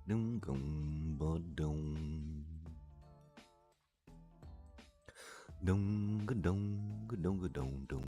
Dum dum ba dum. Dum ga dum ga dum ga dum dum.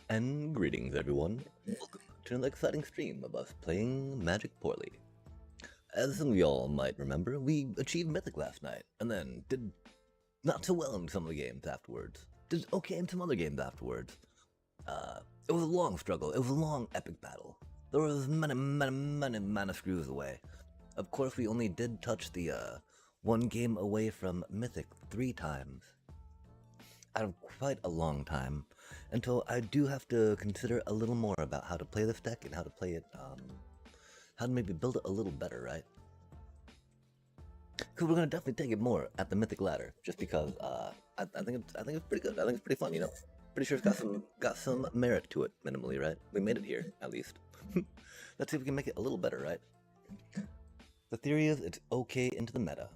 And greetings, everyone. Welcome to an exciting stream of us playing Magic Poorly. As some of y'all might remember, we achieved Mythic last night, and then did not so well in some of the games afterwards. Did okay in some other games afterwards. It was a long struggle. It was a long, epic battle. There was many mana screws away. Of course, we only did touch the one game away from Mythic 3 times. Out of quite a long time, until I do have to consider a little more about how to play this deck and how to play it, how to maybe build it a little better, right? Because we're gonna definitely take it more at the Mythic ladder, just because I think it's pretty good. I think it's pretty fun, you know. Pretty sure it's got some merit to it, minimally, right? We made it here, at least. Let's see if we can make it a little better, right? The theory is it's okay into the meta.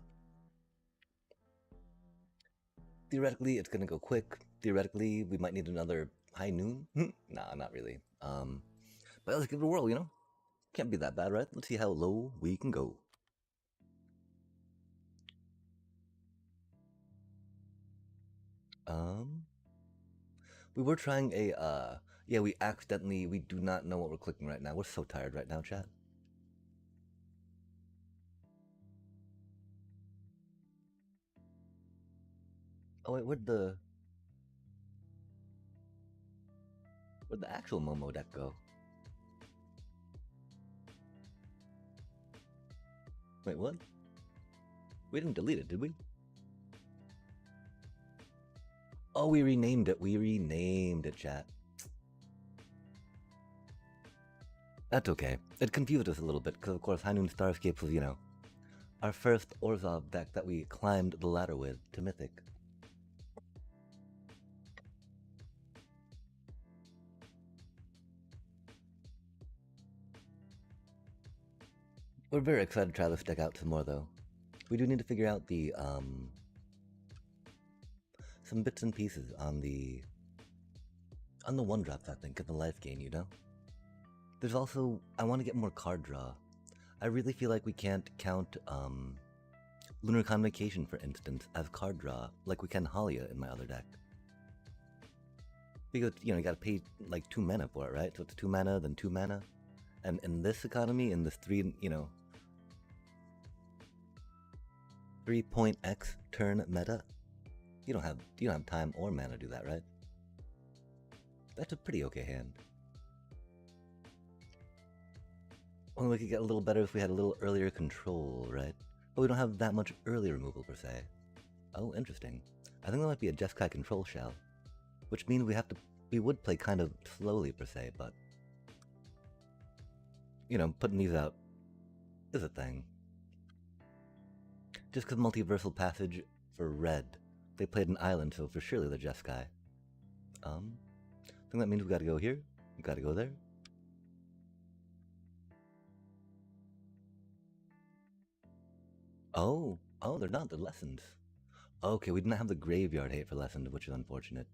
Theoretically, it's gonna go quick. Theoretically, we might need another high noon. Nah, not really. But let's give it a whirl, you know? Can't be that bad, right? Let's see how low we can go. We were trying a, yeah, we do not know what we're clicking right now. We're so tired right now, chat. Oh wait, where'd the actual Momo deck go? Wait, what? We didn't delete it, did we? Oh, we renamed it. We renamed it, chat. That's okay. It confused us a little bit, because of course High Noon Starscapes was, you know, our first Orzhov deck that we climbed the ladder with to Mythic. We're very excited to try this deck out some more, though. We do need to figure out the, some bits and pieces on the one drops, I think, in the life gain, you know? There's also, I want to get more card draw. I really feel like we can't count, Lunar Convocation, for instance, as card draw, like we can Halia in my other deck. Because, you know, you gotta pay, like, 2 mana for it, right? So it's 2 mana, then 2 mana. And in this economy, in this 3, you know, 3-point-X turn meta, you don't have time or mana to do that, right? That's a pretty okay hand. Only we could get a little better if we had a little earlier control, right? But we don't have that much early removal per se. Oh, interesting. I think that might be a Jeskai control shell, which means we would play kind of slowly per se, but you know, putting these out is a thing. Just because Multiversal Passage for red They played an island, so for surely they're Jeskai. I think that means we gotta go here. We gotta go there. Oh, they're not. They're lessons. Okay, we didn't have the graveyard hate for lessons, which is unfortunate.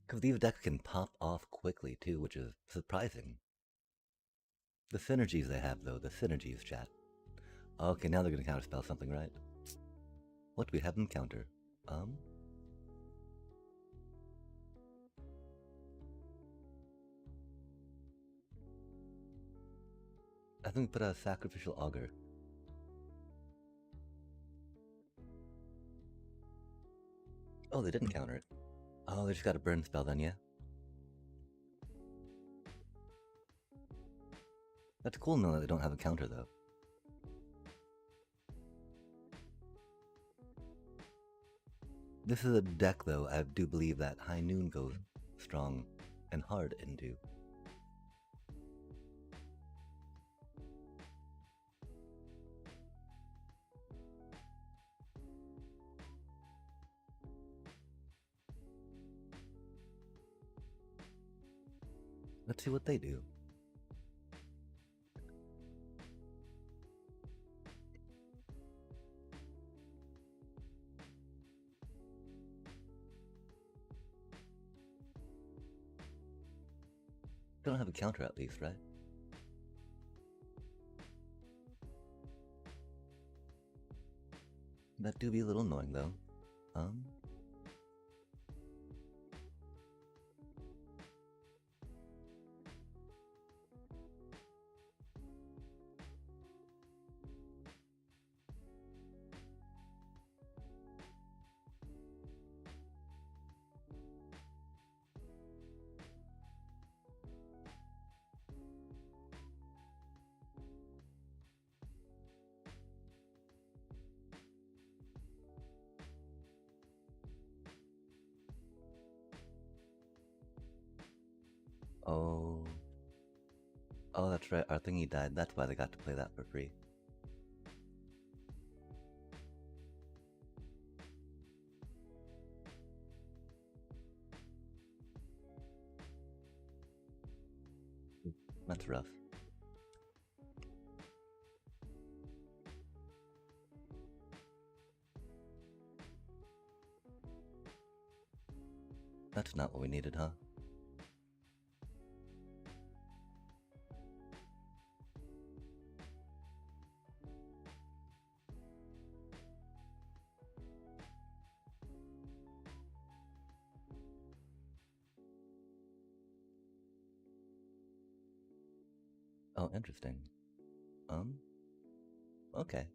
Because these decks can pop off quickly too, which is surprising. The synergies they have, though, the synergies, chat. Okay, now they're gonna counterspell something, right? What do we have them counter? I think we put a Sacrificial Augur. Oh, they didn't counter it. Oh, they just got a burn spell then, yeah? That's cool to know that they don't have a counter, though. This is a deck, though, I do believe that High Noon goes strong and hard into. Let's see what they do. They don't have a counter at least, right? That do be a little annoying, though. Oh. Oh, that's right, our thingy died. That's why they got to play that for free. That's rough. That's not what we needed, huh? Oh, interesting. Okay.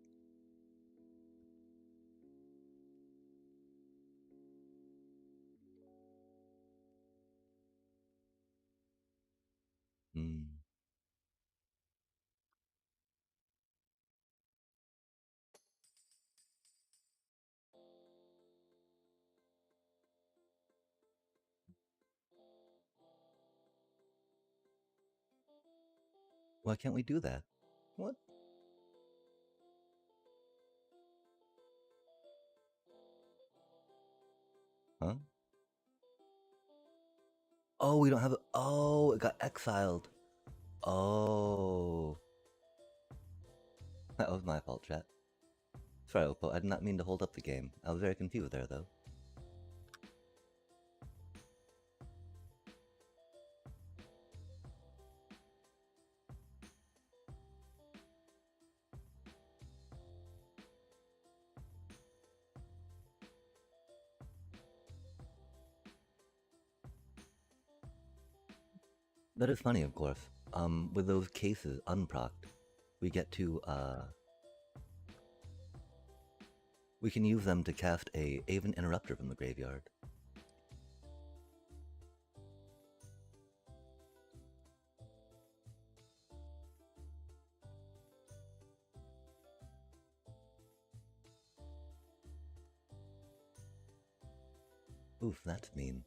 Why can't we do that? What? Huh? Oh, we don't have it. Oh, it got exiled. Oh. That was my fault, chat. Sorry, Oppo, I did not mean to hold up the game. I was very confused there, though. That is funny, of course. With those cases unprocced, we get to, we can use them to cast a Aven Interrupter from the graveyard. Oof, that's mean.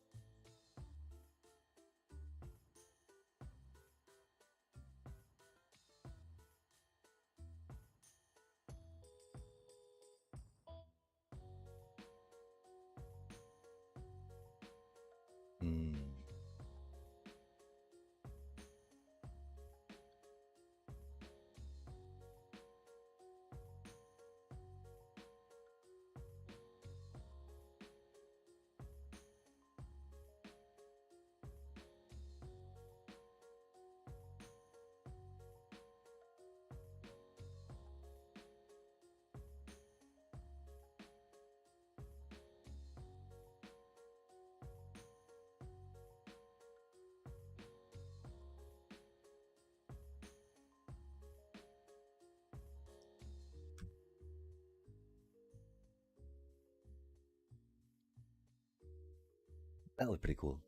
That was pretty cool.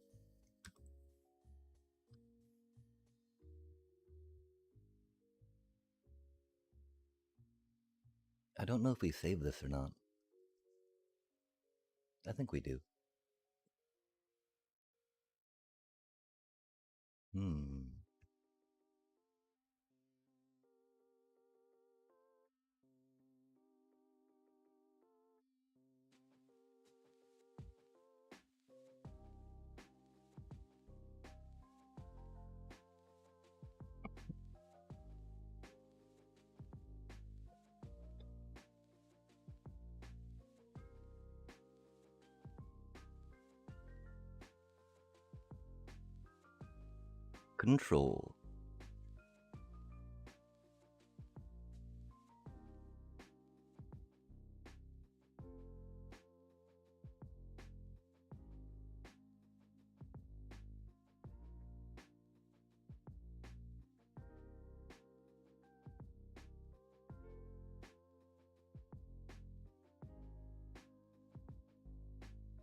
I don't know if we saved this or not. I think we do. Hmm. Control.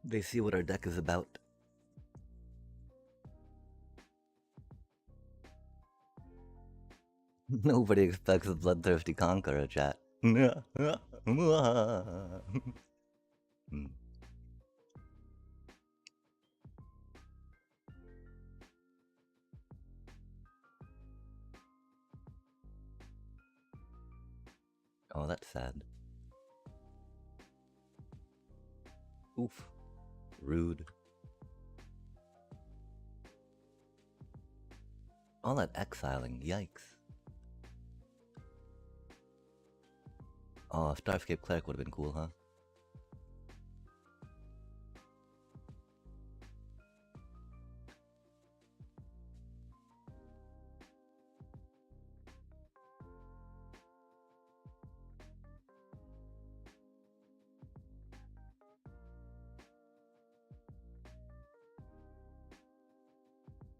They see what our deck is about. Nobody expects a bloodthirsty conqueror, chat. Hmm. Oh, that's sad. Oof. Rude. All that exiling, yikes. Oh, Starscape Cleric would have been cool, huh?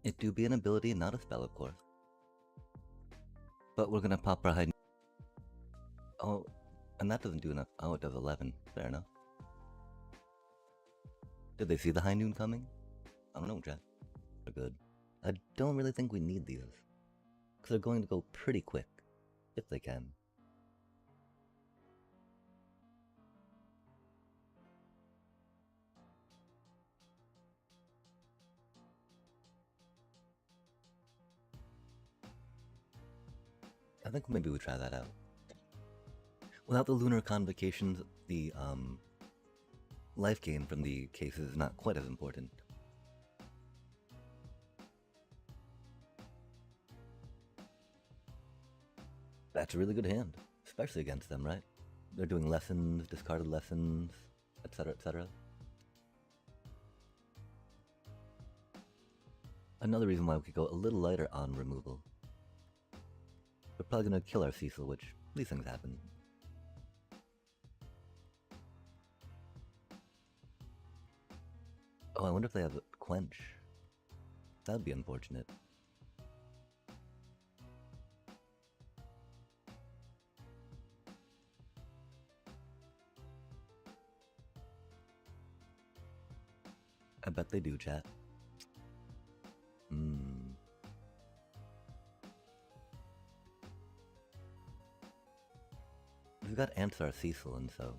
It do be an ability, not a spell, of course. But we're gonna pop our high. Oh, and that doesn't do enough. Oh, it does 11. Fair enough. Did they see the high noon coming? I don't know, chat. They're good. I don't really think we need these. Because they're going to go pretty quick. If they can. I think maybe we try that out. Without the lunar convocations, the life gain from the cases is not quite as important. That's a really good hand, especially against them, right? They're doing lessons, discarded lessons, etc., etc. Another reason why we could go a little lighter on removal. We're probably gonna kill our Cecil, which these things happen. Oh, I wonder if they have a quench. That'd be unfortunate. I bet they do, chat. Hmm. We've got Ansar Cecil, and so.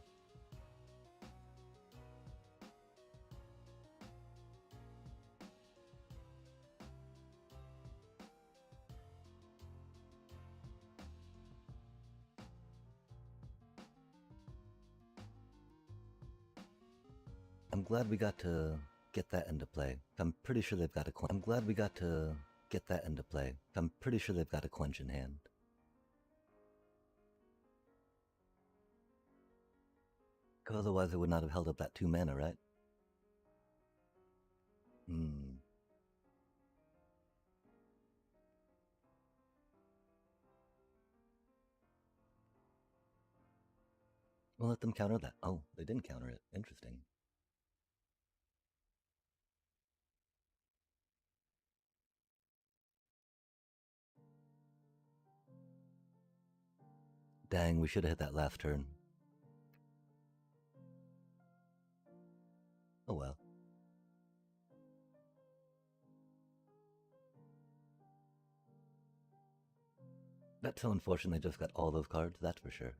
I'm glad we got to get that into play. I'm pretty sure they've got a quench. I'm glad we got to get that into play. I'm pretty sure they've got a quench in hand. Because otherwise it would not have held up that 2 mana, right? Hmm. We'll let them counter that. Oh, they didn't counter it. Interesting. Dang, we should have hit that last turn. Oh well. That's so unfortunate they just got all those cards, that's for sure.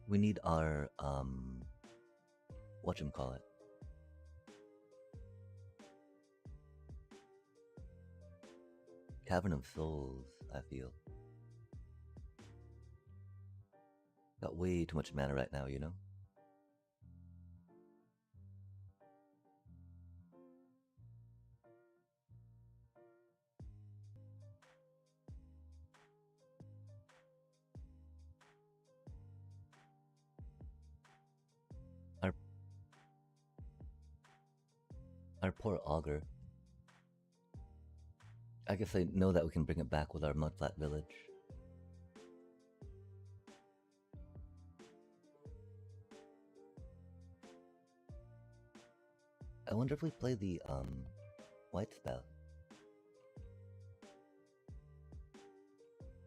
We need our, whatchamacallit. Cavern of Souls, I feel. Got way too much mana right now, you know? Our, our poor Augur. I guess I know that we can bring it back with our Mudflat Village. I wonder if we play the, white spell.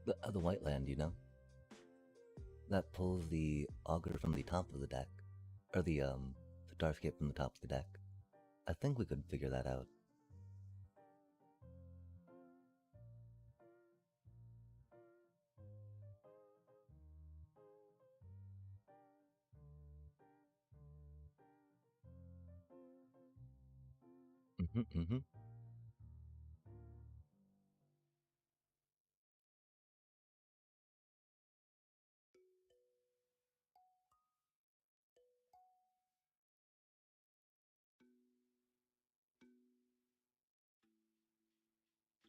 The white land, you know? That pulls the Augur from the top of the deck. Or the Starscape from the top of the deck. I think we could figure that out. Mm-hmm.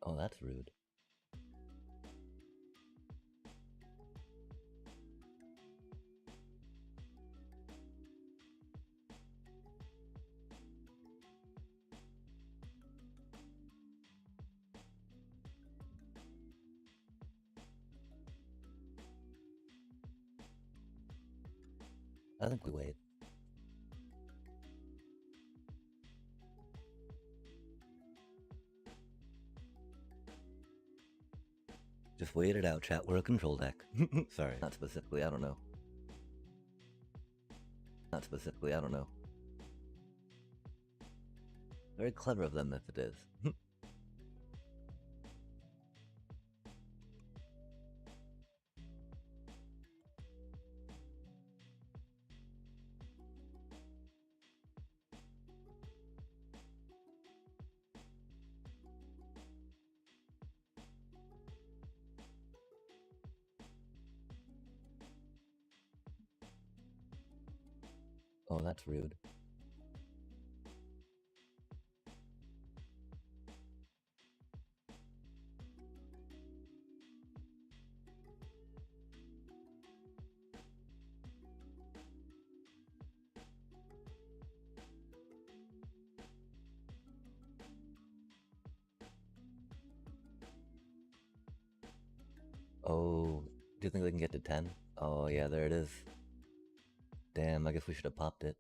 Oh, that's rude. I think we wait. Just wait it out, chat. We're a control deck. Sorry, not specifically, I don't know. Not specifically, I don't know. Very clever of them if it is. Oh, that's rude. Oh, do you think they can get to 10? Oh, yeah, there it is. Damn, I guess we should have popped it.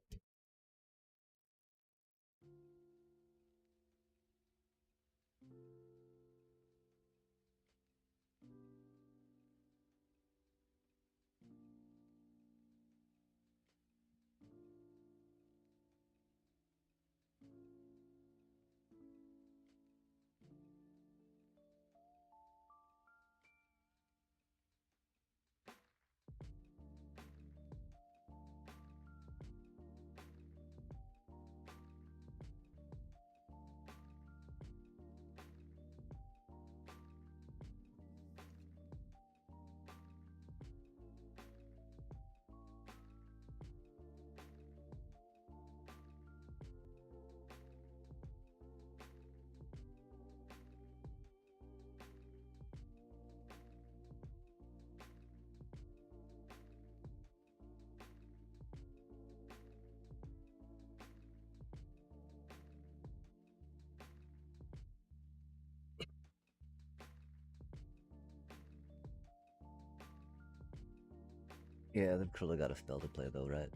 Yeah, they've truly got a spell to play though, right?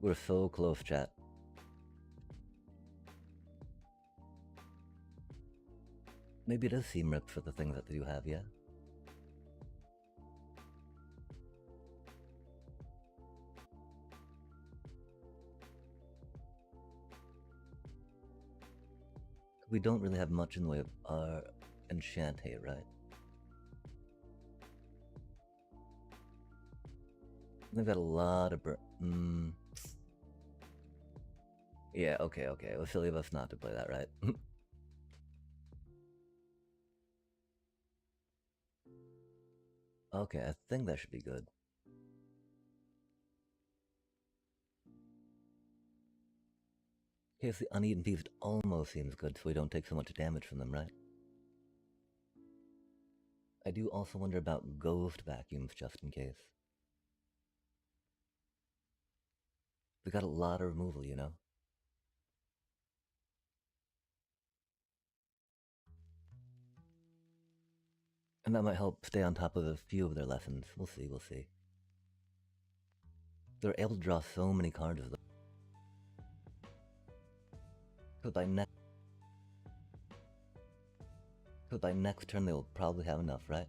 We're so close, chat. Maybe it does seem ripped for the things that they do have, yeah? We don't really have much in the way of enchante, right? They've got a lot of Yeah, okay. It was silly of us not to play that, right? Okay, I think that should be good. Okay, so the uneaten feast almost seems good, so we don't take so much damage from them, right? I do also wonder about ghost vacuums, just in case. We got a lot of removal, you know? And that might help stay on top of a few of their lessons. We'll see. They're able to draw so many cards, though. So by next turn they'll probably have enough, right?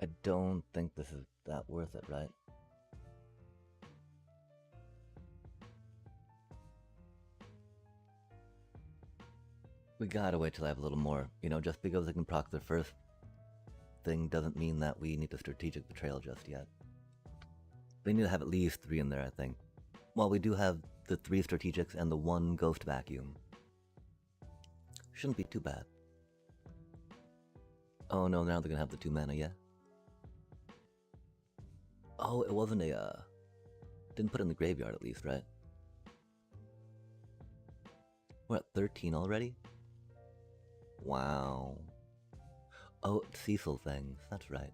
I don't think this is that worth it, right? We gotta wait till I have a little more. You know, just because they can proc their first thing doesn't mean that we need a strategic betrayal just yet. They need to have at least 3 in there, I think. Well, we do have the 3 strategics and the 1 ghost vacuum. Shouldn't be too bad. Oh no, now they're gonna have the 2 mana, yeah? Oh, it wasn't a, didn't put it in the graveyard at least, right? We're at 13 already? Wow. Oh, Cecil things, that's right.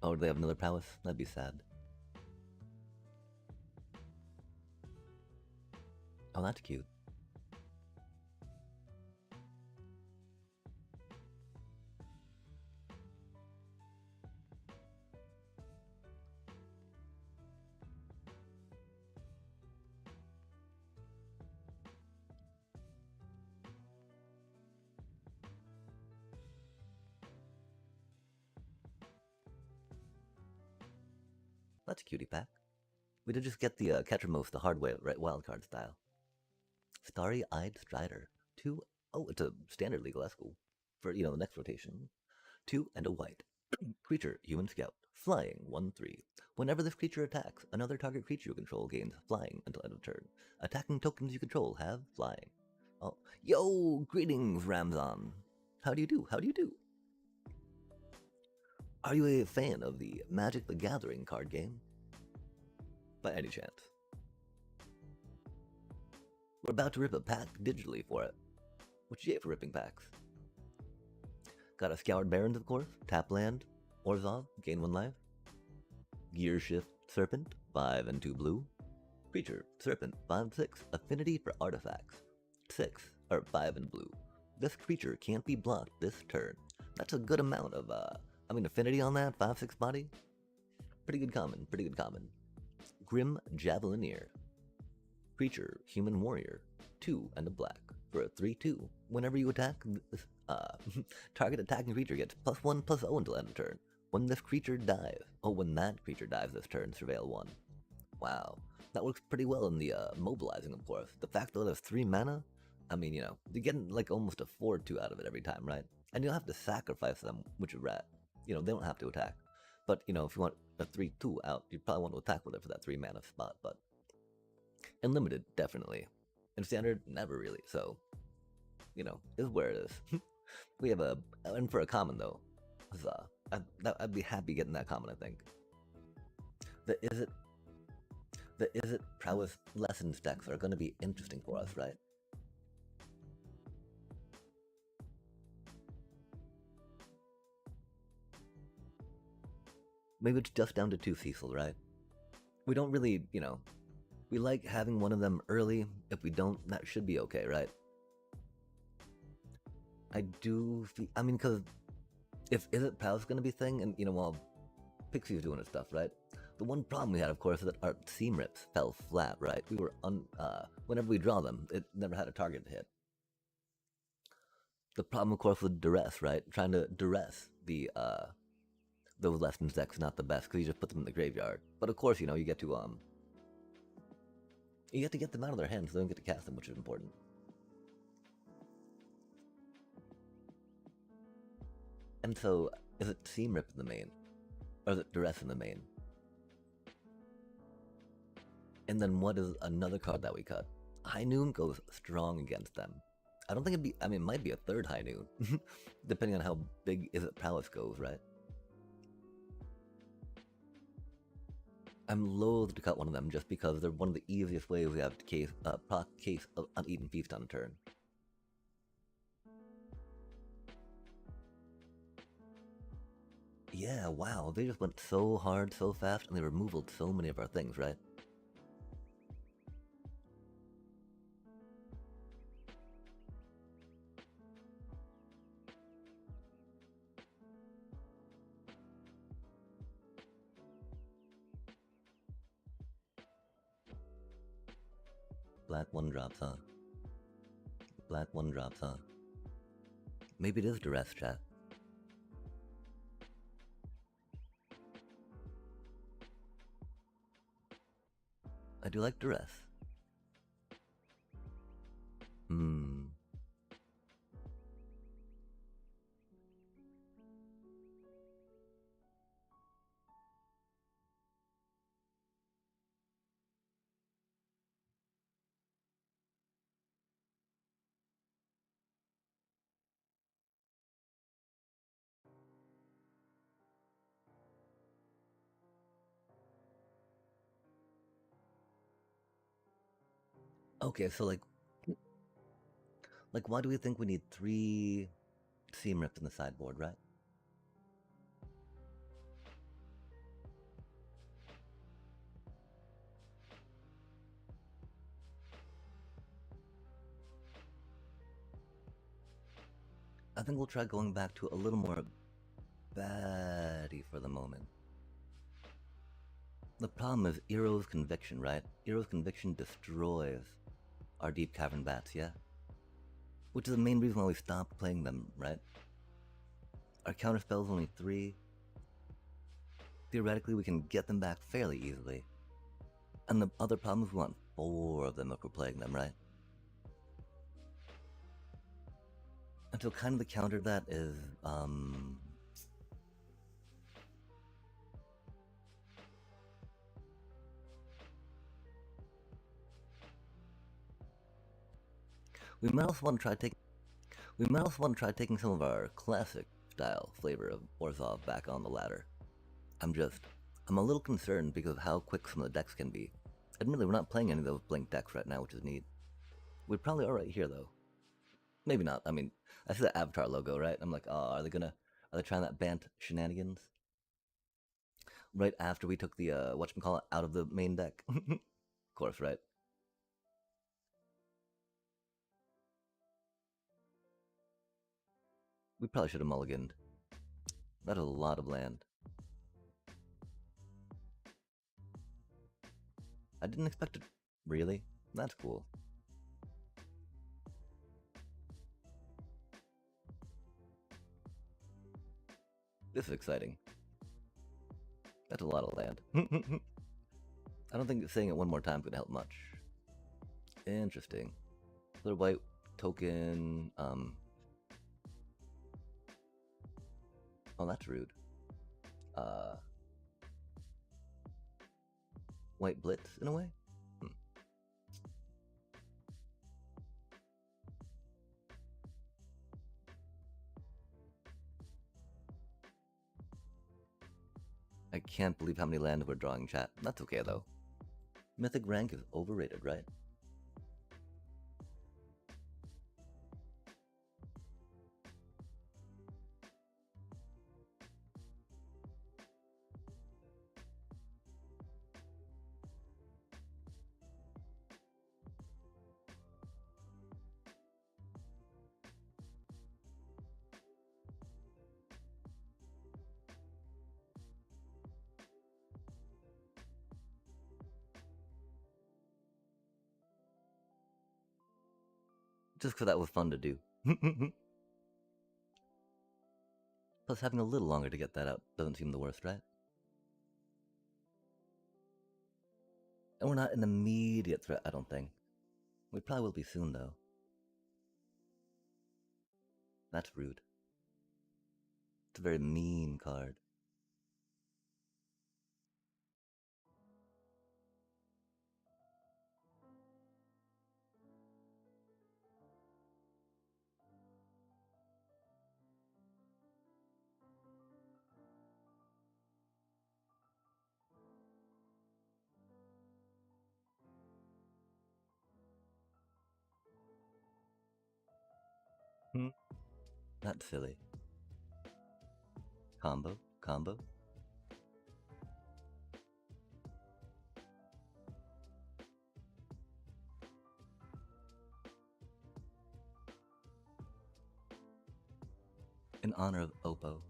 Oh, do they have another prowess? That'd be sad. Oh, that's cute. That's a cutie pack. We did just get the Catchermose the hard way, right? Wildcard style. Starry-Eyed Strider. 2. Oh, it's a standard legal. That's cool. For, you know, the next rotation. 2 and a white. Creature, Human Scout. Flying, 1/3. Whenever this creature attacks, another target creature you control gains flying until end of turn. Attacking tokens you control have flying. Oh, yo, greetings, Ramzan. How do you do? Are you a fan of the Magic the Gathering card game? By any chance? We're about to rip a pack digitally for it. What you get for ripping packs? Got a Scoured Barrens, of course. Tap land. Orzhov, gain 1 life. Gear Shift Serpent, 5 and 2 blue. Creature, Serpent, 5/6. Affinity for artifacts. 5 and blue. This creature can't be blocked this turn. That's a good amount of, affinity on that. 5/6 body. Pretty good common. Grim Javelineer. Creature, Human Warrior, 2 and a black. For a 3/2, whenever you attack, target attacking creature gets +1/+0 until end of turn. When that creature dies this turn, surveil 1. Wow, that works pretty well in the mobilizing, of course. The fact that there's 3 mana, I mean, you know, you're getting like almost a 4/2 out of it every time, right? And you'll have to sacrifice them, which is rad. You know, they don't have to attack. But, you know, if you want a 3/2 out, you probably want to attack with it for that 3 mana spot, but in limited, definitely. In standard, never really, so, you know, is where it is. We have and for a common though, I'd be happy getting that common, I think. The Is It Prowess Lessons decks are going to be interesting for us, right? Maybe it's just down to 2 Cecil, right? We don't really, we like having one of them early. If we don't, that should be okay, right? I do feel, because if Is It Pal's gonna be thing, and while Pixie's doing his stuff, right? The one problem we had, of course, is that our seam rips fell flat, right? We were whenever we draw them, it never had a target to hit. The problem, of course, with duress, right? Trying to duress those Lessons decks not the best because you just put them in the graveyard. But of course, you get to get them out of their hands, so they don't get to cast them, which is important. And so, is it Seam Rip in the main? Or is it Duress in the main? And then what is another card that we cut? High Noon goes strong against them. I don't think it'd be, it might be a third High Noon. Depending on how big Is It Prowess goes, right? I'm loath to cut one of them just because they're one of the easiest ways we have to proc case of Uneaten Feast on a turn. Yeah, wow, they just went so hard, so fast, and they removed so many of our things, right? Black 1-drops, huh? Black 1-drops, huh? Maybe it is Duress, chat. I do like Duress. Okay, so like why do we think we need 3 Seam Rips in the sideboard, right? I think we'll try going back to a little more baddie for the moment. The problem is Eero's Conviction, right? Eero's Conviction destroys our Deep Cavern Bats, yeah? Which is the main reason why we stopped playing them, right? Our counterspell's only 3. Theoretically, we can get them back fairly easily. And the other problem is we want 4 of them if we're playing them, right? And so kind of the counter to that is, we might also want to try taking some of our classic style flavor of Orzhov back on the ladder. I'm a little concerned because of how quick some of the decks can be. Admittedly, we're not playing any of those blink decks right now, which is neat. We probably are right here, though. Maybe not. I mean, I see the Avatar logo, right? I'm like, oh, are they trying that Bant shenanigans? Right after we took the, whatchamacallit, out of the main deck. Of course, right? We probably should have mulliganed. That is a lot of land. I didn't expect it. Really? That's cool. This is exciting. That's a lot of land. I don't think saying it one more time could help much. Interesting. Little white token, oh, that's rude. White blitz, in a way? I can't believe how many land we're drawing, chat. That's okay, though. Mythic rank is overrated, right? Just 'cause that was fun to do. Plus, having a little longer to get that out doesn't seem the worst, right? And we're not an immediate threat, I don't think. We probably will be soon, though. That's rude. It's a very mean card. That's silly. Combo, combo. In honor of Oppo.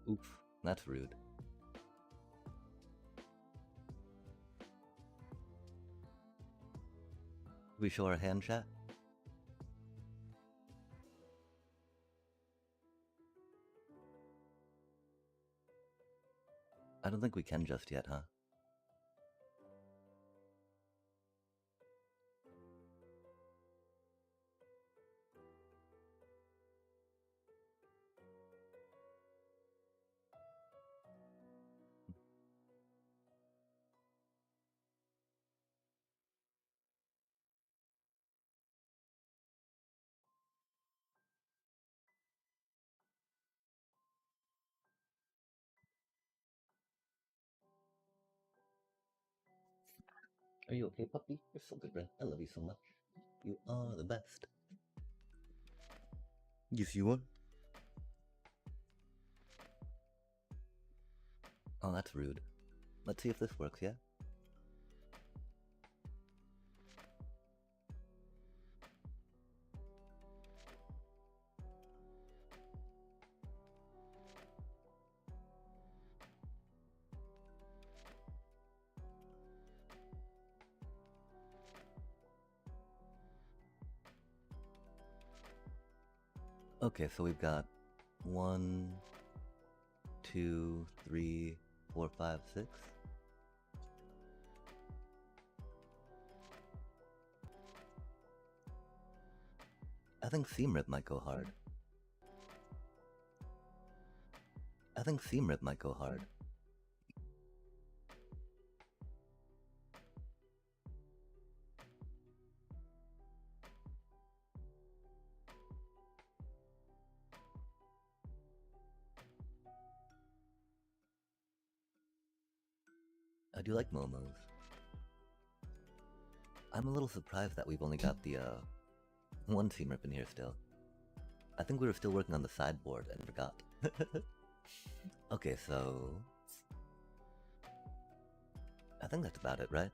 Oof, that's rude. We show our hand chat? I don't think we can just yet, huh? Are you okay, puppy? You're so good, Red. I love you so much. You are the best. Yes, you are. Oh, that's rude. Let's see if this works, yeah? Okay, so we've got 1, 2, 3, 4, 5, 6. I think Seam Rip might go hard. I think Seam Rip might go hard. I do like Momos. I'm a little surprised that we've only got the one Seam Rip in here still. I think we were still working on the sideboard and forgot. Okay, so I think that's about it, right?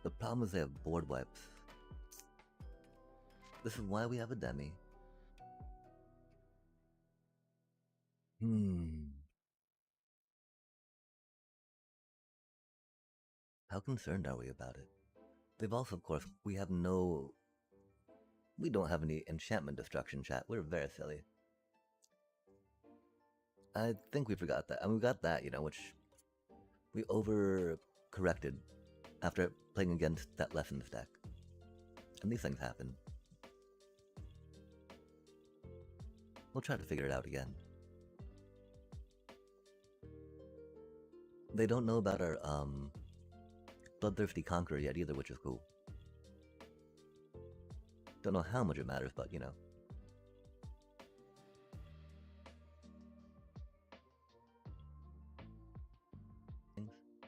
The problem is they have board wipes. This is why we have a demi. How concerned are we about it? They've also, of course, we don't have any enchantment destruction, chat. We're very silly. I think we forgot that. And we got that, which we over-corrected after playing against that lessons deck. And these things happen. We'll try to figure it out again. They don't know about our, Bloodthirsty Conqueror yet either, which is cool. Don't know how much it matters, but you know.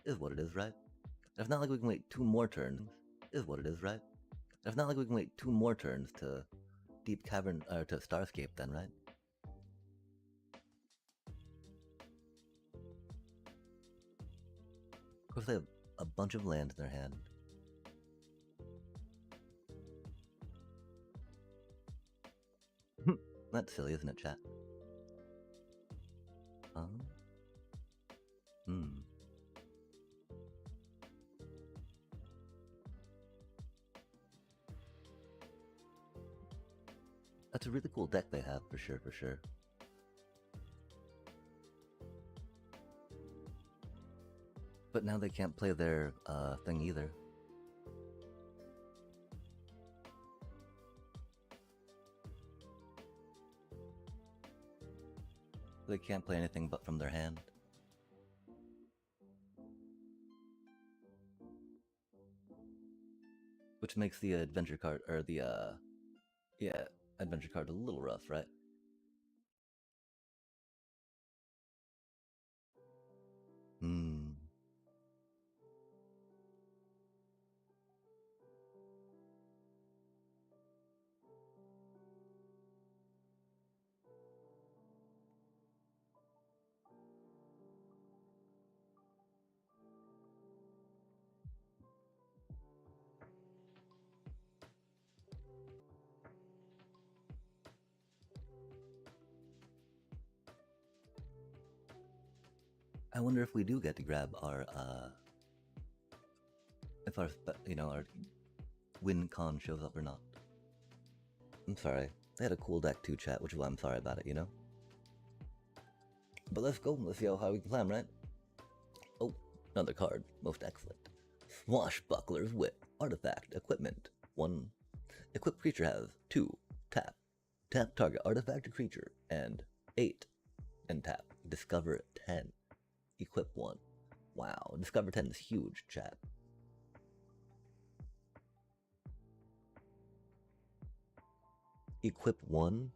Is what it is, right? It's not like we can wait 2 more turns. Is what it is, right? It's not like we can wait 2 more turns to Deep Cavern, or to Starscape then, right? Of course they have a bunch of land in their hand. That's silly, isn't it, chat? That's a really cool deck they have, for sure, for sure. But now they can't play their thing either. They can't play anything but from their hand. Which makes the adventure card, or the, yeah, adventure card a little rough, right? I wonder if we do get to grab our, if our, you know, our win con shows up or not. I'm sorry. They had a cool deck too, chat, which is why I'm sorry about it, you know? But let's go. Let's see how we can play them, right? Oh, another card. Most excellent. Swashbuckler's Wit. Artifact. Equipment. 1. Equipped creature has 2. Tap. Tap target artifact or creature. And 8. And tap. Discover 10. Equip 1. Wow, Discover 10 is huge, chat. Equip 1.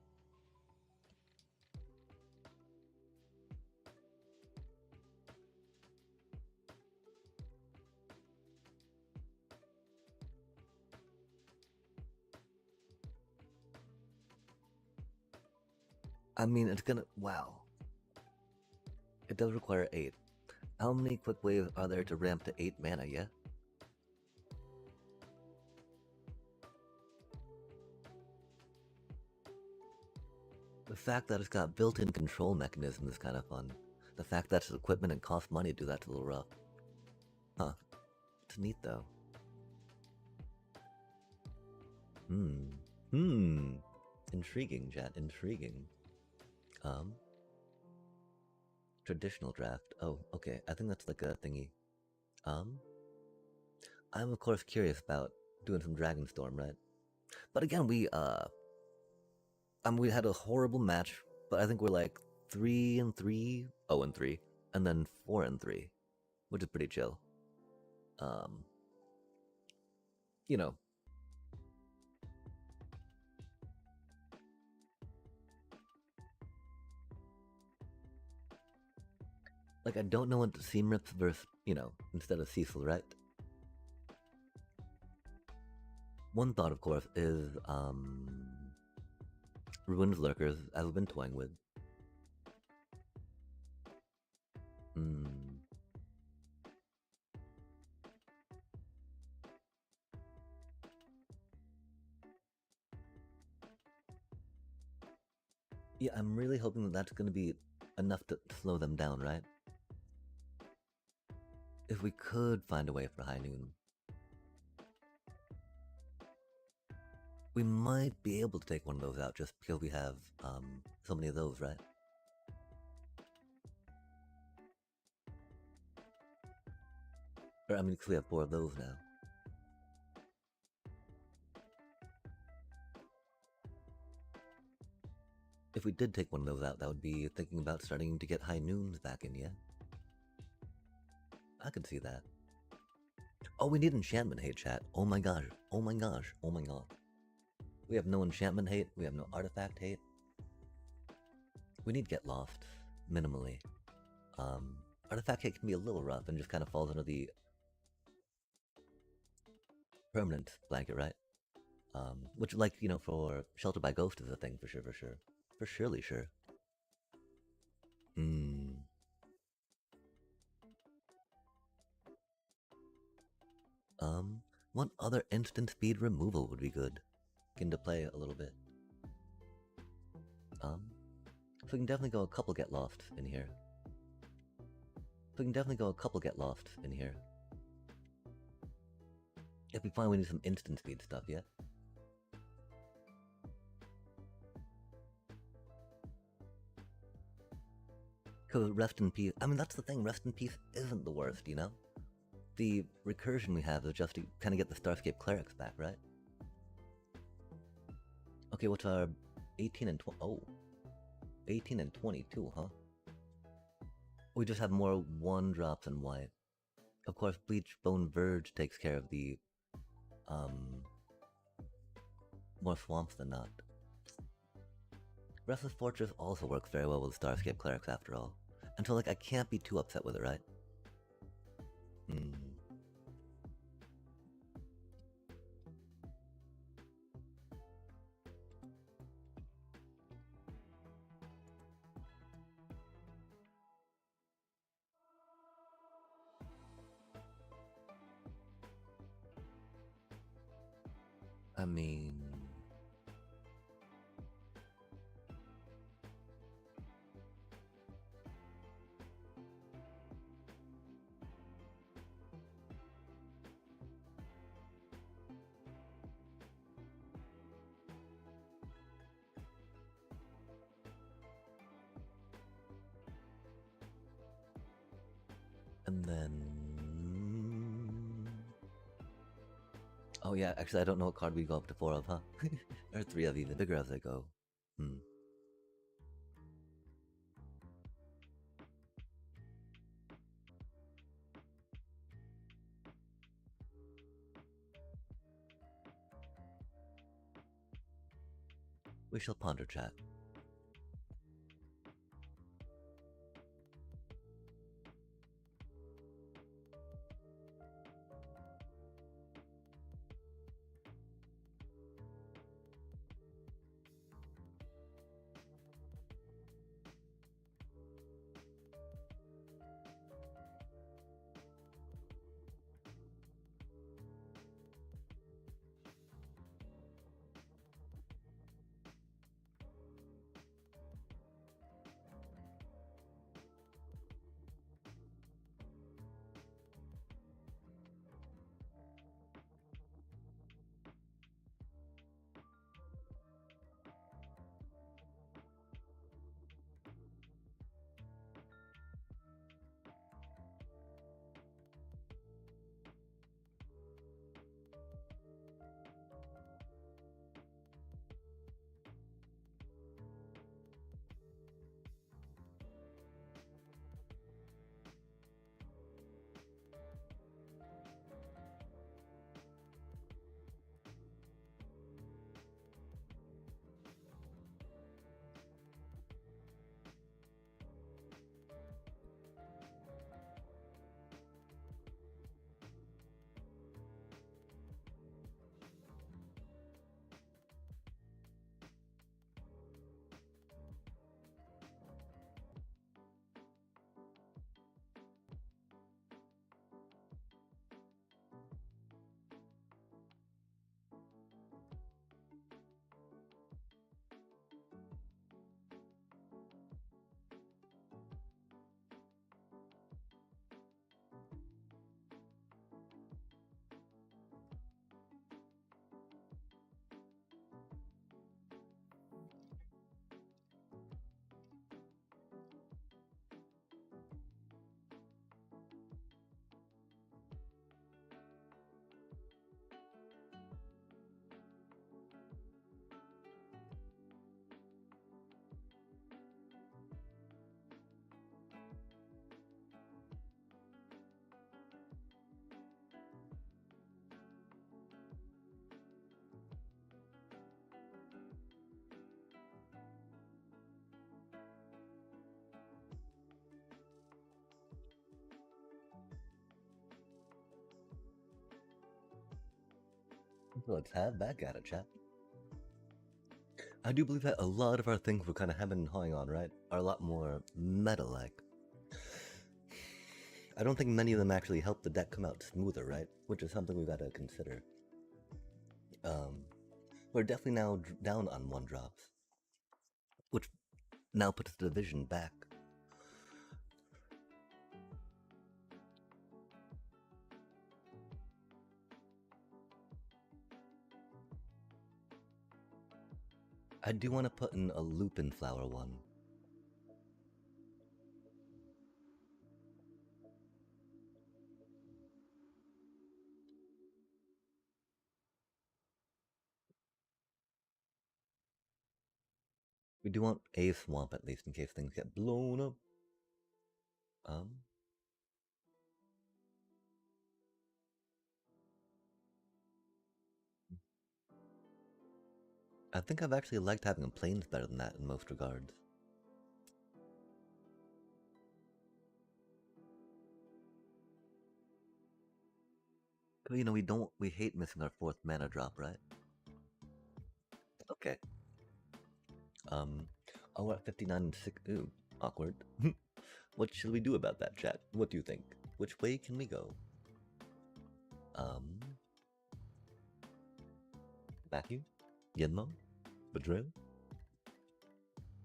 I mean, it's gonna, wow. It does require 8. How many quick waves are there to ramp to 8 mana, yeah? The fact that it's got built-in control mechanism is kind of fun. The fact that it's equipment and costs money to do that's a little rough. Huh. It's neat though. Intriguing, chat, intriguing. Traditional draft. Oh, okay. I think that's like a thingy. I'm of course curious about doing some Dragonstorm, right? But again, we had a horrible match, but I think we're like 3-3, 0-3, and then 4-3, which is pretty chill. You know. Like, I don't know what the Seam Rips versus, you know, instead of Cecil, right? One thought, of course, is, Ruined Lurkers, as we've been toying with. Yeah, I'm really hoping that that's going to be enough to slow them down, right? If we could find a way for High Noon, we might be able to take one of those out just because we have so many of those, right? Or, I mean, because we have 4 of those now. If we did take one of those out, that would be thinking about starting to get High Noons back in, yeah? I could see that. Oh, we need enchantment, hey chat. Oh my gosh, oh my gosh, oh my god. We have no enchantment hate, we have no artifact hate. We need Get Lost, minimally. Artifact hate can be a little rough and just kind of falls under the permanent blanket, right? Which, like, you know, for Shelter by Ghost is a thing for sure, for sure. For surely sure. One other instant speed removal would be good. Into play a little bit. So we can definitely go a couple Get Lost in here. If we find we need some instant speed stuff, yeah? Cause Rest in Peace, I mean that's the thing, Rest in Peace isn't the worst, you know? The recursion we have is just to kind of get the Starscape Clerics back, right? Okay, what's our 18 and 20? Oh. 18 and 22, huh? We just have more 1-drops and white. Of course, Bleach Bone Verge takes care of the, more swamps than not. Restless Fortress also works very well with Starscape Clerics after all. And so, like, I can't be too upset with it, right? I mean... And then... Oh yeah, actually I don't know what card we go up to 4 of, huh? Or 3 of even, bigger as I go. We shall ponder, chat. So let's have back at it, chat. I do believe that a lot of our things we're kind of having and hawing on, right, are a lot more meta-like. I don't think many of them actually help the deck come out smoother, right? Which is something we gotta consider. We're definitely now down on 1-drops, which now puts the division back. I do want to put in a Lupin Flower one. We do want a swamp at least in case things get blown up. I think I've actually liked having a plains better than that in most regards. You know, we hate missing our 4th mana drop, right? Okay. Oh, we're at 59 and 6. Ooh, awkward. What should we do about that, chat? What do you think? Which way can we go? Matthew? Yenmo? Betrayal?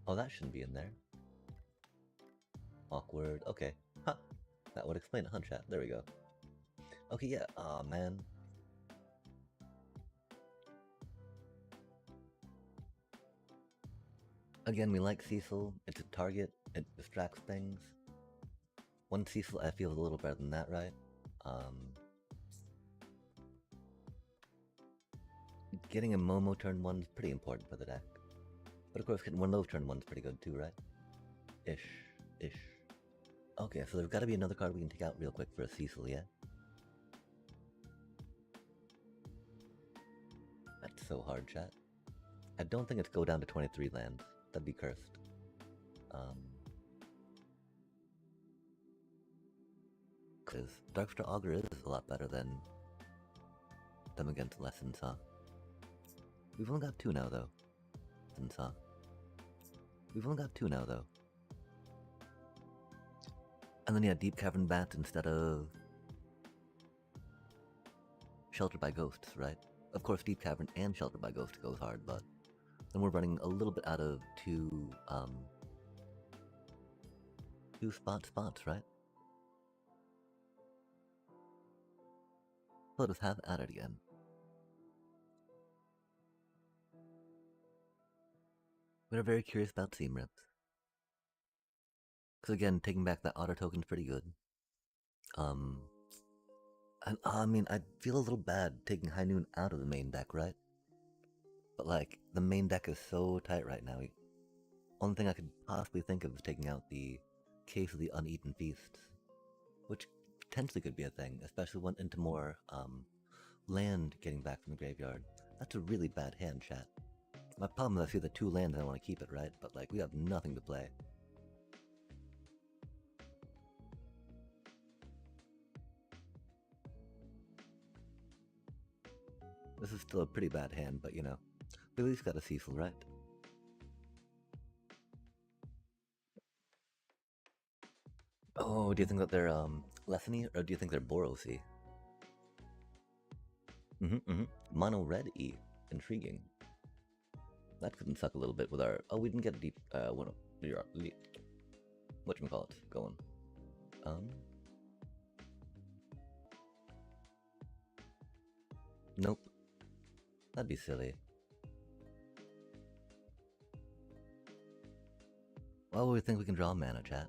Oh, that shouldn't be in there. Awkward. Okay. Huh. That would explain it, huh, chat? There we go. Okay, yeah. Aw, man. Again, we like Cecil. It's a target. It distracts things. One Cecil I feel is a little better than that, right? Getting a Momo turn 1 is pretty important for the deck. But of course, getting one of those turn 1 is pretty good too, right? Ish. Okay, so there's got to be another card we can take out real quick for a Cecil, yeah? That's so hard, chat. I don't think it's go down to 23 lands. That'd be cursed. Because Darkstar Augur is a lot better than them against Lessons, huh? We've only got 2 now, though. We've only got 2 now, though. And then, yeah, Deep Cavern Bat instead of Sheltered by Ghosts, right? Of course, Deep Cavern and Sheltered by Ghosts goes hard, but then we're running a little bit out of two spots, right? Let us have at it again. We're very curious about Seam Rips. Because again, taking back that auto token is pretty good. And I mean, I feel a little bad taking High Noon out of the main deck, right? But like, the main deck is so tight right now. Only thing I could possibly think of is taking out the Case of the Uneaten Feasts, which potentially could be a thing, especially when into more land getting back from the graveyard. That's a really bad hand, chat. My problem is I see the 2 lands and I want to keep it, right? But like, we have nothing to play. This is still a pretty bad hand, but you know, we at least got a Cecil, right? Oh, do you think that they're Lessony, or do you think they're Boros-y? Mono red E. Intriguing. That couldn't suck a little bit with our... Oh, we didn't get a deep... whatchamacallit going. Nope. That'd be silly. Well, we think we can draw mana, chat.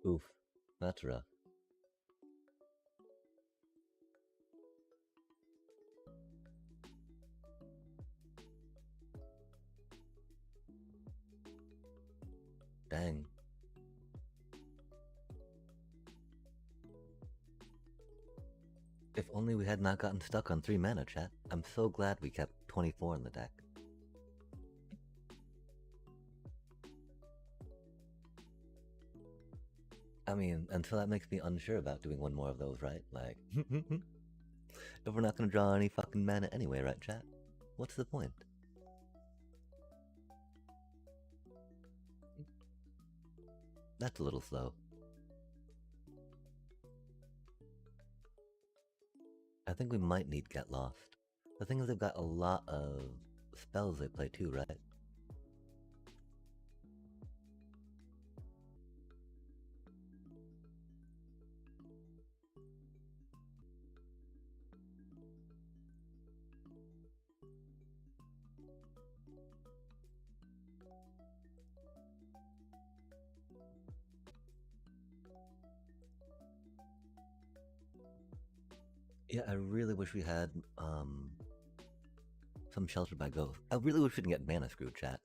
Oof. That's rough. Dang. If only we had not gotten stuck on 3 mana, chat. I'm so glad we kept 24 in the deck. I mean, until that makes me unsure about doing one more of those, right? Like, if we're not gonna draw any fucking mana anyway, right, chat? What's the point? That's a little slow. I think we might need Get Lost. The thing is, they've got a lot of spells they play too, right? Yeah, I really wish we had some Sheltered by Ghost. I really wish we didn't get mana screwed, chat.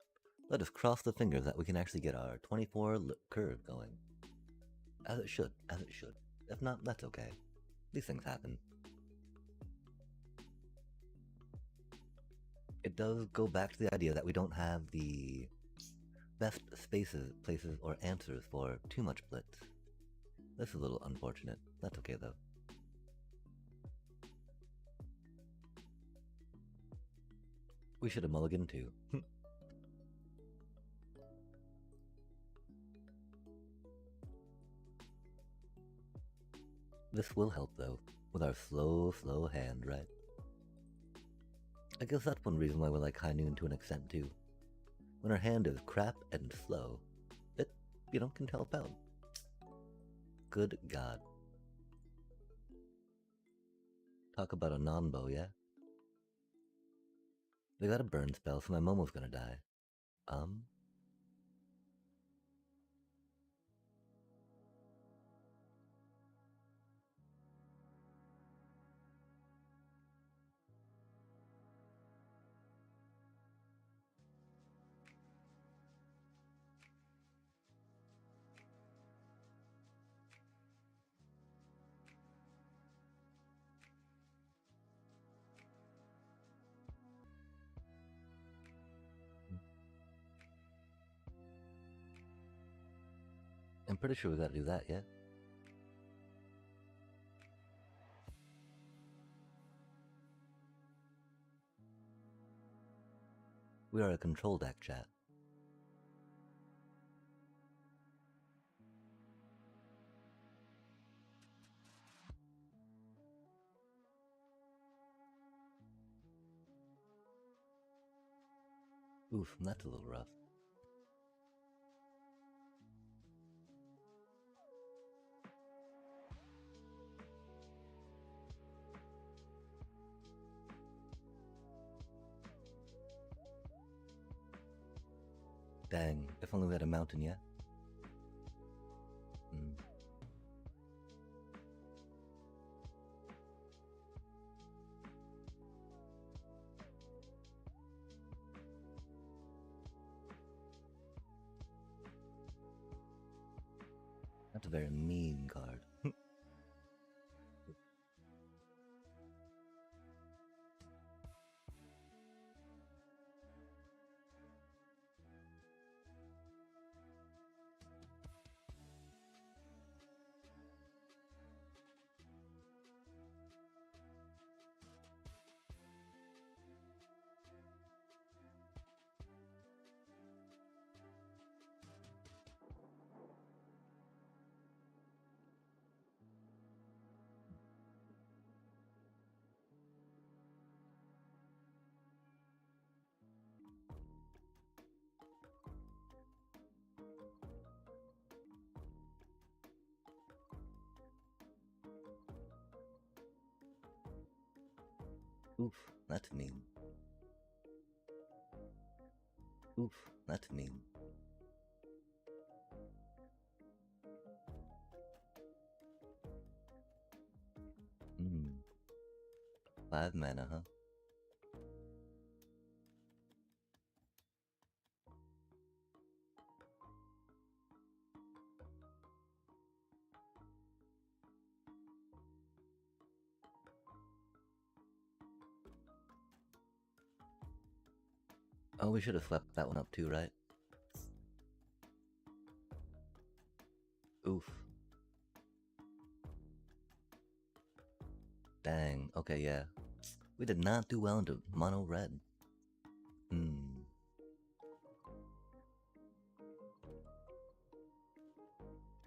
Let us cross the fingers that we can actually get our 24 curve going. As it should, as it should. If not, that's okay. These things happen. It does go back to the idea that we don't have the best spaces, places, or answers for too much blitz. This is a little unfortunate. That's okay though. We should have mulliganed too. This will help though, with our slow hand, right? I guess that's one reason why we like High Noon to an extent too. When our hand is crap and slow, it, can help out. Good God. Talk about a non-bow, yeah? They got a burn spell, so my Momo's gonna die. I'm pretty sure we gotta do that, yeah? We are a control deck, chat. Oof, that's a little rough. Dang, if only we had a mountain, yeah? That's a very mean card. Oof, that's mean. Oof, that's mean. 5 mana, huh? Oh, we should have swept that one up too, right? Oof. Dang, okay, yeah. We did not do well into mono red. Hmm.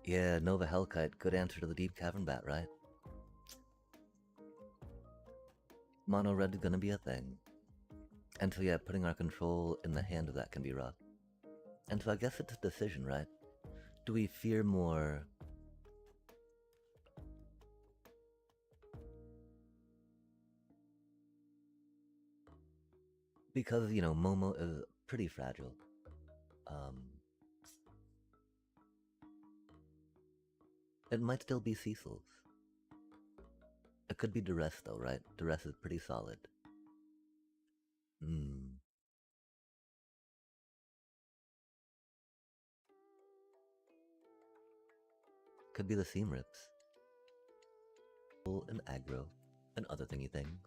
Yeah, Nova Hellkite, good answer to the Deep Cavern Bat, right? Mono red is gonna be a thing. And so yeah, putting our control in the hand of that can be rough. And so I guess it's a decision, right? Do we fear more... Because, you know, Momo is pretty fragile. It might still be Cecil's. It could be Duress though, right? Duress is pretty solid. Hmm. Could be the Seam Rips. And aggro. And other thingy things.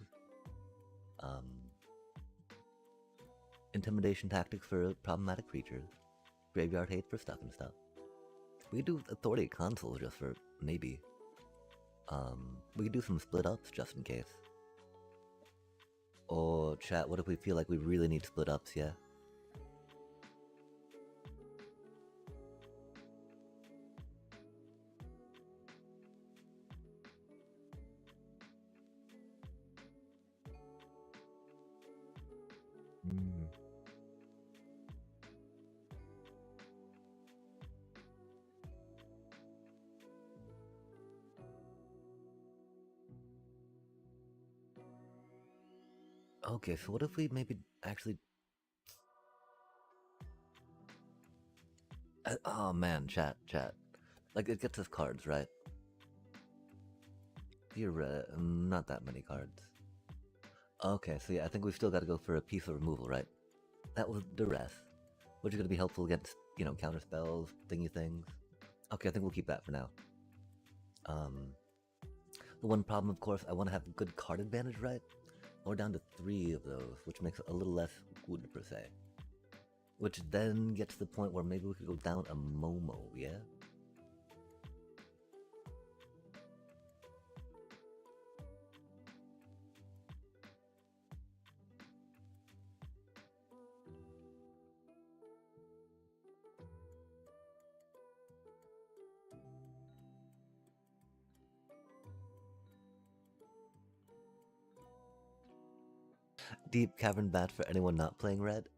Intimidation tactics for problematic creatures. Graveyard hate for stuff and stuff. We could do Authority consoles just for maybe. We could do some split ups just in case. Or chat, what if we feel like we really need split ups, yeah? Okay, so what if we maybe actually... oh man, chat. Like, it gets us cards, right? You're not that many cards. Okay, so yeah, I think we've still got to go for a piece of removal, right? That was Duress, which is going to be helpful against, you know, counter spells, thingy things. Okay, I think we'll keep that for now. The one problem, of course, I want to have good card advantage, right? We're down to 3 of those, which makes it a little less good, per se. Which then gets to the point where maybe we could go down a Momo, yeah? Deep Cavern Bat for anyone not playing red?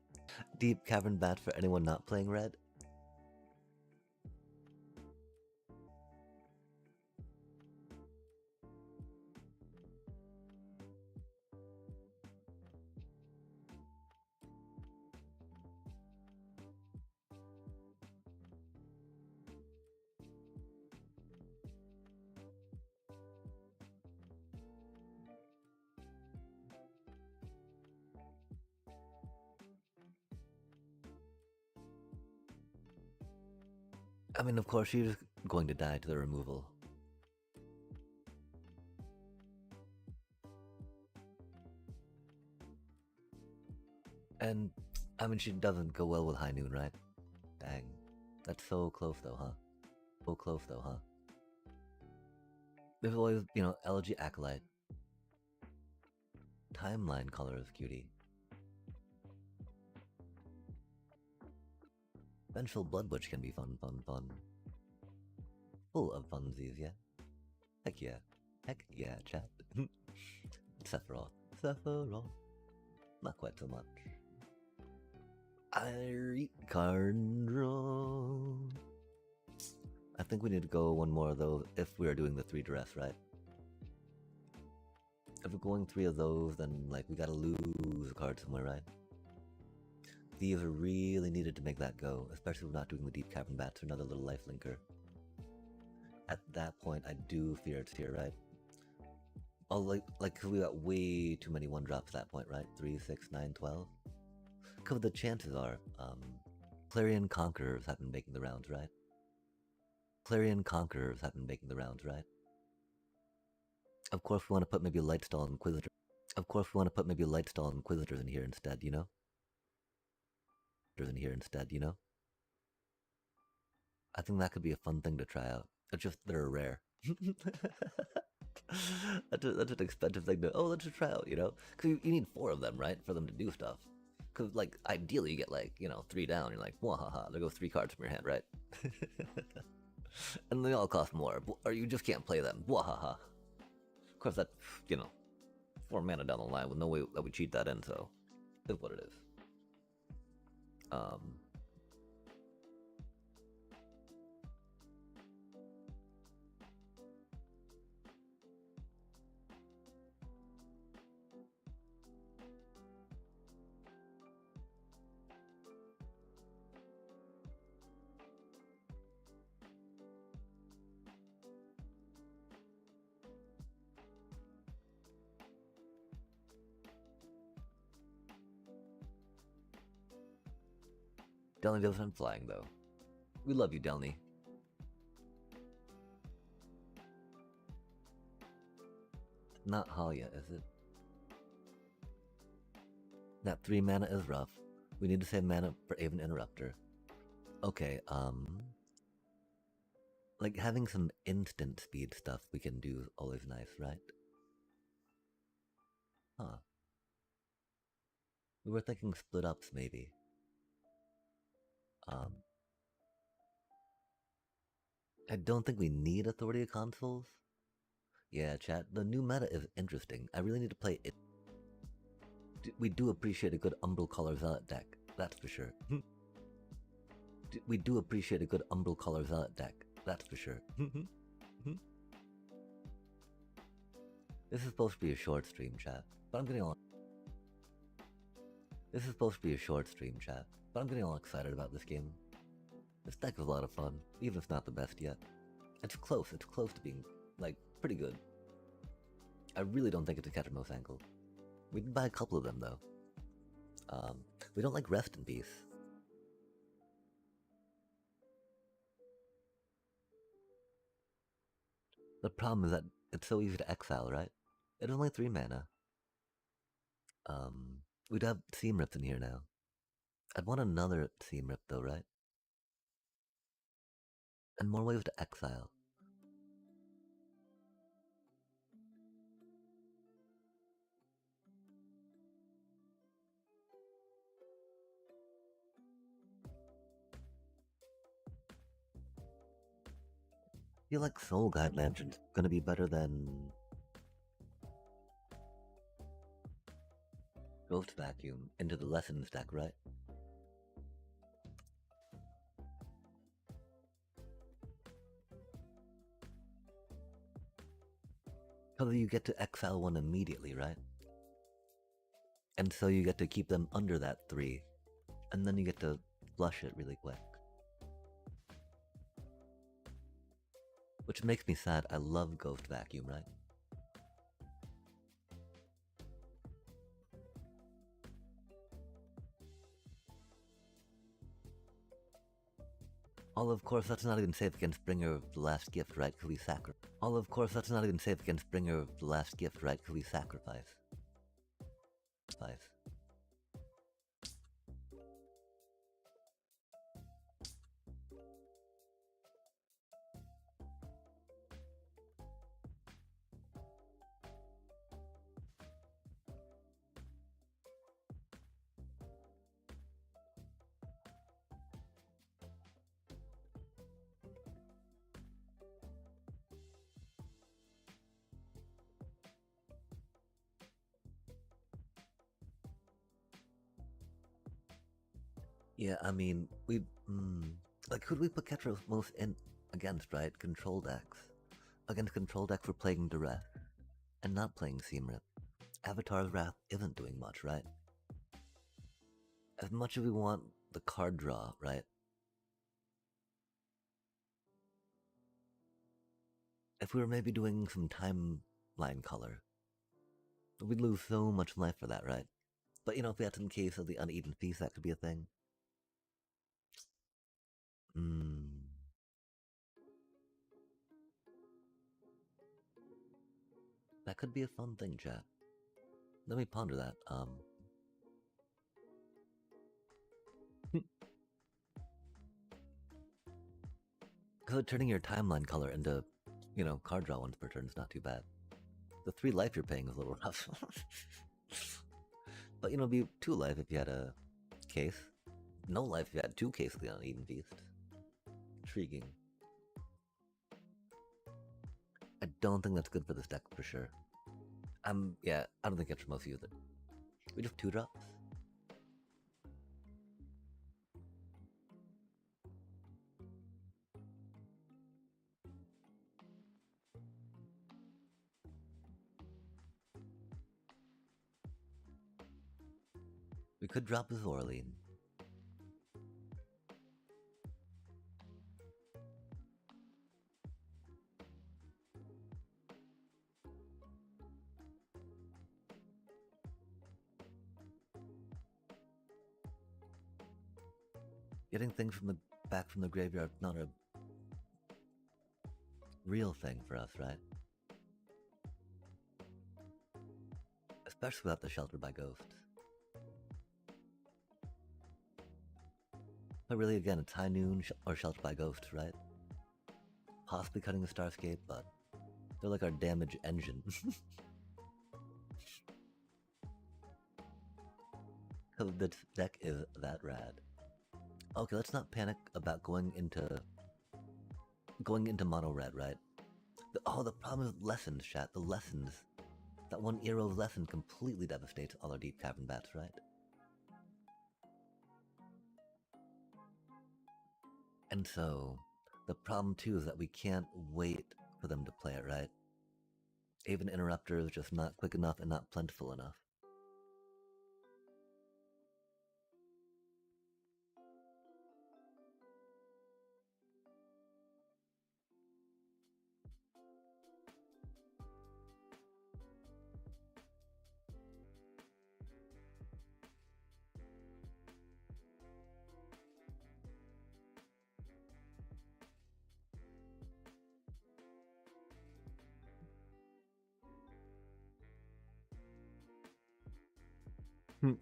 Deep Cavern Bat for anyone not playing red? I mean, of course, she's going to die to the removal. And, I mean, she doesn't go well with High Noon, right? Dang. That's so close though, huh? So close though, huh? There's always, you know, Elegy Acolyte. Timeline color is cutie. Vengeful Bloodwitch can be fun. Full of funsies, yeah? Heck yeah, chat. Sephiroth. Not quite so much. Cardro. I think we need to go one more of those if we are doing the 3 Duress, right? If we're going 3 of those, then like we gotta lose a card somewhere, right? These are really needed to make that go, especially if we're not doing the Deep Cavern Bats or another little life linker. At that point, I do fear it's here, right? Oh, like 'cause we got way too many one drops at that point, right? 3, 6, 9, 12. Because the chances are, Clarion Conquerors have been making the rounds, right? Clarion Conquerors have been making the rounds, right? Of course, we want to put maybe Lightstall Inquisitor. Of course, we want to put maybe Lightstall Inquisitors in here instead, you know? In here instead, you know? I think that could be a fun thing to try out. It's just they're rare. That's an expensive thing to. Oh, let's just try out, you know? Because you need 4 of them, right, for them to do stuff. Because like ideally you get like 3 down. You're like, wahaha, there go 3 cards from your hand, right? And they all cost more, or you just can't play them. Wahaha. Of course, that's 4 mana down the line with no way that we cheat that in. So, is what it is. Delny doesn't have flying though. We love you, Delny. Not Halia, is it? That 3 mana is rough. We need to save mana for Aven Interrupter. Okay, like having some instant speed stuff we can do is always nice, right? Huh. We were thinking split ups maybe. I don't think we need Authority of Consoles. Yeah, chat, the new meta is interesting. I really need to play it. We do appreciate a good Umbral Color Zealot deck, that's for sure. We do appreciate a good Umbral Color Zealot deck, that's for sure. This is supposed to be a short stream, chat, but I'm getting all... This is supposed to be a short stream, chat, but I'm getting all excited about this game. This deck is a lot of fun, even if it's not the best yet. It's close to being, like, pretty good. I really don't think it's a Catchermouse ankle. We did buy a couple of them, though. We don't like Rest in Peace. The problem is that it's so easy to exile, right? It's only 3 mana. We'd have Seam Rips in here now. I'd want another Seam Rip, though, right? And more ways to exile. I feel like Soul Guide Lantern's gonna be better than Ghost Vacuum into the Lessons deck, right? Because you get to exile one immediately, right? And so you get to keep them under that 3, and then you get to flush it really quick. Which makes me sad. I love Ghost Vacuum, right? All of course, that's not even safe against Bringer of the Last Gift, right? Because we sacrifice. All of course, that's not even safe against Bringer of the Last Gift, right? Because we sacrifice. Yeah, I mean, we... like, who do we put Ketros most in against, right? Control decks. Against control decks for playing Duress. And not playing Seam Rip. Avatar's Wrath isn't doing much, right? As much as we want the card draw, right? If we were maybe doing some timeline color, We'd lose so much life for that, right? But you know, if we had some case of the uneven feast, that could be a thing. Hmm. That could be a fun thing, chat. Let me ponder that. Because turning your timeline color into, you know, card draw ones per turn is not too bad. The 3 life you're paying is a little rough. But you know, it'd be 2 life if you had a case. No life if you had 2 cases of the uneven feast. Intriguing. I don't think that's good for this deck for sure. Yeah, I don't think that's for most of you either. We just 2 drops. We could drop this Orlean. Getting things from the back from the graveyard not a real thing for us, right? Especially without the shelter by ghosts. But really, again, it's high noon or shelter by ghosts, right? Possibly cutting the Starscape, but they're like our damage engine. Because this deck is that rad. Okay, let's not panic about going into mono red, right? The problem is lessons, chat. The lessons. That one Eero's lesson completely devastates all our deep cavern bats, right? And so, the problem too is that we can't wait for them to play it, right? Even Interrupter is just not quick enough and not plentiful enough.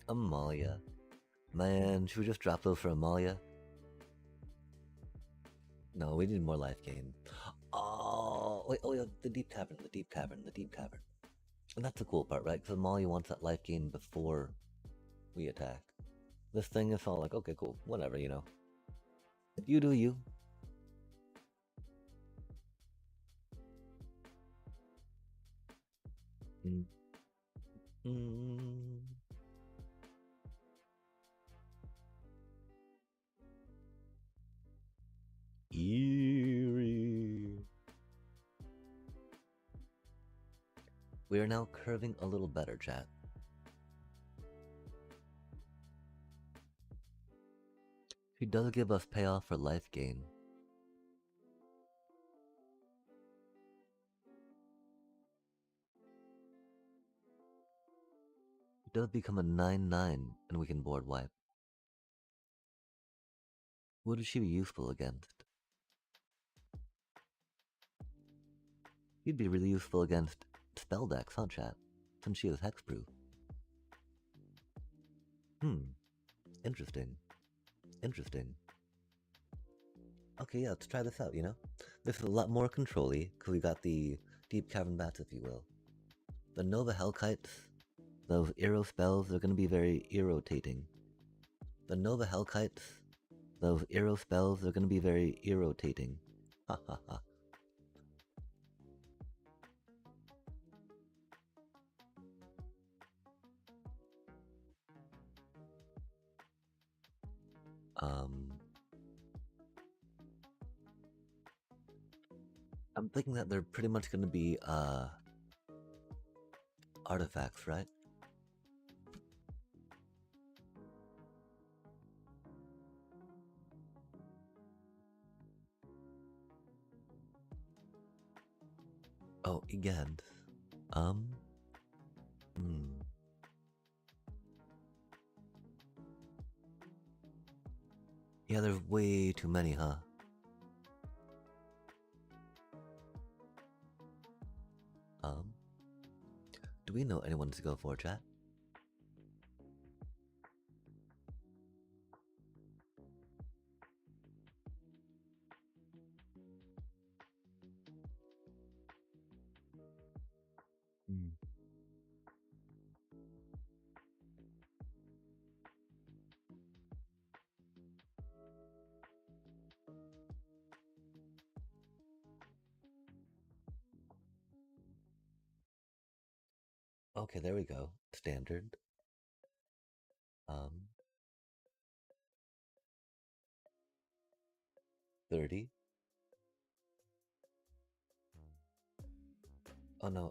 Amalia. Man, should we just drop those for Amalia? No, we need more life gain. Oh, wait, oh yeah, the deep cavern. And that's the cool part, right? Because Amalia wants that life gain before we attack. This thing is all like, okay, cool, whatever, you know. You do you. Mm. Mm. Eerie. We are now curving a little better, chat. She does give us payoff for life gain. It does become a 9/9 and we can board wipe. What is she useful against? He'd be really useful against spell decks, huh, chat? Since she is hexproof. Interesting. Okay, yeah, let's try this out, you know? This is a lot more control-y, because we got the deep cavern bats, if you will. The Nova Hellkites, those Eero spells, are going to be very irritating. The Nova Hellkites, those Eero spells, are going to be very irritating. Ha ha ha. I'm thinking that they're pretty much going to be, artifacts, right? Oh, again. Yeah, there's way too many, huh? Um, do we know anyone to go for, chat? Mm. Okay, there we go. Standard. Um, 30. Oh no,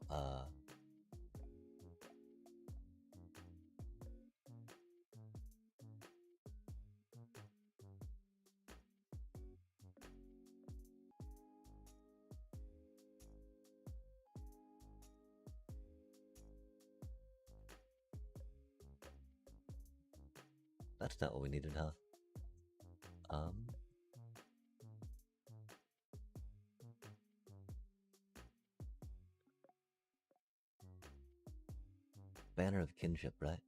that's not what we needed, huh? Um, Banner of Kinship, right?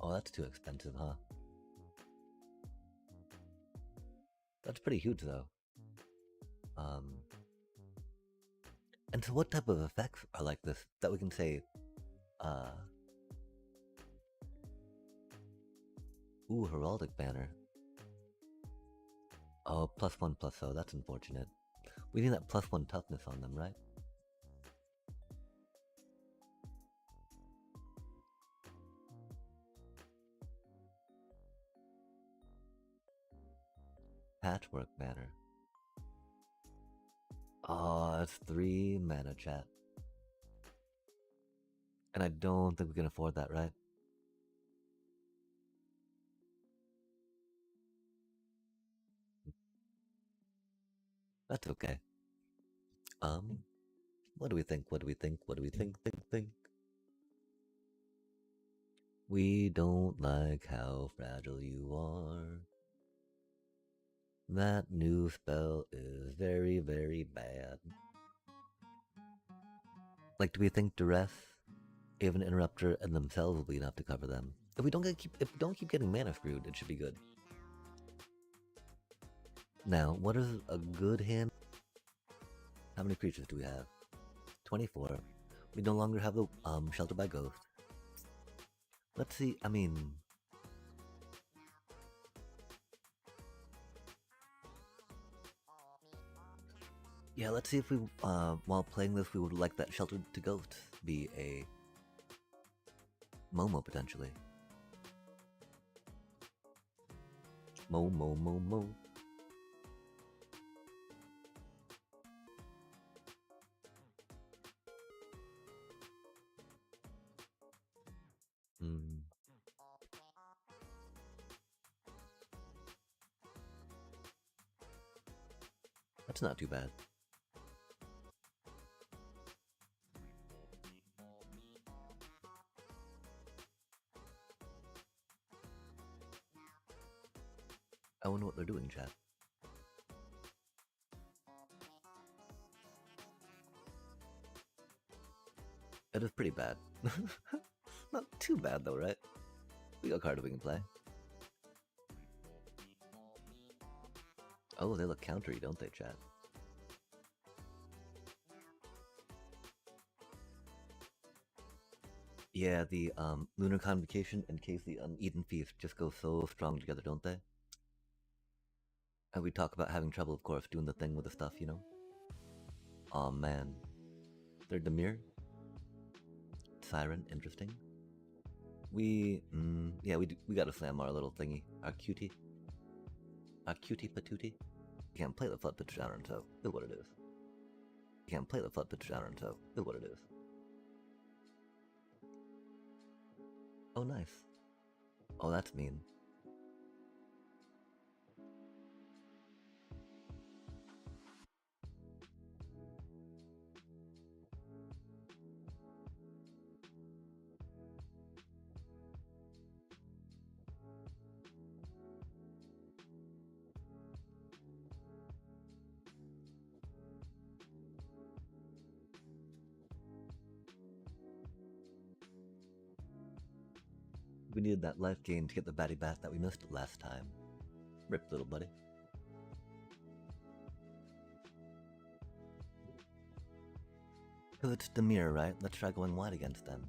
Oh, that's too expensive, huh? That's pretty huge, though. Um, and so what type of effects are like this that we can say, uh, ooh, Heraldic Banner. Oh, +1 +0, that's unfortunate. We need that +1 toughness on them, right? Patchwork Banner. Oh, that's 3 mana, chat. And I don't think we can afford that, right? That's okay. What do we think? What do we think? What do we think? Think. We don't like how fragile you are. That new spell is very, very bad. Like, do we think Duress, even Interrupter, and themselves will be enough to cover them? If we don't keep getting mana screwed, it should be good. Now, what is a good hand? How many creatures do we have? 24. We no longer have the Shelter by Ghost. Let's see. I mean, yeah. Let's see if we, while playing this, we would like that Shelter to Ghost be a Momo potentially. Mo. Hmm. That's not too bad. I wonder what they're doing, chat. It is pretty bad. Not too bad though, right? We got cards we can play. Oh, they look countery, don't they, chat? Yeah, the Lunar Convocation and case the Eden Feast just go so strong together, don't they? And we talk about having trouble, of course, doing the thing with the stuff, you know? Aw, man. They're Demir. Siren, interesting. Yeah, we gotta slam our little thingy. Our cutie. Our cutie patootie. You can't play the Flood Pitch Down and so. Is what it is. You can't play the Flood Pitch Down and so. Is what it is. Oh, nice. Oh, that's mean. We needed that life gain to get the baddie bath that we missed last time. Rip, little buddy. Cause it's Demir, right? Let's try going wide against them.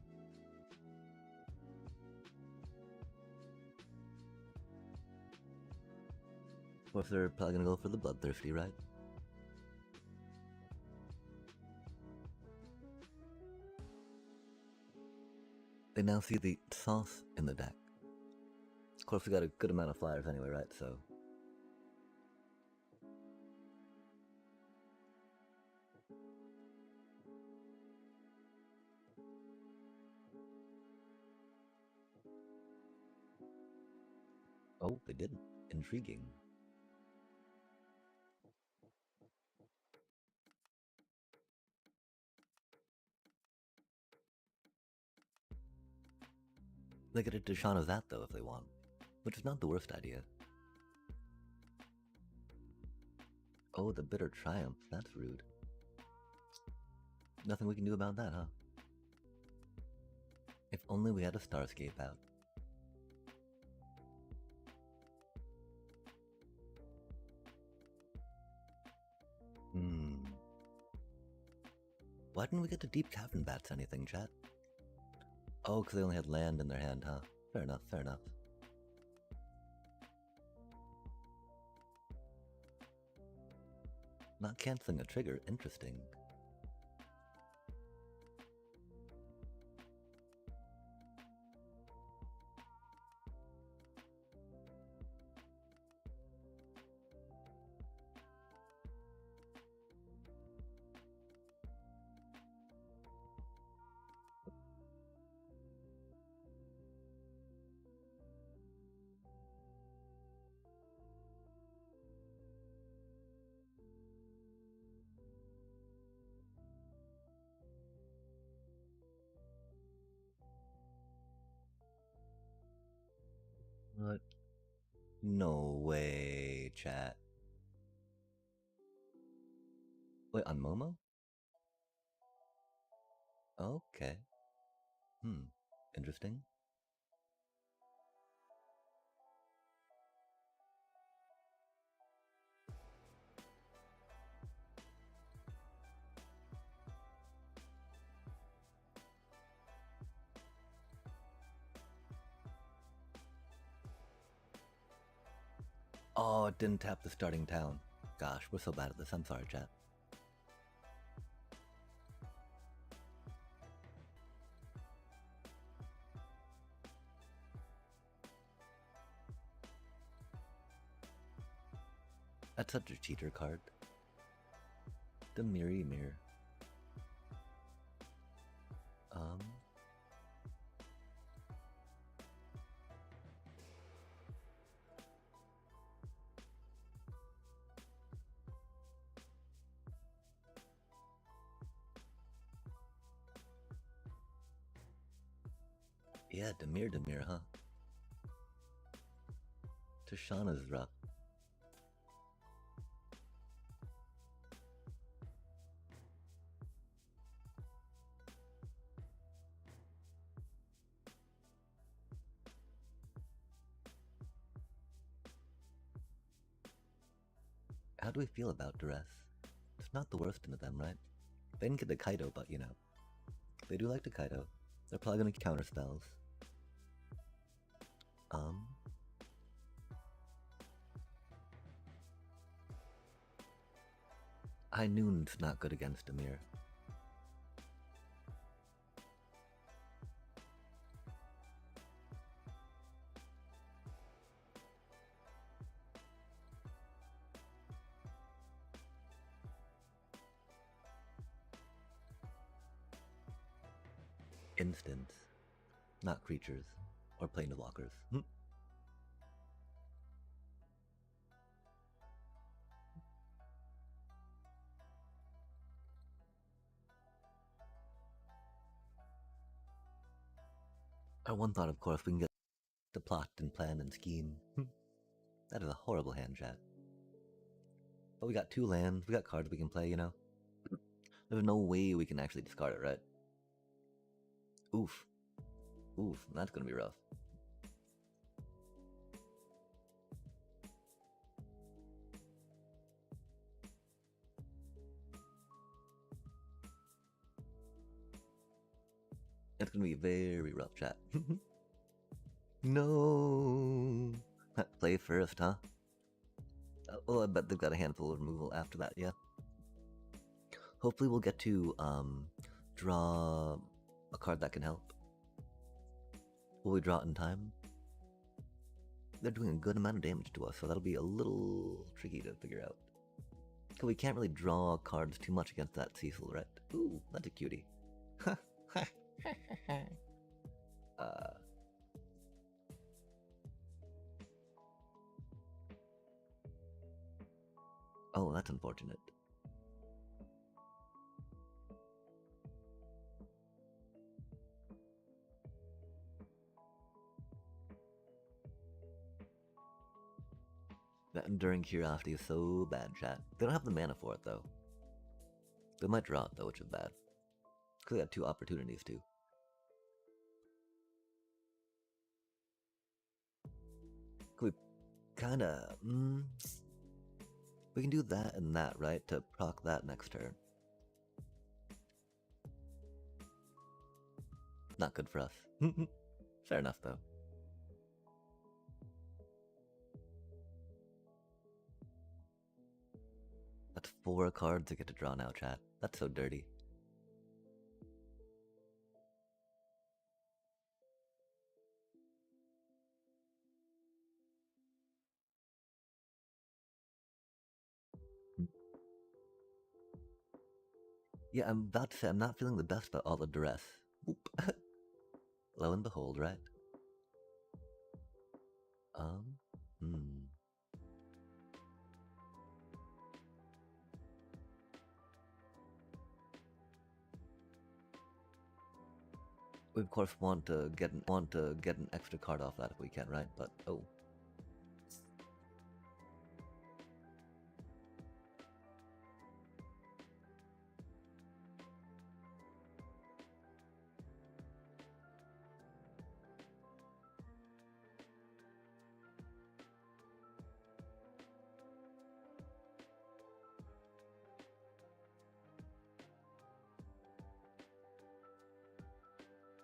Or if they're probably gonna go for the bloodthirsty, right? They now see the sauce in the deck. Of course, we got a good amount of flyers anyway, right? So. Oh, they didn't. Intriguing. They could do Sean of that, though, if they want. Which is not the worst idea. Oh, the bitter triumph. That's rude. Nothing we can do about that, huh? If only we had a Starscape out. Why didn't we get the Deep Cavern Bats anything, chat? Oh, because they only had land in their hand, huh? Fair enough, fair enough. Not canceling a trigger, interesting. What? No way, chat. Wait, on Momo? Okay. Interesting. Oh, it didn't tap the starting town. Gosh, we're so bad at this. I'm sorry, chat. That's such a cheater card. The Miri Mirror. Yeah, Demir, huh? Tashana's rough. How do we feel about Duress? It's not the worst of them, right? They didn't get the Kaido, but you know. They do like the Kaido. They're probably gonna counter spells. High Noon's not good against Demir. Instants, not creatures or planeswalkers. Our one thought, of course, we can get the plot and plan and scheme. That is a horrible hand, chat. But we got 2 lands, we got cards we can play, you know? There's no way we can actually discard it, right? Oof. Oof, that's gonna be rough. It's gonna be very rough, chat. No! Play first, huh? Oh, I bet they've got a handful of removal after that, yeah. Hopefully we'll get to draw a card that can help. Will we draw it in time? They're doing a good amount of damage to us, so that'll be a little tricky to figure out. Cause we can't really draw cards too much against that Cecil, right? Ooh, that's a cutie. Oh, that's unfortunate. That Enduring Curiosity is so bad, chat. They don't have the mana for it, though. They might draw it, though, which is bad. Because they had 2 opportunities, too. Could we kinda... we can do that and that, right? To proc that next turn. Not good for us. Fair enough, though. That's 4 cards to get to draw now, chat. That's so dirty. Yeah, I'm about to say, I'm not feeling the best about all the duress. Whoop. Lo and behold, right? We of course want to get an extra card off that if we can, right? But oh.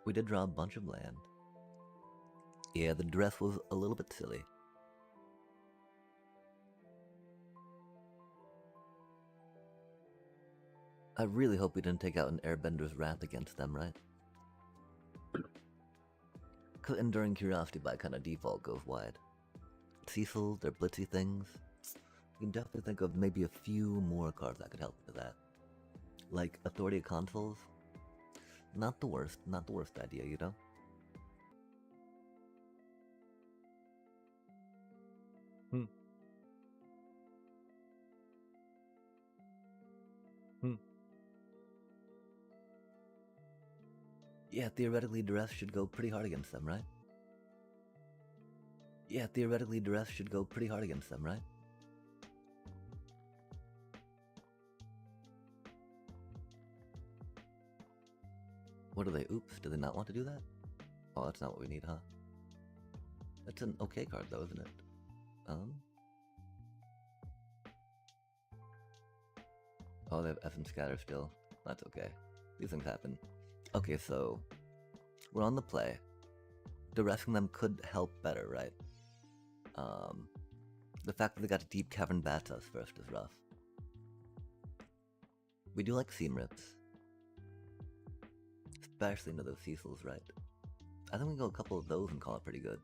We did draw a bunch of land. Yeah, the dress was a little bit silly. I really hope we didn't take out an Airbender's Wrath against them, right? Because Enduring Curiosity by kind of default goes wide. Cecil, their blitzy things. You can definitely think of maybe a few more cards that could help with that. Like Authority of Consoles. Not the worst idea, you know? Yeah, theoretically Duress should go pretty hard against them, right? Yeah, theoretically Duress should go pretty hard against them, right? What are they? Oops, do they not want to do that? Oh, that's not what we need, huh? That's an okay card though, isn't it? Oh, they have Essence Scatter still. That's okay. These things happen. Okay, so we're on the play. Duressing them could help better, right? The fact that they got to Deep Cavern Bats us first is rough. We do like Seam Rips. Especially into those Cecils, right? I think we can go a couple of those and call it pretty good.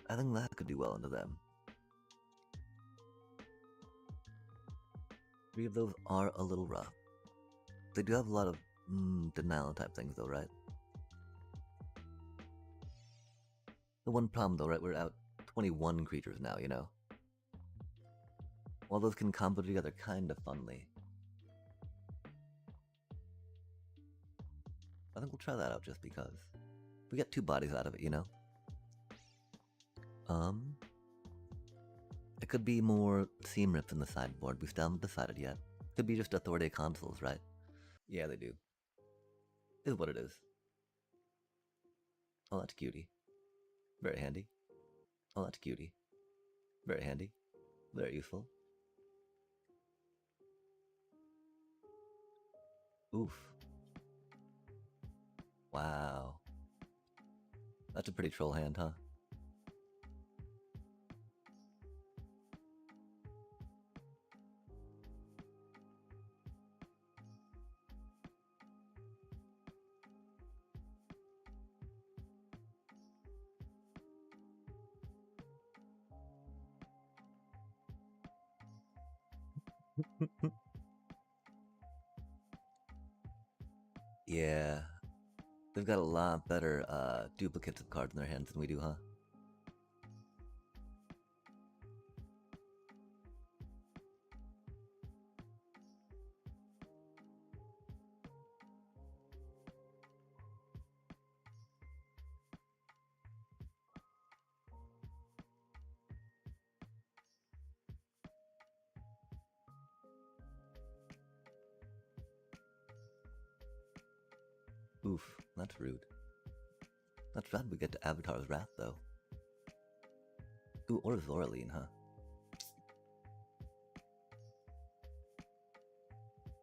I think that could do well into them. 3 of those are a little rough. They do have a lot of denial type things though, right? The one problem though, right, we're out 21 creatures now, you know? All those can combo together kind of funly. I think we'll try that out just because. We get 2 bodies out of it, you know? It could be more Seam Rips in the sideboard. We still haven't decided yet. Could be just Authority Consoles, right? Yeah, they do. Is what it is. Oh, that's cutie. Very handy. Oh, that's cutie. Very handy. Very useful. Oof. Wow. That's a pretty troll hand, huh? Yeah. They've got a lot better duplicates of cards in their hands than we do, huh? Oof, that's rude. That's bad we get to Avatar's Wrath, though. Ooh, or Zoraline, huh?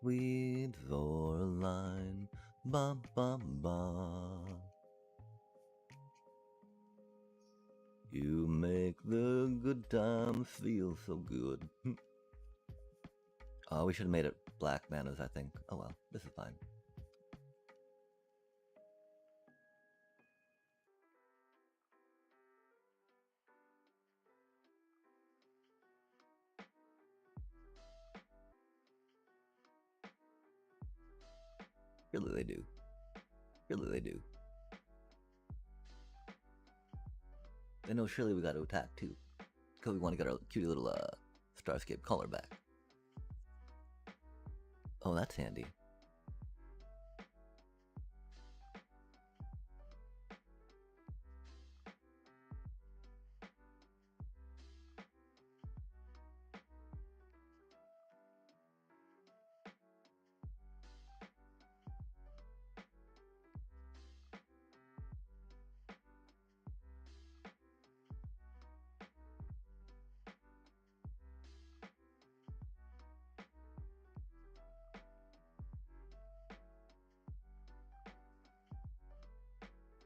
Sweet Zoraline, ba ba ba. You make the good times feel so good. Oh, we should have made it black manas, I think. Oh well, this is fine. Really they do. Really they do. They know surely we gotta attack too. Because we want to get our cutie little Starscape collar back. Oh, that's handy.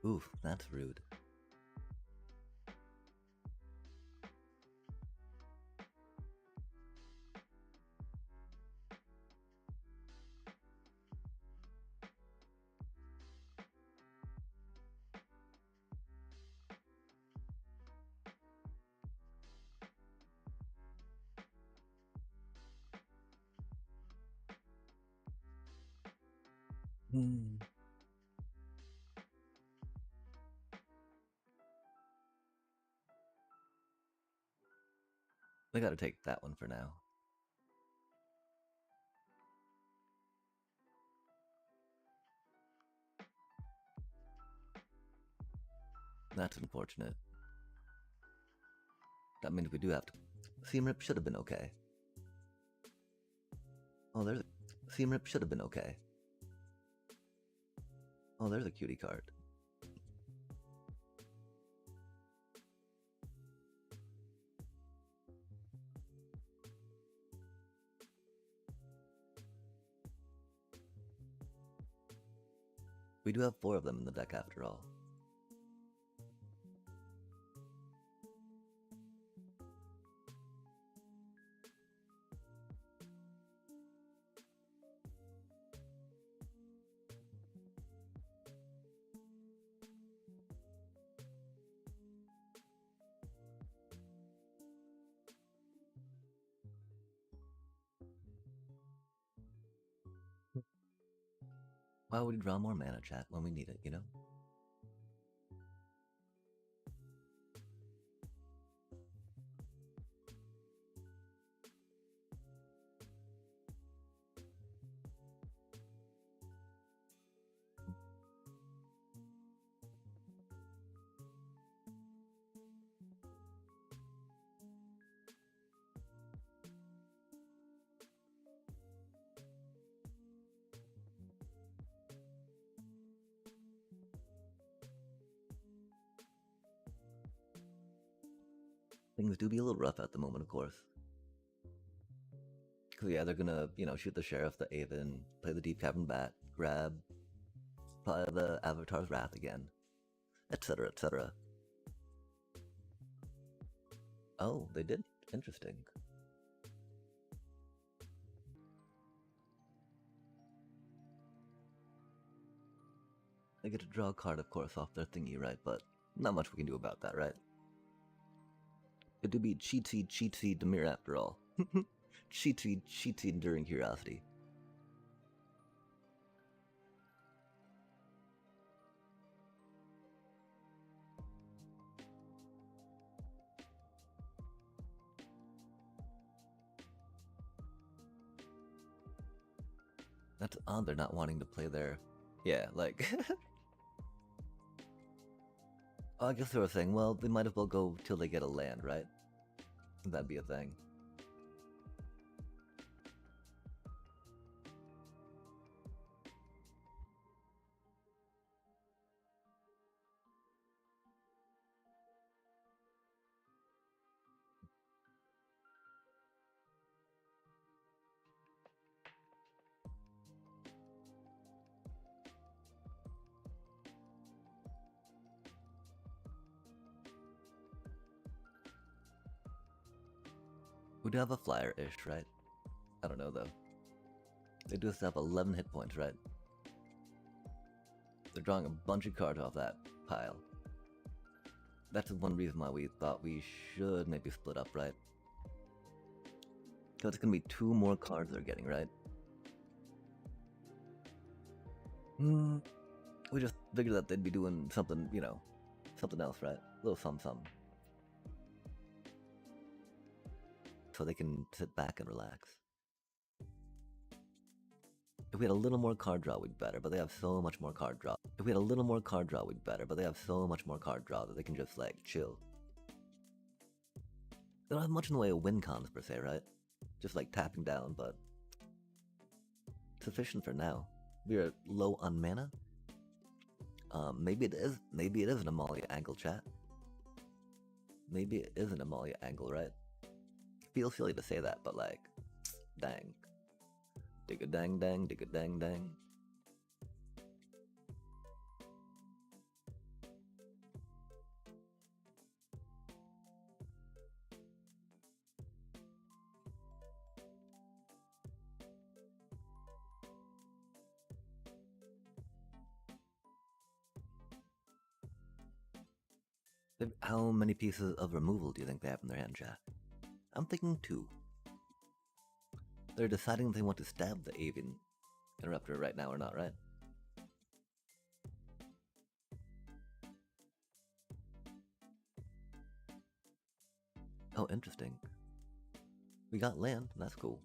Oof, that's rude. They gotta take that one for now. That's unfortunate. That means we do have to. Seam Rip should have been okay. Oh, there's a. Seam Rip should have been okay. Oh, there's a cutie card. We do have 4 of them in the deck after all. Why would we draw more mana, chat, when we need it, you know? Things do be a little rough at the moment, of course. Because, yeah, they're gonna, shoot the sheriff, the Avon, play the Deep Cavern Bat, grab probably the Avatar's Wrath again, etc., etc. Oh, they did? Interesting. They get to draw a card, of course, off their thingy, right? But not much we can do about that, right? It do be cheatsy Demir after all. cheatsy enduring curiosity. That's odd they're not wanting to play there. Yeah, like... I guess they were saying, well, they might as well go till they get a land, right? That'd be a thing. We do have a flyer-ish, right? I don't know, though. They do have 11 hit points, right? They're drawing a bunch of cards off that pile. That's one reason why we thought we should maybe split up, right? Because it's gonna be 2 more cards they're getting, right? We just figured that they'd be doing something, something else, right? A little something. So they can sit back and relax. If we had a little more card draw, we'd be better, but they have so much more card draw. If we had a little more card draw, we'd be better, but they have so much more card draw that they can just, like, chill. They don't have much in the way of win cons, per se, right? Just, like, tapping down, but... sufficient for now. We're low on mana. Maybe it is an Amalia angle, chat. Maybe it is an Amalia angle, right? Feels silly to say that, but, like, dang. Dig a dang dang, dig a dang dang. How many pieces of removal do you think they have in their hand, chat? I'm thinking 2. They're deciding if they want to stab the Avian Interrupter right now or not, right? Oh, interesting. We got land, that's cool.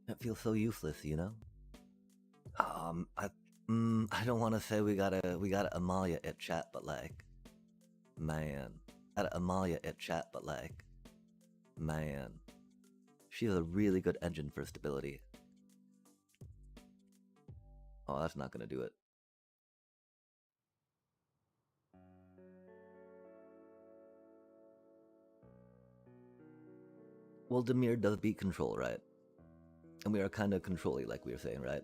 That feels so useless, you know? I don't want to say we got Amalia at chat, but like, man, Amalia at chat, but like, man, she's a really good engine for stability. Oh, that's not gonna do it. Well, Demir does beat control, right? And we are kind of control-y, like we were saying, right?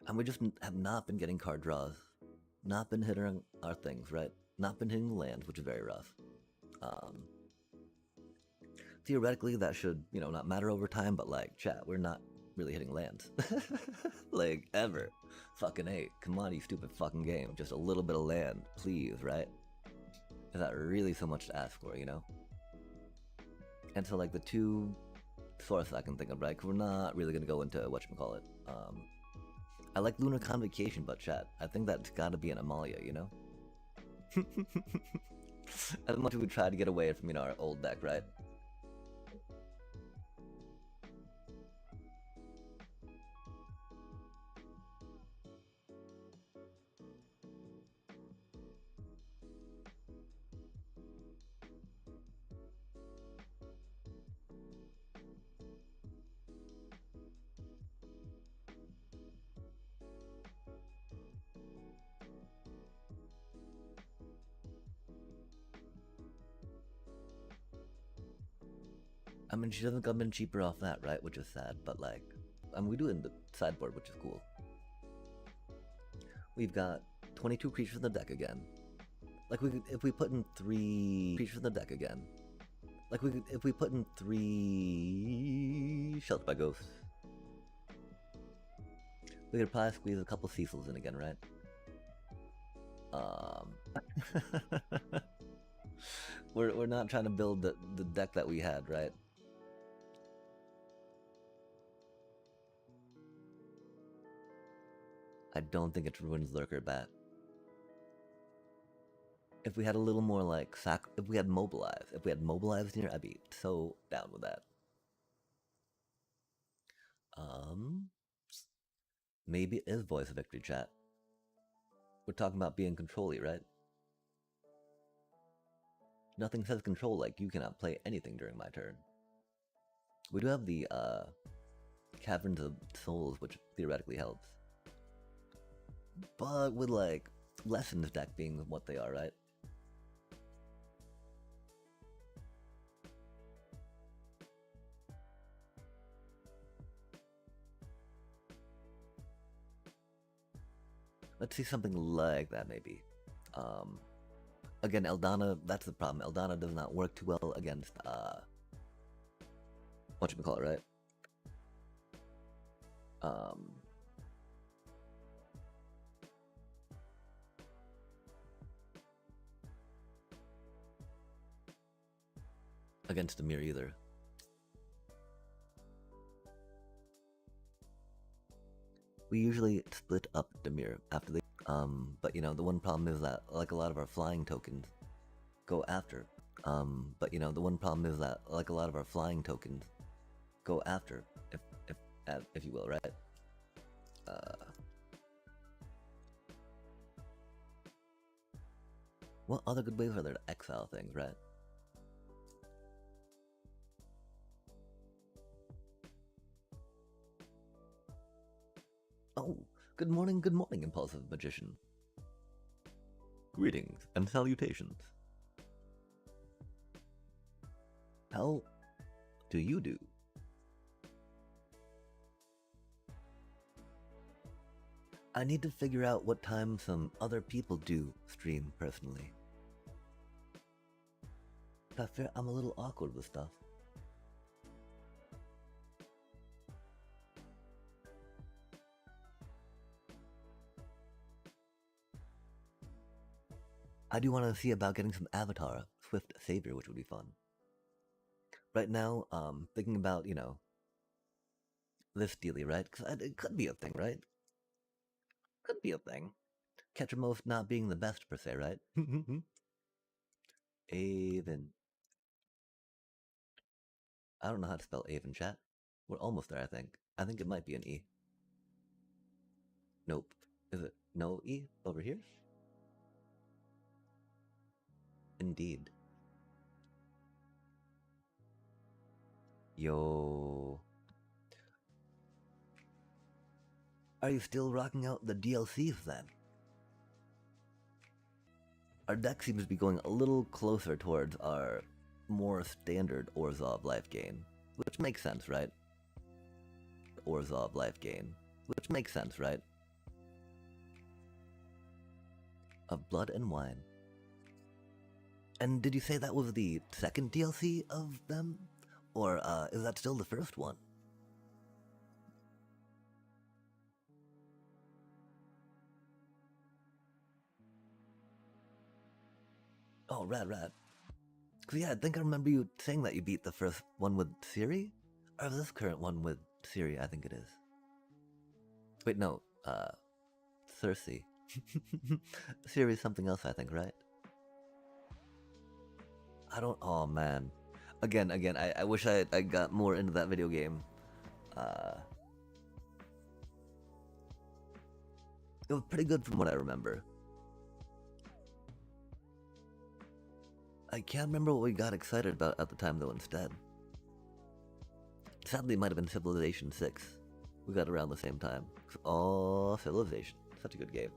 And we just have not been getting card draws. Not been hitting our things, right? Not been hitting the lands, which is very rough. Theoretically, that should, not matter over time, but like, chat, we're not really hitting lands. Like, ever. Fucking A. Come on, you stupid fucking game. Just a little bit of land, please, right? Is that really so much to ask for, And so, like, the 2 sources I can think of, right? We're not really gonna go into whatchamacallit. I like Lunar Convocation, but chat, I think that's gotta be an Amalia, As much as we try to get away from, our old deck, right? I mean, she doesn't come in cheaper off that, right? Which is sad, but like, I mean, we do it in the sideboard, which is cool. We've got 22 creatures in the deck again. Like, if we put in 3 creatures in the deck again. Like, if we put in 3 Sheltered by Ghosts, we could probably squeeze a couple Cecils in again, right? We're not trying to build the deck that we had, right? I don't think it's Ruin's Lurker Bat. If we had a little more like if we had Mobilize near, I'd be so down with that. Maybe it is Voice of Victory, chat. We're talking about being control-y, right? Nothing says control like you cannot play anything during my turn. We do have the Caverns of Souls, which theoretically helps. But with like Lessons deck being what they are, right? Let's see something like that, maybe. Again, Eldana, that's the problem. Eldana does not work too well against, whatchamacallit, right? Against Demir either. We usually split up Demir after they, but the one problem is that like a lot of our flying tokens go after. But the one problem is that like a lot of our flying tokens go after, if you will, right? What other good ways are there to exile things, right? Oh, good morning, Impulsive Magician. Greetings and salutations. How do you do? I need to figure out what time some other people do stream personally. I fear I'm a little awkward with stuff. I do want to see about getting some Avatar Swift Savior, which would be fun. Right now, thinking about, this dealie, right? Because it could be a thing, right? Could be a thing. Ketchermost not being the best per se, right? Avon. I don't know how to spell Avon, chat. We're almost there, I think. I think it might be an E. Nope. Is it no E over here? Indeed. Yo. Are you still rocking out the DLCs then? Our deck seems to be going a little closer towards our more standard Orzhov life gain, which makes sense, right? Orzhov life gain, which makes sense, right? Of Blood and Wine. And did you say that was the second DLC of them? Or is that still the first one? Oh, rad. Cause yeah, I think I remember you saying that you beat the first one with Ciri? Or this current one with Ciri, I think it is. Wait, no, Cersei. Ciri is something else, I think, right? I don't. Oh man. Again. I wish I got more into that video game. Uh, it was pretty good from what I remember. I can't remember what we got excited about at the time though. Instead, sadly, it might have been Civilization 6. We got around the same time. Oh, Civilization, such a good game.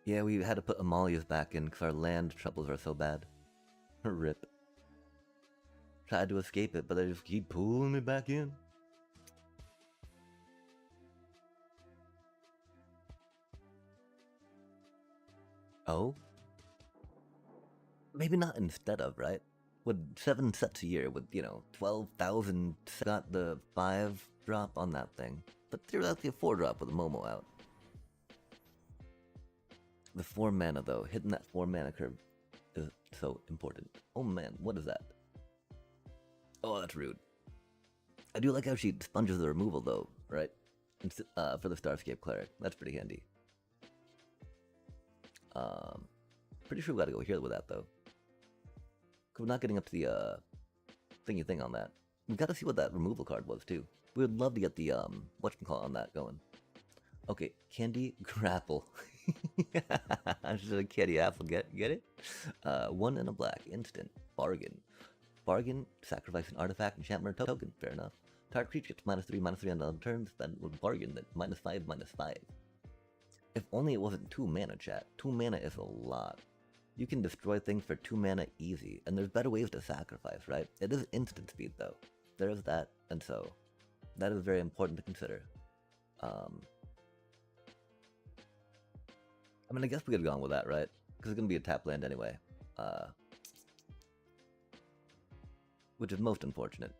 Yeah, we had to put Amalia's back in because our land troubles are so bad. Rip. Tried to escape it, but they just keep pulling me back in. Oh? Maybe not instead of, right? With 7 sets a year, with, 12,000, got the 5 drop on that thing. But theoretically a 4 drop with a Momo out. The 4 mana though, hitting that 4 mana curve is so important. Oh man, what is that? Oh, that's rude. I do like how she sponges the removal though, right? For the Starscape Cleric. That's pretty handy. Pretty sure we gotta go here with that though. Cause we're not getting up to the thingy thing on that. We gotta see what that removal card was too. We would love to get the whatchamacallit on that going. Okay, Candy Grapple. Should a Candy Apple get it? 1 and a black, instant, bargain. Bargain, sacrifice an artifact, enchantment, or token. Fair enough. Target creature gets -3/-3 on the turns, then with bargain, that -5/-5. If only it wasn't 2 mana, chat. 2 mana is a lot. You can destroy things for 2 mana easy, and there's better ways to sacrifice, right? It is instant speed though. There is that, and so that is very important to consider. I mean, I guess we could have gone with that, right? Because it's going to be a tap land anyway. Which is most unfortunate.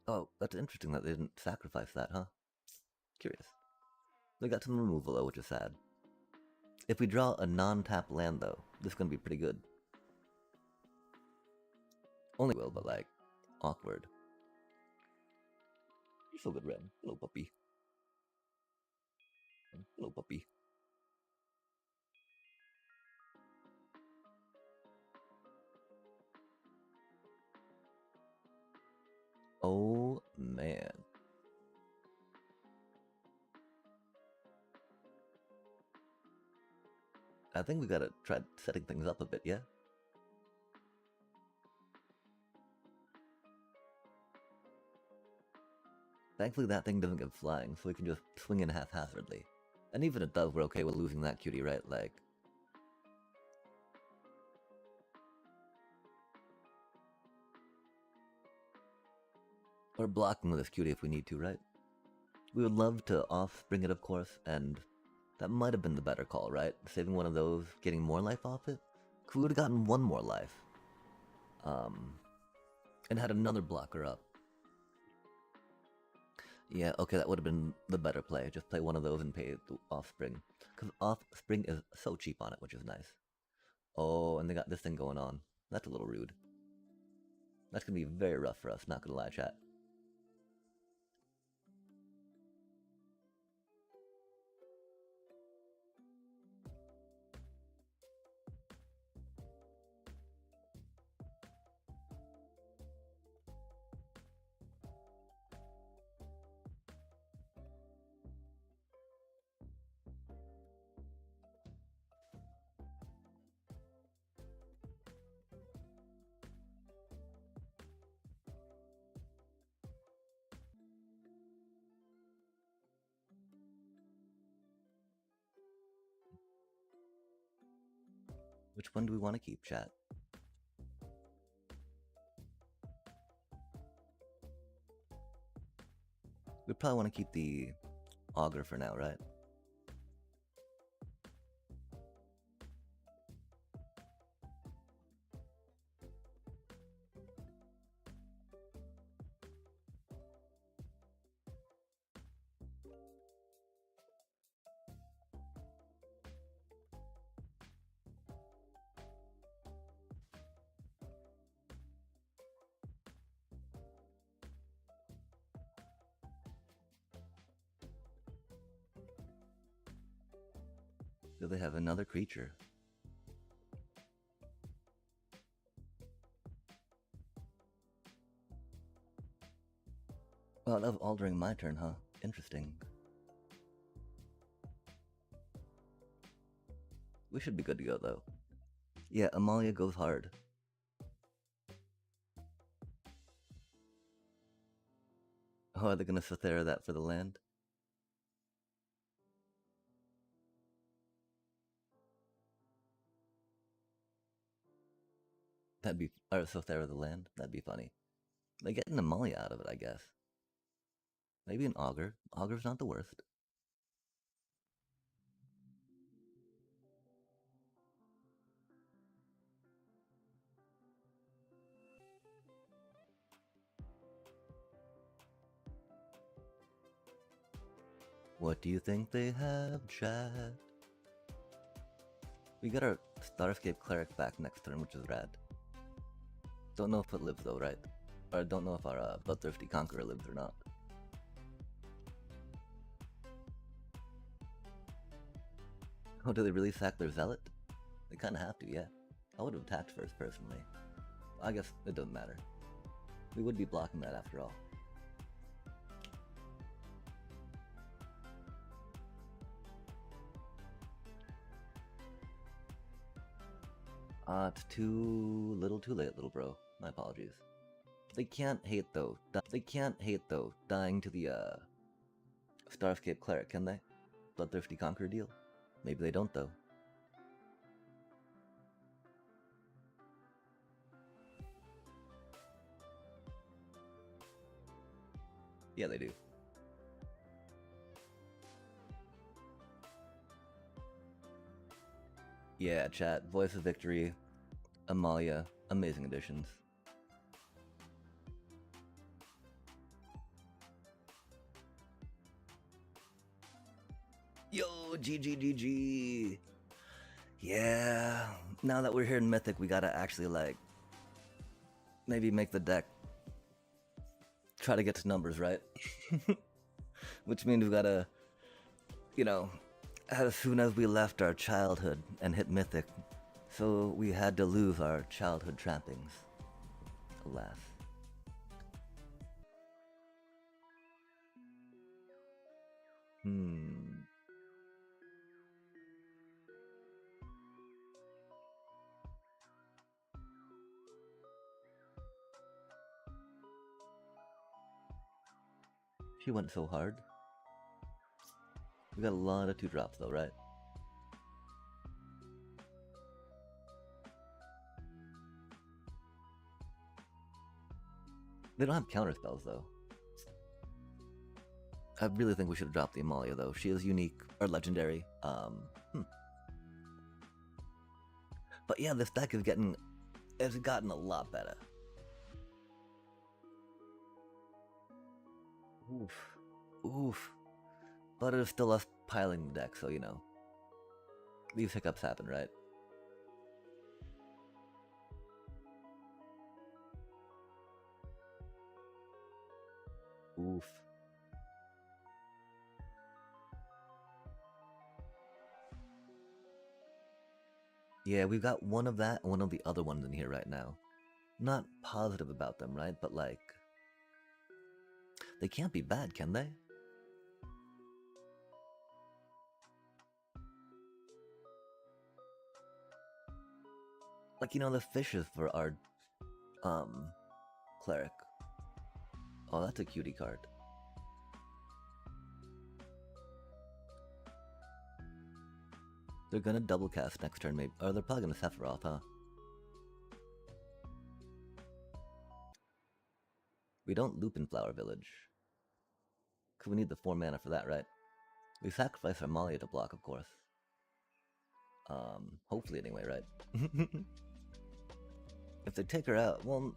Oh, that's interesting that they didn't sacrifice that, huh? Curious. They got some removal though, which is sad. If we draw a non-tap land though, this is going to be pretty good. Only will, but like, awkward. You're so good, Ren. Hello, puppy. Hello, puppy. Oh, man. I think we gotta try setting things up a bit, yeah? Thankfully that thing doesn't get flying, so we can just swing in haphazardly. And even if it does, we're okay with losing that cutie, right? Like... Or blocking with this cutie if we need to, right? We would love to offspring it, of course, and that might have been the better call, right? Saving one of those, getting more life off it? Because we would have gotten 1 more life. And had another blocker up. Yeah, okay, that would have been the better play. Just play one of those and pay the offspring. Because offspring is so cheap on it, which is nice. Oh, and they got this thing going on. That's a little rude. That's gonna be very rough for us, not gonna lie, chat. Which one do we want to keep, chat? We probably want to keep the auger for now, right? Do they have another creature? Well, that was all during my turn, huh? Interesting. We should be good to go, though. Yeah, Amalia goes hard. Oh, are they gonna Sothera that for the land? That'd be... Or Sothera the land? That'd be funny. They get an Amalia out of it, I guess. Maybe an Augur. Augur's not the worst. What do you think they have, chat? We got our Starscape Cleric back next turn, which is rad. Don't know if it lives though, right? Or don't know if our Bloodthirsty Conqueror lives or not. Oh, do they really sack their Zealot? They kinda have to, yeah. I would have attacked first, personally. I guess it doesn't matter. We would be blocking that after all. It's too too late, little bro. My apologies. They can't hate though. They can't hate though. Dying to the Starscape Cleric, can they? Bloodthirsty Conqueror deal? Maybe they don't though. Yeah, they do. Yeah, chat. Voice of Victory, Amalia, amazing additions. Yo, GG. Yeah, now that we're here in Mythic, we gotta actually, like, maybe make the deck try to get to numbers, right? Which means we gotta, you know, as soon as we left our childhood and hit Mythic, so we had to lose our childhood trappings. Alas. She went so hard. We got a lot of 2-drops though, right? They don't have counter spells though. I really think we should have dropped the Amalia though. She is unique or legendary. But yeah, this deck is it's gotten a lot better. Oof. But it is still us piling the deck, so you know. These hiccups happen, right? Oof. Yeah, we've got one of that and one of the other ones in here right now. Not positive about them, right? But like, they can't be bad, can they? Like, you know, the fishes for our cleric. Oh, that's a cutie card. They're gonna double cast next turn, maybe. Or they're probably gonna Sephiroth, huh? We don't loop in Flower Village. Because we need the 4 mana for that, right? We sacrifice our Amalia to block, of course. Hopefully anyway, right? If they take her out, well,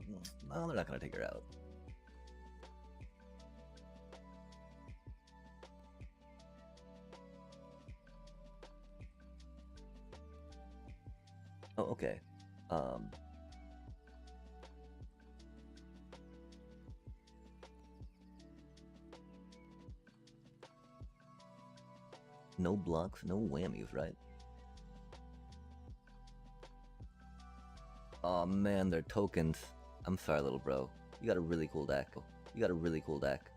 no, they're not gonna take her out. Oh, okay. No blocks, no whammies, right? Oh man, they're tokens. I'm sorry, little bro. You got a really cool deck. You got a really cool deck.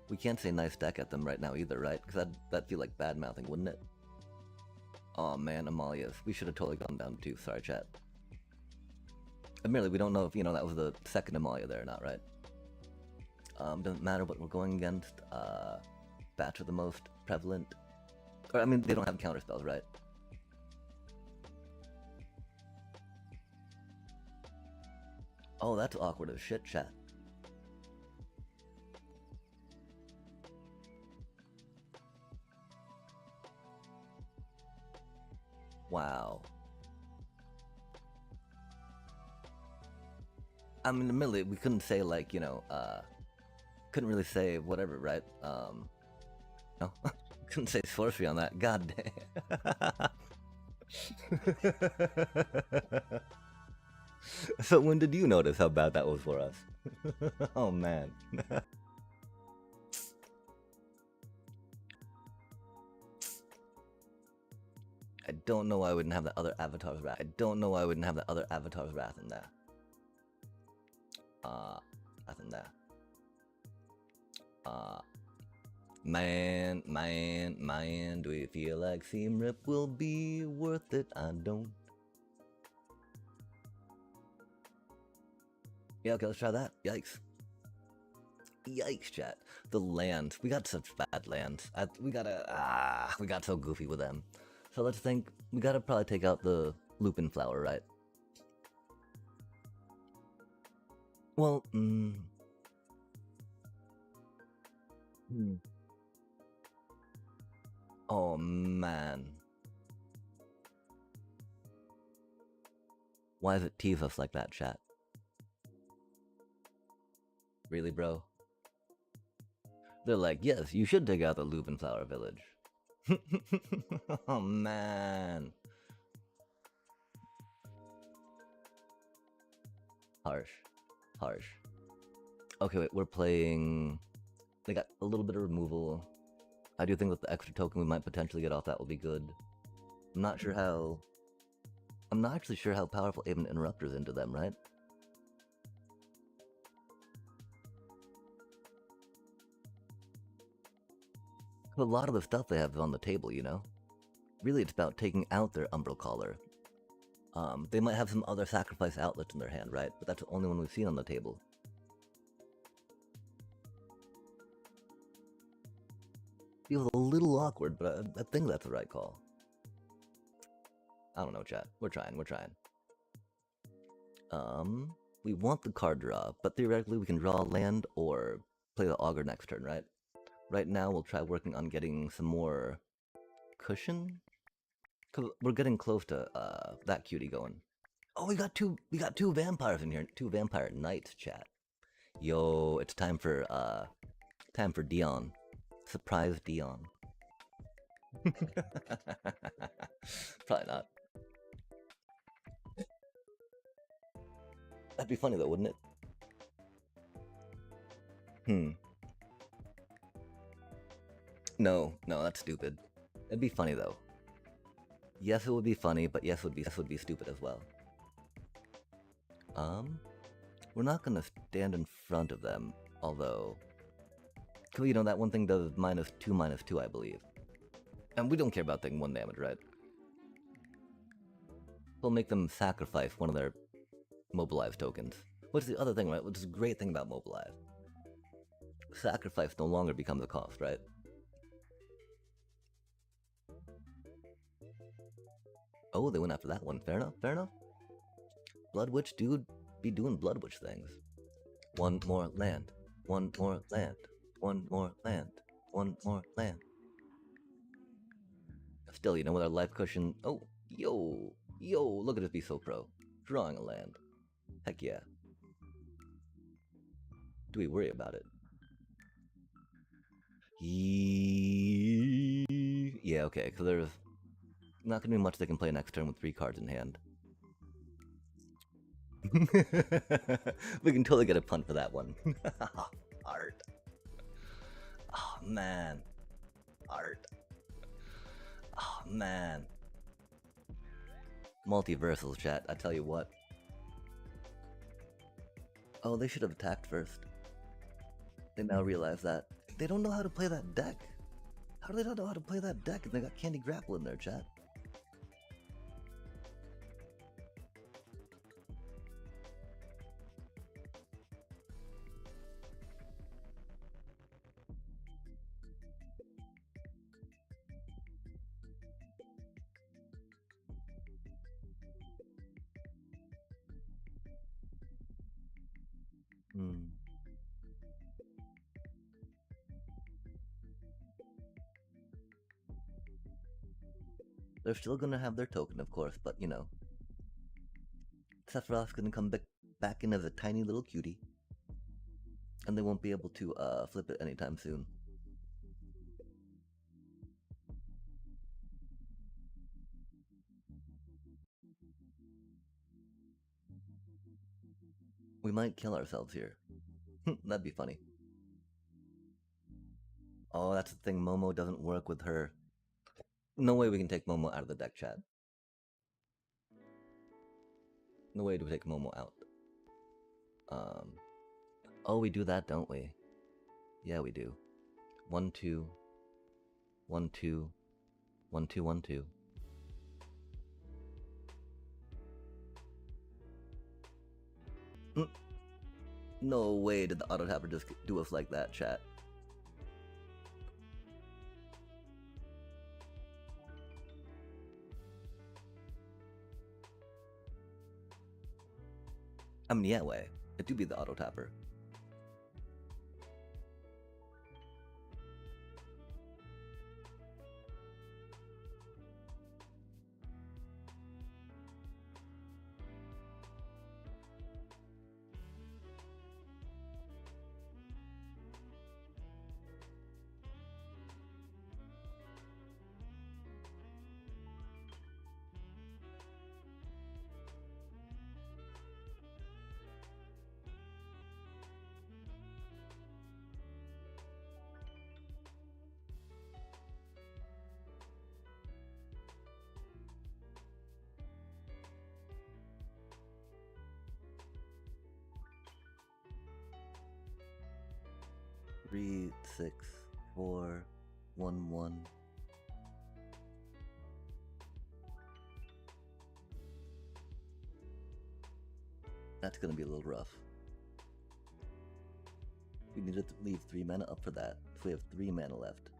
We can't say nice deck at them right now either, right? Because that'd feel like bad-mouthing, wouldn't it? Oh man, Amalia's. We should have totally gone down too. Sorry, chat. Admittedly, we don't know if, that was the second Amalia there or not, right? Doesn't matter what we're going against. Bats are the most prevalent. Or, I mean, they don't have counter spells, right? Oh, that's awkward as shit, chat. Wow. I mean, admittedly, we couldn't say, like, couldn't really say whatever, right? No? Couldn't say sorcery on that. God damn. So when did you notice how bad that was for us? Oh man. I don't know why I wouldn't have the other Avatar's Wrath. I don't know why I wouldn't have the other Avatar's Wrath in there. Nothing there. Man, do we feel like Seam Rip will be worth it? I don't. Yeah, okay, let's try that. Yikes. Yikes, chat. The lands. We got such bad lands. We got so goofy with them. So let's think. We gotta probably take out the Lupin Flower, right? Well, Oh, man. Why does it tease us like that, chat? Really, bro? They're like, yes, you should take out the Lupin Flower Village. Oh, man. Harsh. Harsh. Okay, wait, we're playing... They got a little bit of removal. I do think with the extra token we might potentially get off that will be good. I'm not sure how... I'm not actually sure how powerful Aven Interrupter's into them, right? A lot of the stuff they have on the table, Really, it's about taking out their Umbral Caller. They might have some other sacrifice outlets in their hand, right? But that's the only one we've seen on the table. Feels a little awkward, but I think that's the right call. I don't know, chat. We're trying. We want the card draw, but theoretically we can draw land or play the Augur next turn, right? Right now we'll try working on getting some more cushion. Cause we're getting close to that cutie going. Oh, we got two vampires in here. 2 vampire knights, chat. Yo, it's time for Dion. Surprise Dion. Probably not. That'd be funny though, wouldn't it? No, that's stupid. It'd be funny though. Yes, it would be funny, but yes, would be stupid as well. We're not gonna stand in front of them, although... Cause that one thing does -2/-2, I believe. And we don't care about taking 1 damage, right? We'll make them sacrifice one of their Mobilize tokens. What's the other thing, right? Which is a great thing about Mobilize. Sacrifice no longer becomes a cost, right? Oh, they went after that one. Fair enough. Blood Witch, dude, be doing Blood Witch things. 1 more land. 1 more land. 1 more land. 1 more land. Still, with our life cushion... Oh, yo, look at us be so pro. Drawing a land. Heck yeah. Do we worry about it? Yeah, okay, so there's not gonna be much they can play next turn with 3 cards in hand. We can totally get a punt for that one. Art. Oh, man. Art. Oh, man. Multiversals, chat, I tell you what. Oh, they should have attacked first. They now realize that. They don't know how to play that deck. How do they not know how to play that deck if they got Candy Grapple in their chat? They're still gonna have their token, of course, but you know. Sephiroth's gonna come back in as a tiny little cutie. And they won't be able to flip it anytime soon. We might kill ourselves here. That'd be funny. Oh, that's the thing. Momo doesn't work with her. No way we can take Momo out of the deck, chat. No way to take Momo out. Oh, we do that, don't we? Yeah, we do. 1, 2. 1, 2. 1, 2, 1, 2. No way did the auto tapper just do us like that, chat. I mean, yeah, way. It do be the auto tapper. Three, 6, 4, 1, 1. That's gonna be a little rough. We needed to leave 3 mana up for that. So we have 3 mana left.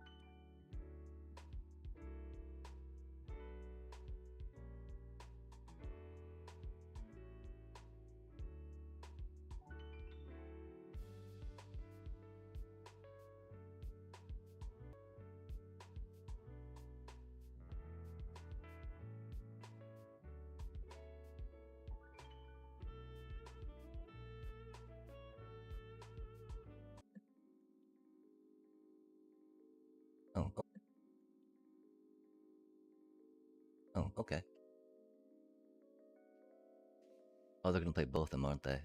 Oh, okay. Oh, they're gonna play both of them, aren't they?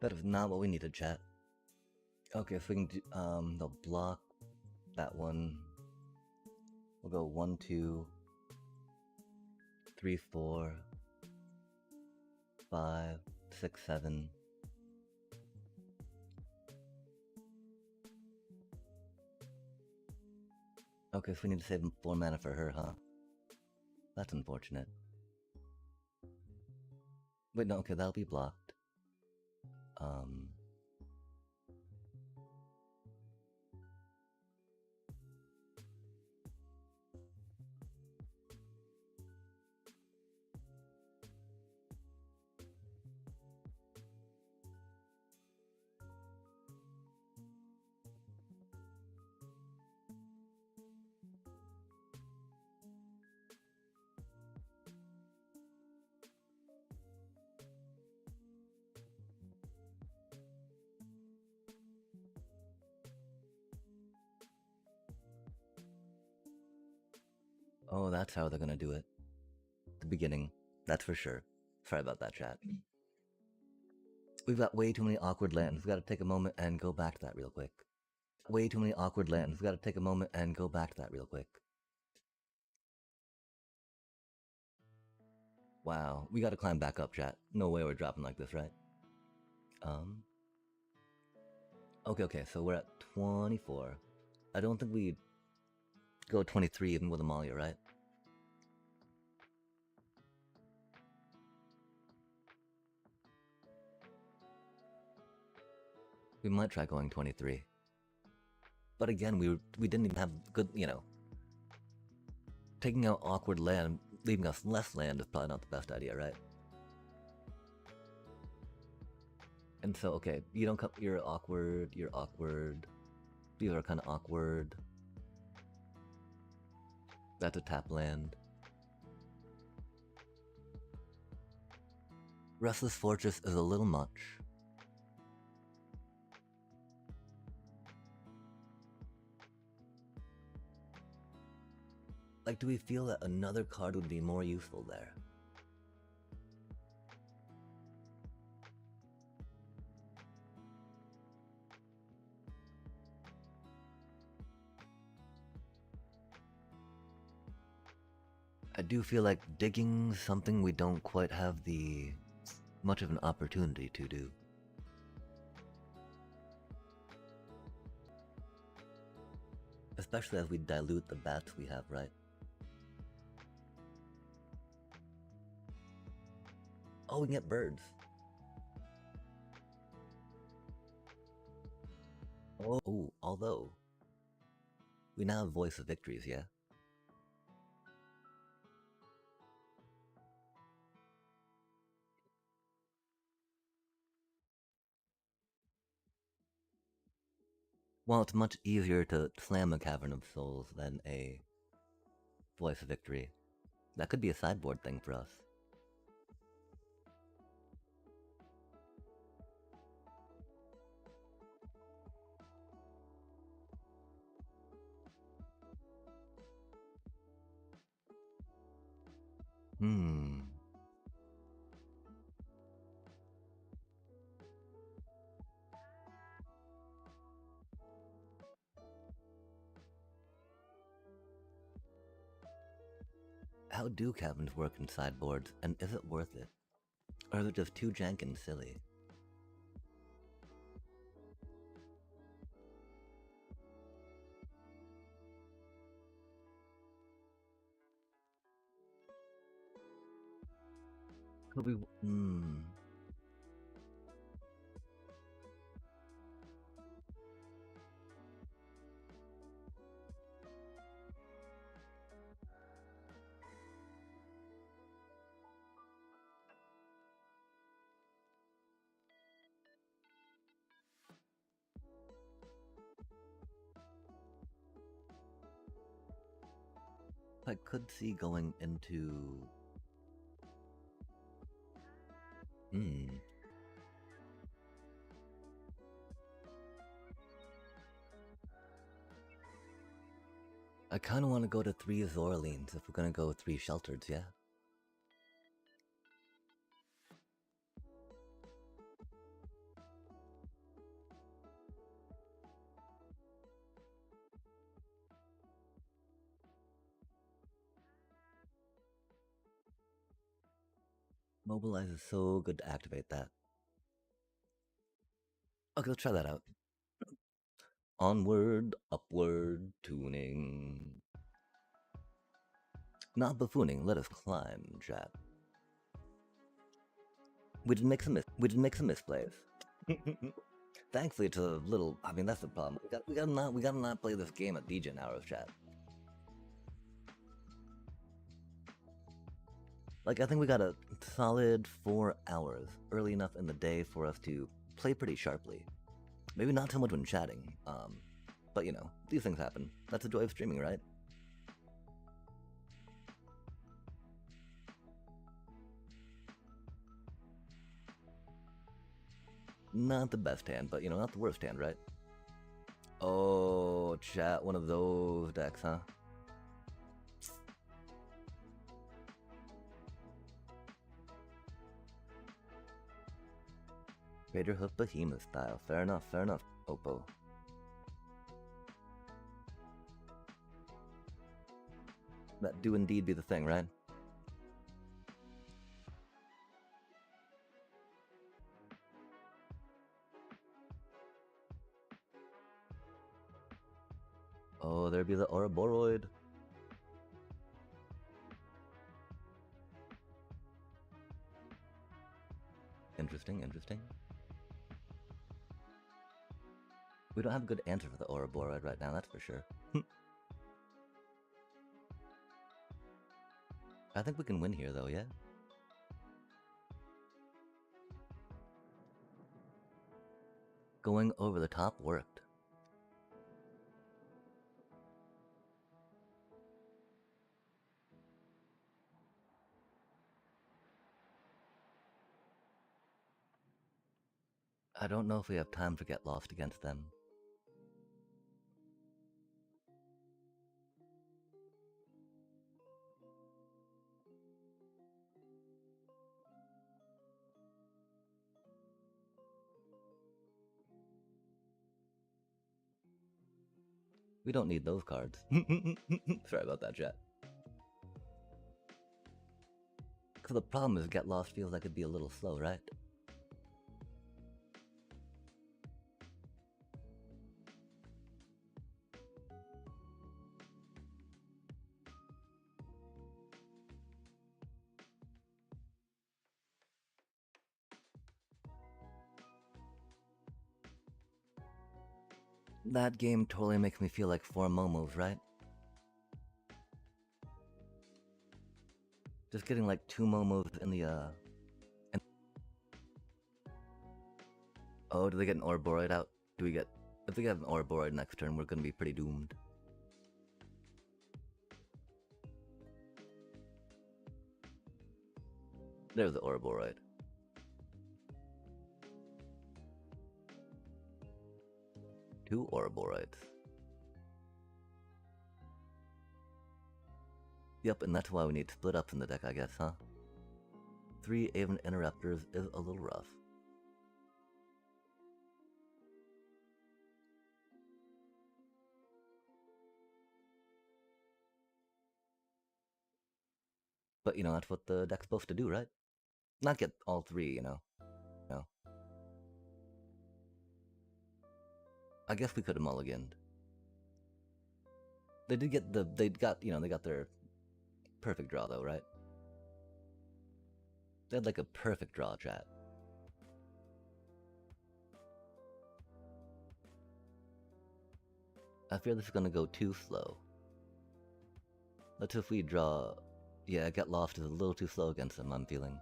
That is not what we needed, chat. Okay, if we can do, they'll block that one. We'll go 1, 2, 3, 4, 5, 6, 7. Okay, so we need to save 4 mana for her, huh? That's unfortunate. Wait, no, okay, that'll be blocked. Oh, that's how they're gonna do it. The beginning. That's for sure. Sorry about that, chat. We've got way too many awkward lands. We gotta take a moment and go back to that real quick. Way too many awkward lands. We gotta take a moment and go back to that real quick. Wow, we gotta climb back up, chat. No way we're dropping like this, right? Okay, so we're at 24. I don't think we go 23 even with Amalia, right? We might try going 23. But again, we didn't even have good, taking out awkward land, leaving us less land is probably not the best idea, right? And so, okay, you don't come, you're awkward, these are kind of awkward. That's a tap land. Restless Fortress is a little much. Like, do we feel that another card would be more useful there? I do feel like digging something we don't quite have the much of an opportunity to do. Especially as we dilute the bats we have, right? Oh, we can get birds. Oh, although we now have Voice of Victories, yeah? Well, it's much easier to slam a Cavern of Souls than a Voice of Victory. That could be a sideboard thing for us. How do caverns work in sideboards, and is it worth it? Or is it just too jank and silly? Could we... I could see going into... I kinda wanna go to 3 Zorlines if we're gonna go 3 Sheltered, yeah? Mobilize is so good to activate that. Okay, let's try that out. Onward, upward, tuning. Not buffooning, let us climb, chat. We did make some misplays. Thankfully, it's a little. I mean, that's the problem. We gotta not play this game at Degen hours, chat. Like, I think we got a solid 4 hours early enough in the day for us to play pretty sharply. Maybe not too much when chatting, but you know, these things happen. That's the joy of streaming, right? Not the best hand, but you know, not the worst hand, right? Oh, chat, one of those decks, huh? Raider Hoof Behemoth style. Fair enough, Oppo. That do indeed be the thing, right? Oh, there be the Ouroboros. Interesting. We don't have a good answer for the Ouroboros right now, that's for sure. I think we can win here, though, yeah? Going over the top worked. I don't know if we have time to get lost against them. We don't need those cards. Sorry about that, chat. Because the problem is Get Lost feels like it'd be a little slow, right? That game totally makes me feel like 4 Momos, right? Just getting like 2 Momos in the, Oh, do they get an Ouroboros out? Do we get... If they get an Ouroboros next turn, we're gonna be pretty doomed. There's the Ouroboros. Two Ouroboros. Yep, and that's why we need split ups in the deck, I guess, huh? 3 Aven Interrupters is a little rough. But, you know, that's what the deck's supposed to do, right? Not get all 3, you know? No. I guess we could have mulliganed. They did get the... They got their perfect draw, though, right? They had, like, a perfect draw, chat. I fear this is gonna go too slow. Let's if we draw... Yeah, Get Lost is a little too slow against them, I'm feeling.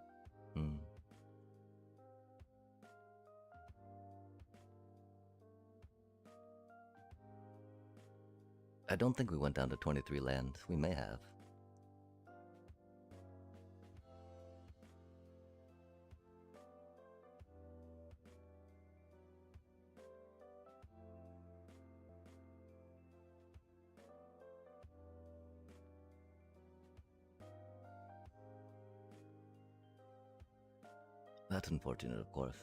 I don't think we went down to 23 lands. We may have. That's unfortunate, of course.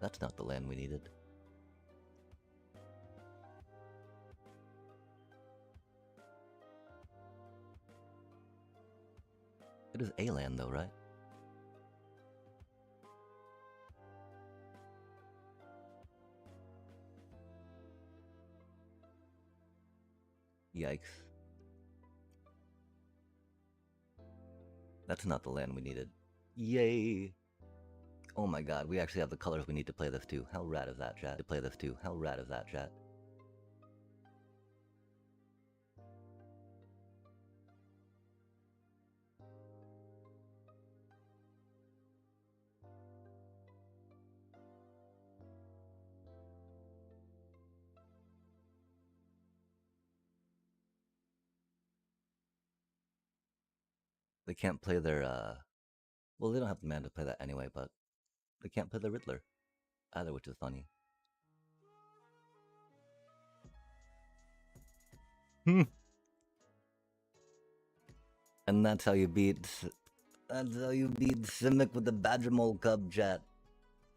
That's not the land we needed. It is a land, though, right? Yikes. That's not the land we needed. Yay! Oh my god, we actually have the colors we need to play this too. How rad is that, chat? How rad is that, chat? They can't play their, Well, they don't have the mana to play that anyway, but they can't play the Riddler either, which is funny. And that's how you beat. That's how you beat Simic with the Badger Mole Cub, chat.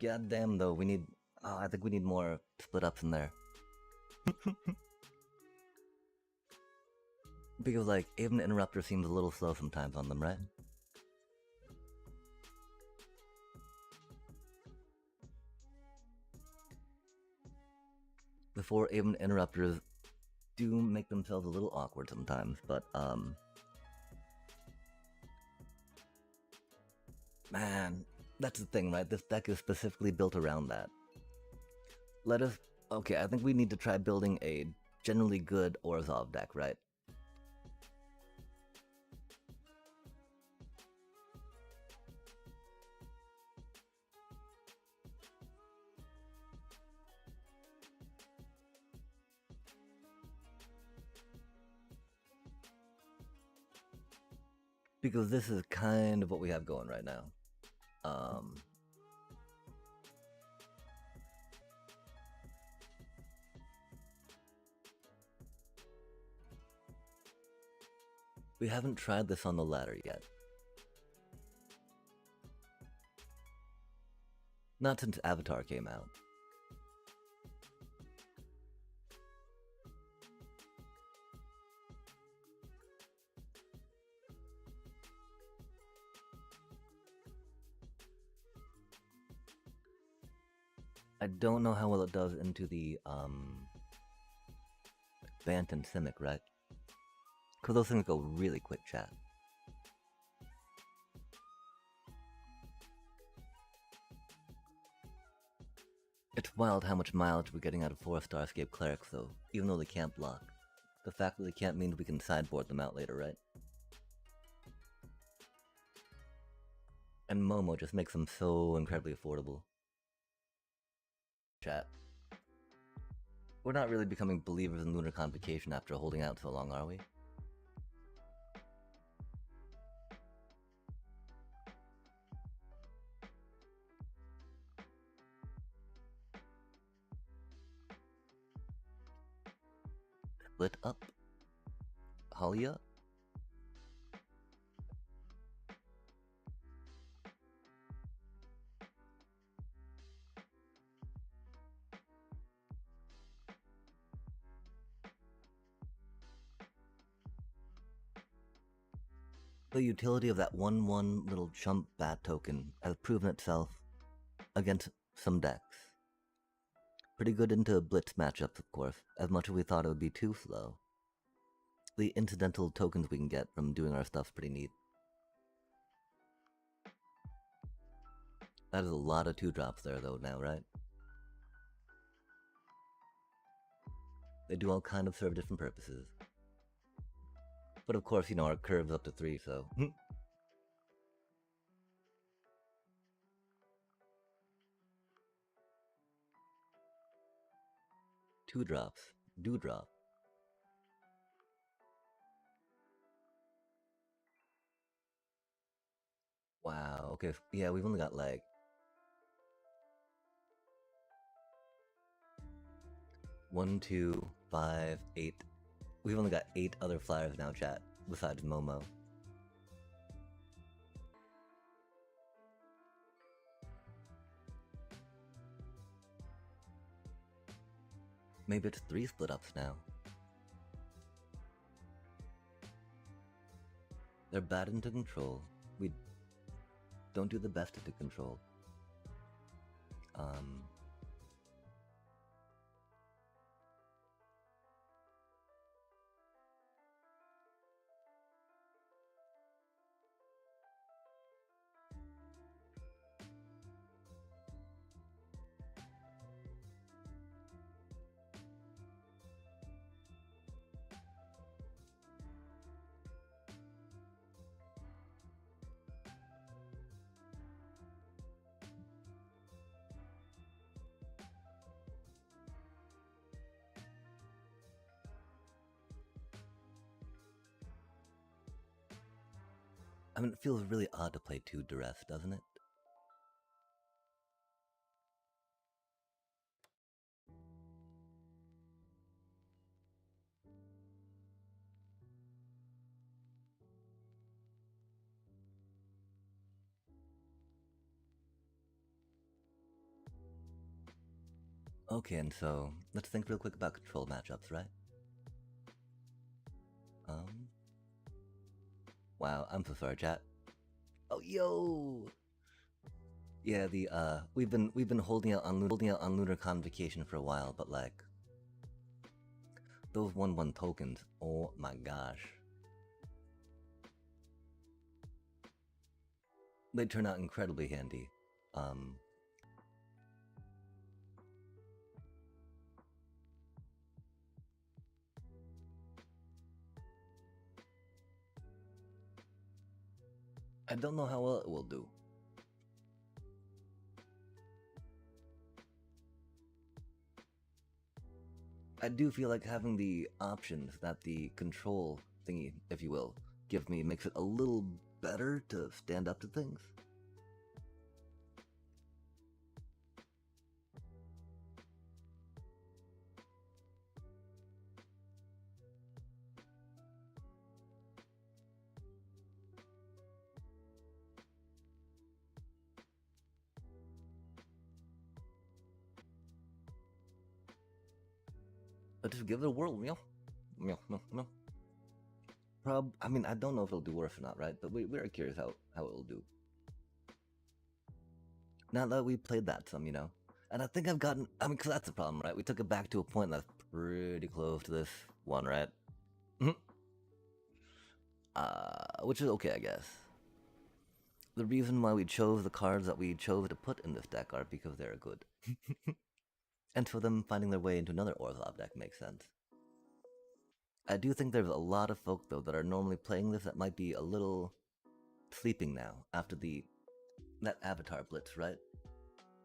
God damn, though, we need. Oh, I think we need more split ups in there. Because, like, even Interrupter seems a little slow sometimes on them, right? Before even Interrupters do make themselves a little awkward sometimes, but, man, that's the thing, right? This deck is specifically built around that. Let us... Okay, I think we need to try building a generally good Orzhov deck, right? Because this is kind of what we have going right now. We haven't tried this on the ladder yet. Not since Avatar came out. I don't know how well it does into the, Bant and Simic, right? Because those things go really quick, chat. It's wild how much mileage we're getting out of 4 Starscape Clerics, though, even though they can't block. The fact that they can't means we can sideboard them out later, right? And Momo just makes them so incredibly affordable. Chat. We're not really becoming believers in Lunar Convocation after holding out so long, are we? Split up? Halia? The utility of that 1/1 little chump bat token has proven itself against some decks. Pretty good into blitz matchups, of course, as much as we thought it would be too slow. The incidental tokens we can get from doing our stuff's pretty neat. That is a lot of 2-drops there, though, now, right? They do all kind of serve different purposes. But of course, you know, our curve's up to 3, so... 2-drops. Do-drop. Wow, okay, yeah, we've only got like... 1, 2, 5, 8. We've only got 8 other flyers now, chat, besides Momo. Maybe it's 3 split ups now. They're bad into control. We don't do the best into control. I mean, it feels really odd to play 2 Duress, doesn't it? Okay, and so let's think real quick about control matchups, right? Um. Wow, I'm so sorry, chat. Oh, yo. Yeah, we've been holding out on Lunar Convocation for a while, but like those 1/1 tokens. Oh my gosh, they turn out incredibly handy. Um. I don't know how well it will do. I do feel like having the options that the control thingy, if you will, give me makes it a little better to stand up to things. But just give it a whirl, meow. Meow, meow, meow. I mean, I don't know if it'll do worse or not, right? But we're curious how it'll do. Now that we played that some, you know. And I think I've gotten, I mean, because that's the problem, right? We took it back to a point that's pretty close to this one, right? Which is okay, I guess. The reason why we chose the cards that we chose to put in this deck are because they're good. And for them finding their way into another Orzhov deck makes sense. I do think there's a lot of folk, though, that are normally playing this that might be a little sleeping now after that Avatar Blitz, right?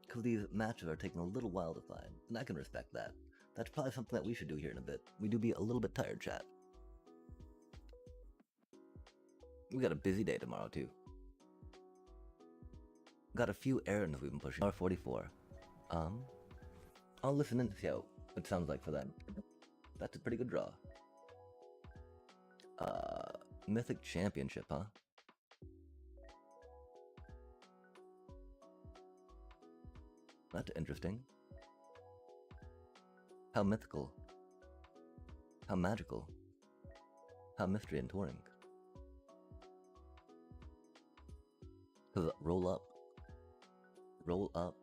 Because these matches are taking a little while to find, and I can respect that. That's probably something that we should do here in a bit. We do be a little bit tired, chat. We got a busy day tomorrow, too. Got a few errands we've been pushing. R44. I'll listen in to see how it sounds like for them. That's a pretty good draw. Mythic Championship, huh? That's interesting. How mythical. How magical. How mystery and touring. Cause roll up. Roll up.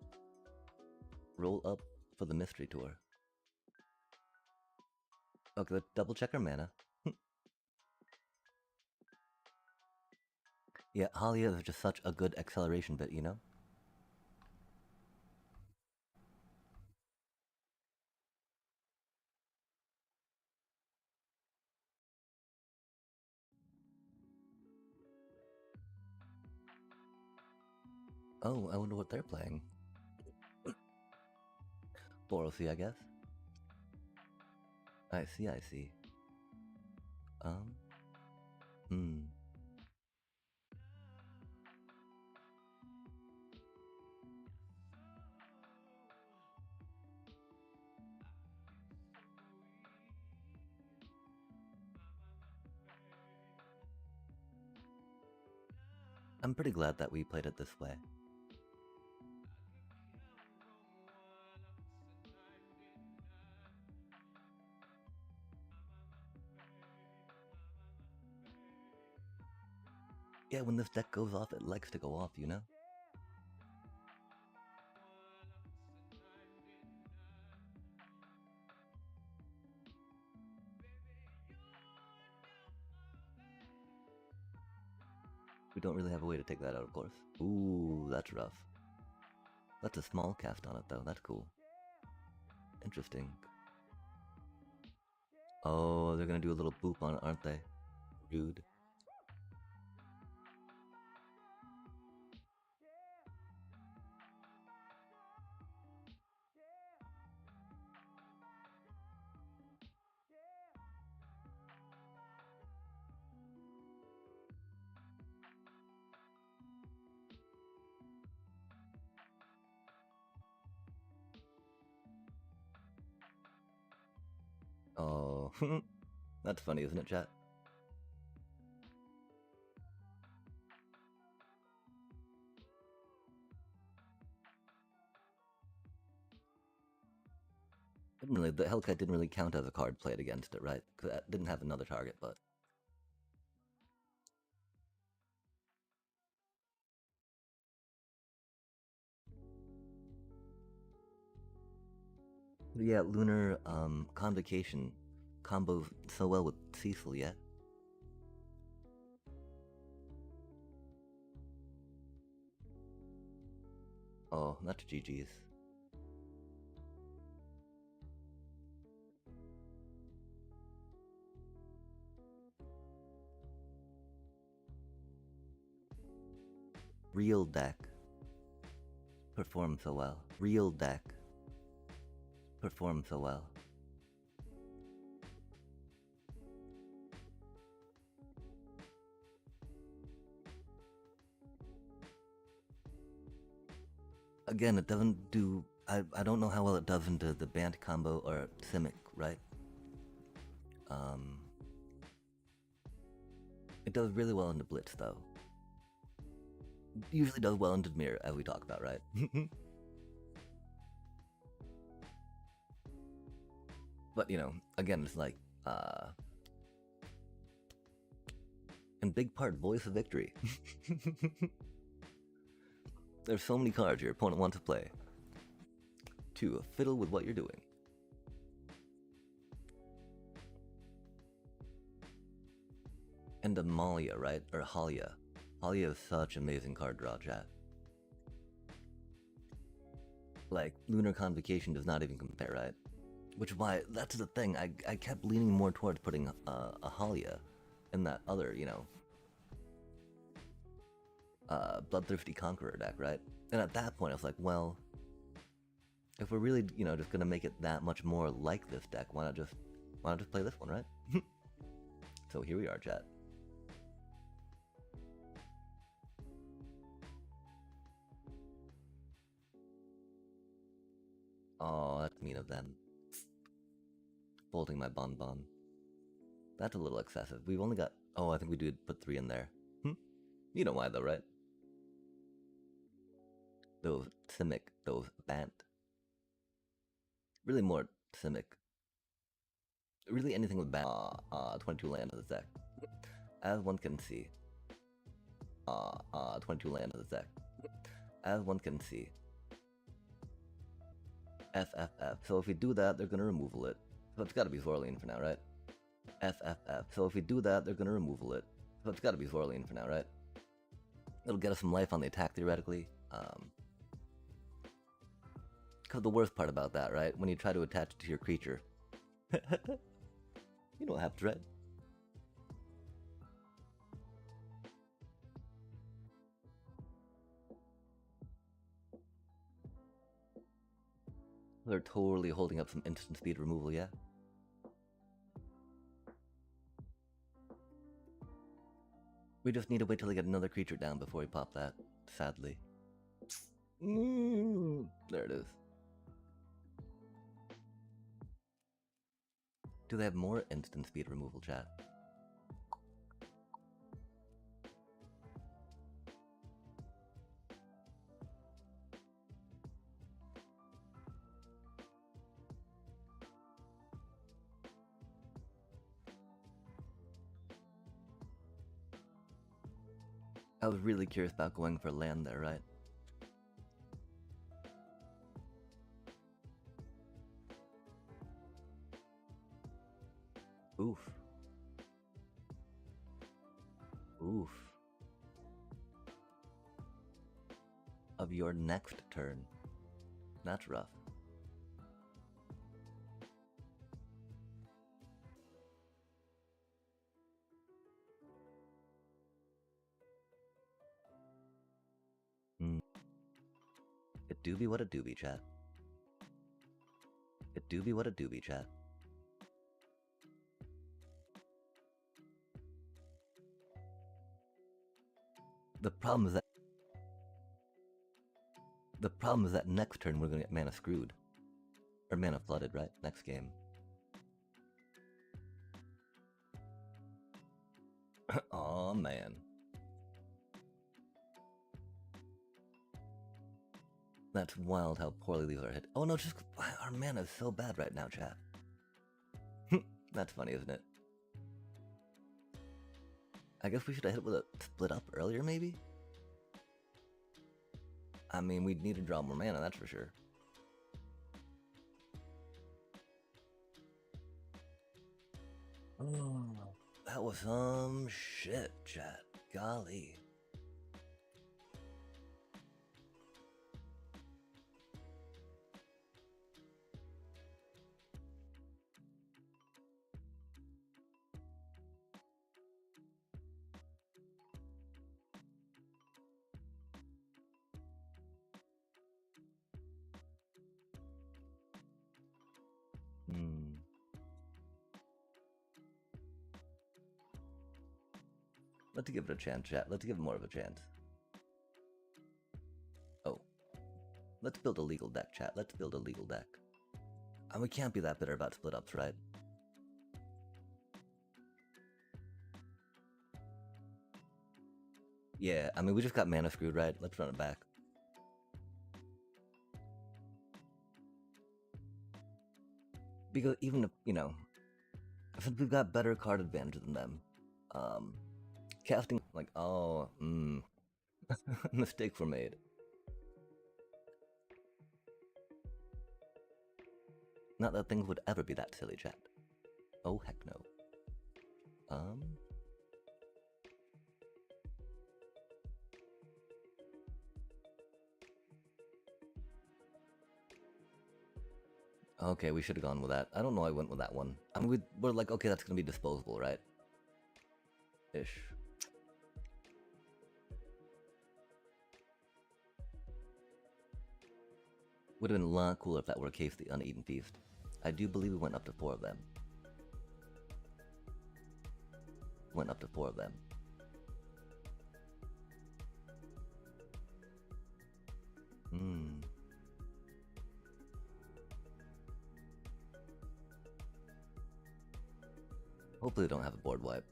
Roll up for the mystery tour. Okay, let's double check our mana. Yeah, Halia is just such a good acceleration bit, you know? Oh, I wonder what they're playing. Borosy, I guess. I see, I see. Hmm. I'm pretty glad that we played it this way. Yeah, when this deck goes off, it likes to go off, you know? We don't really have a way to take that out, of course. Ooh, that's rough. That's a small cast on it, though. That's cool. Interesting. Oh, they're gonna do a little boop on it, aren't they? Rude. Oh, that's funny, isn't it, chat? The Hellkite didn't really count as a card played against it, right? Because that didn't have another target, but... Yeah, Lunar Convocation combos so well with Cecil, yeah? Oh, that's GG's. Real deck. Performed so well. Real deck. Performed so well. Again, it doesn't do... I don't know how well it does into the Bant combo or Simic, right? It does really well into Blitz, though. Usually does well into Mirror, as we talk about, right? But, you know, again, it's like, in big part, Voice of Victory. There's so many cards your opponent wants to play. To fiddle with what you're doing. And Amalia, right? Or Halia. Halia is such amazing card draw, chat. Like, Lunar Convocation does not even compare, right? Which is why, that's the thing, I kept leaning more towards putting a Halia in that other, you know, Bloodthirsty Conqueror deck, right? And at that point, I was like, well, if we're really, you know, just gonna make it that much more like this deck, why not just play this one, right? So here we are, chat. Oh, that's mean of them. Folding my bonbon. That's a little excessive. We've only got... Oh, I think we did put 3 in there. You know why, though, right? Those Simic, those Bant. Really more Simic. Really anything with Bant. 22 land of the deck. As one can see. 22 land of the deck. As one can see. FFF. So if we do that, they're gonna removal it. So it's gotta be Zorlian for now, right? FFF. So if we do that, they're gonna removal it. So it's gotta be Zorlian for now, right? It'll get us some life on the attack, theoretically. Cause the worst part about that, right? When you try to attach it to your creature. You know what happens, right? They're totally holding up some instant speed removal, yeah? We just need to wait till they get another creature down before we pop that, sadly. There it is. Do they have more instant speed removal, chat? I was really curious about going for land there, right? Oof. Oof. Of your next turn. That's rough. It do be what it do be, chat. It do be what it do be, chat. The problem is that next turn we're gonna get mana screwed. Or mana flooded, right? Next game. man. That's wild how poorly these are hit. Oh no, just our mana is so bad right now, chat. That's funny, isn't it? I guess we should have hit with a split up earlier, maybe? I mean, we'd need to draw more mana, that's for sure. Oh, that was some shit, chat. Golly. Let's give it a chance, chat. Let's give it more of a chance. Oh. Let's build a legal deck, chat. Let's build a legal deck. And we can't be that bitter about split ups, right? Yeah, I mean, we just got mana screwed, right? Let's run it back. Because even if, you know, since we've got better card advantage than them, casting, like, oh, mistakes were made. Not that things would ever be that silly, chat. Oh, heck no. Okay, we should have gone with that. I don't know why I went with that one. I mean, we're like, okay, that's gonna be disposable, right? Ish. Would have been a lot cooler if that were a case of the Uneaten Feast. I do believe we went up to 4 of them. Went up to 4 of them. Hopefully they don't have a board wipe.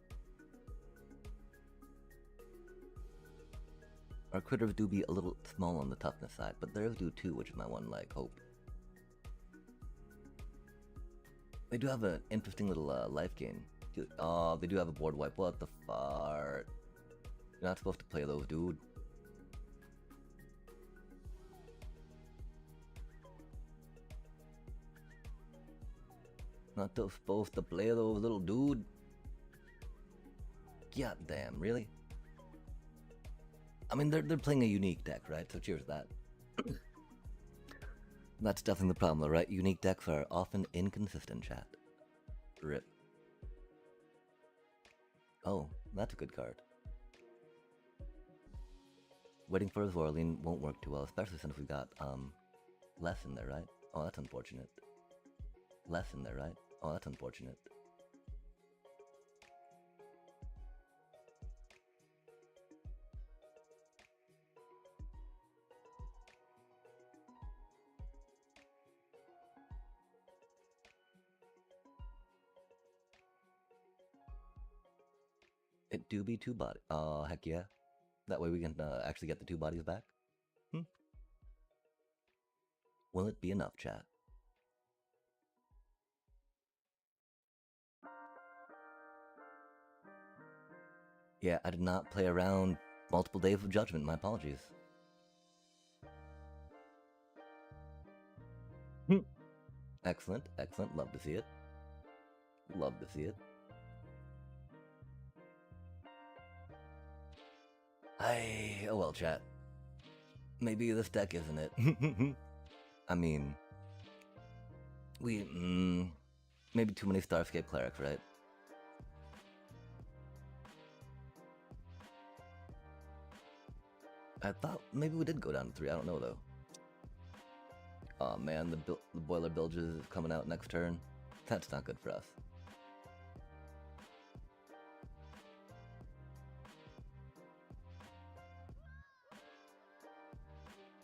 Our critters do be a little small on the toughness side, but theirs do too, which is my one, like, hope. They do have an interesting little life gain. Oh, they do have a board wipe. What the fart? You're not supposed to play those, dude. Not supposed to play those, little dude. God damn, really? I mean, they're playing a unique deck, right? So cheers to that. That's definitely the problem, though, right? Unique decks are often inconsistent, chat. Rip. Oh, that's a good card. Waiting for his Zorlene won't work too well, especially since we've got, less in there, right? Oh, that's unfortunate. Less in there, right? Oh, that's unfortunate. It do be 2 bodies. Oh, heck yeah. That way we can actually get the 2 bodies back. Will it be enough, chat? Yeah, I did not play around multiple days of judgment. My apologies. Excellent, excellent. Love to see it. Love to see it. Oh well, chat. Maybe this deck isn't it. I mean, we, maybe too many Starscape Clerics, right? I thought maybe we did go down to 3, I don't know though. Oh man, the Boiler Bilge is coming out next turn. That's not good for us.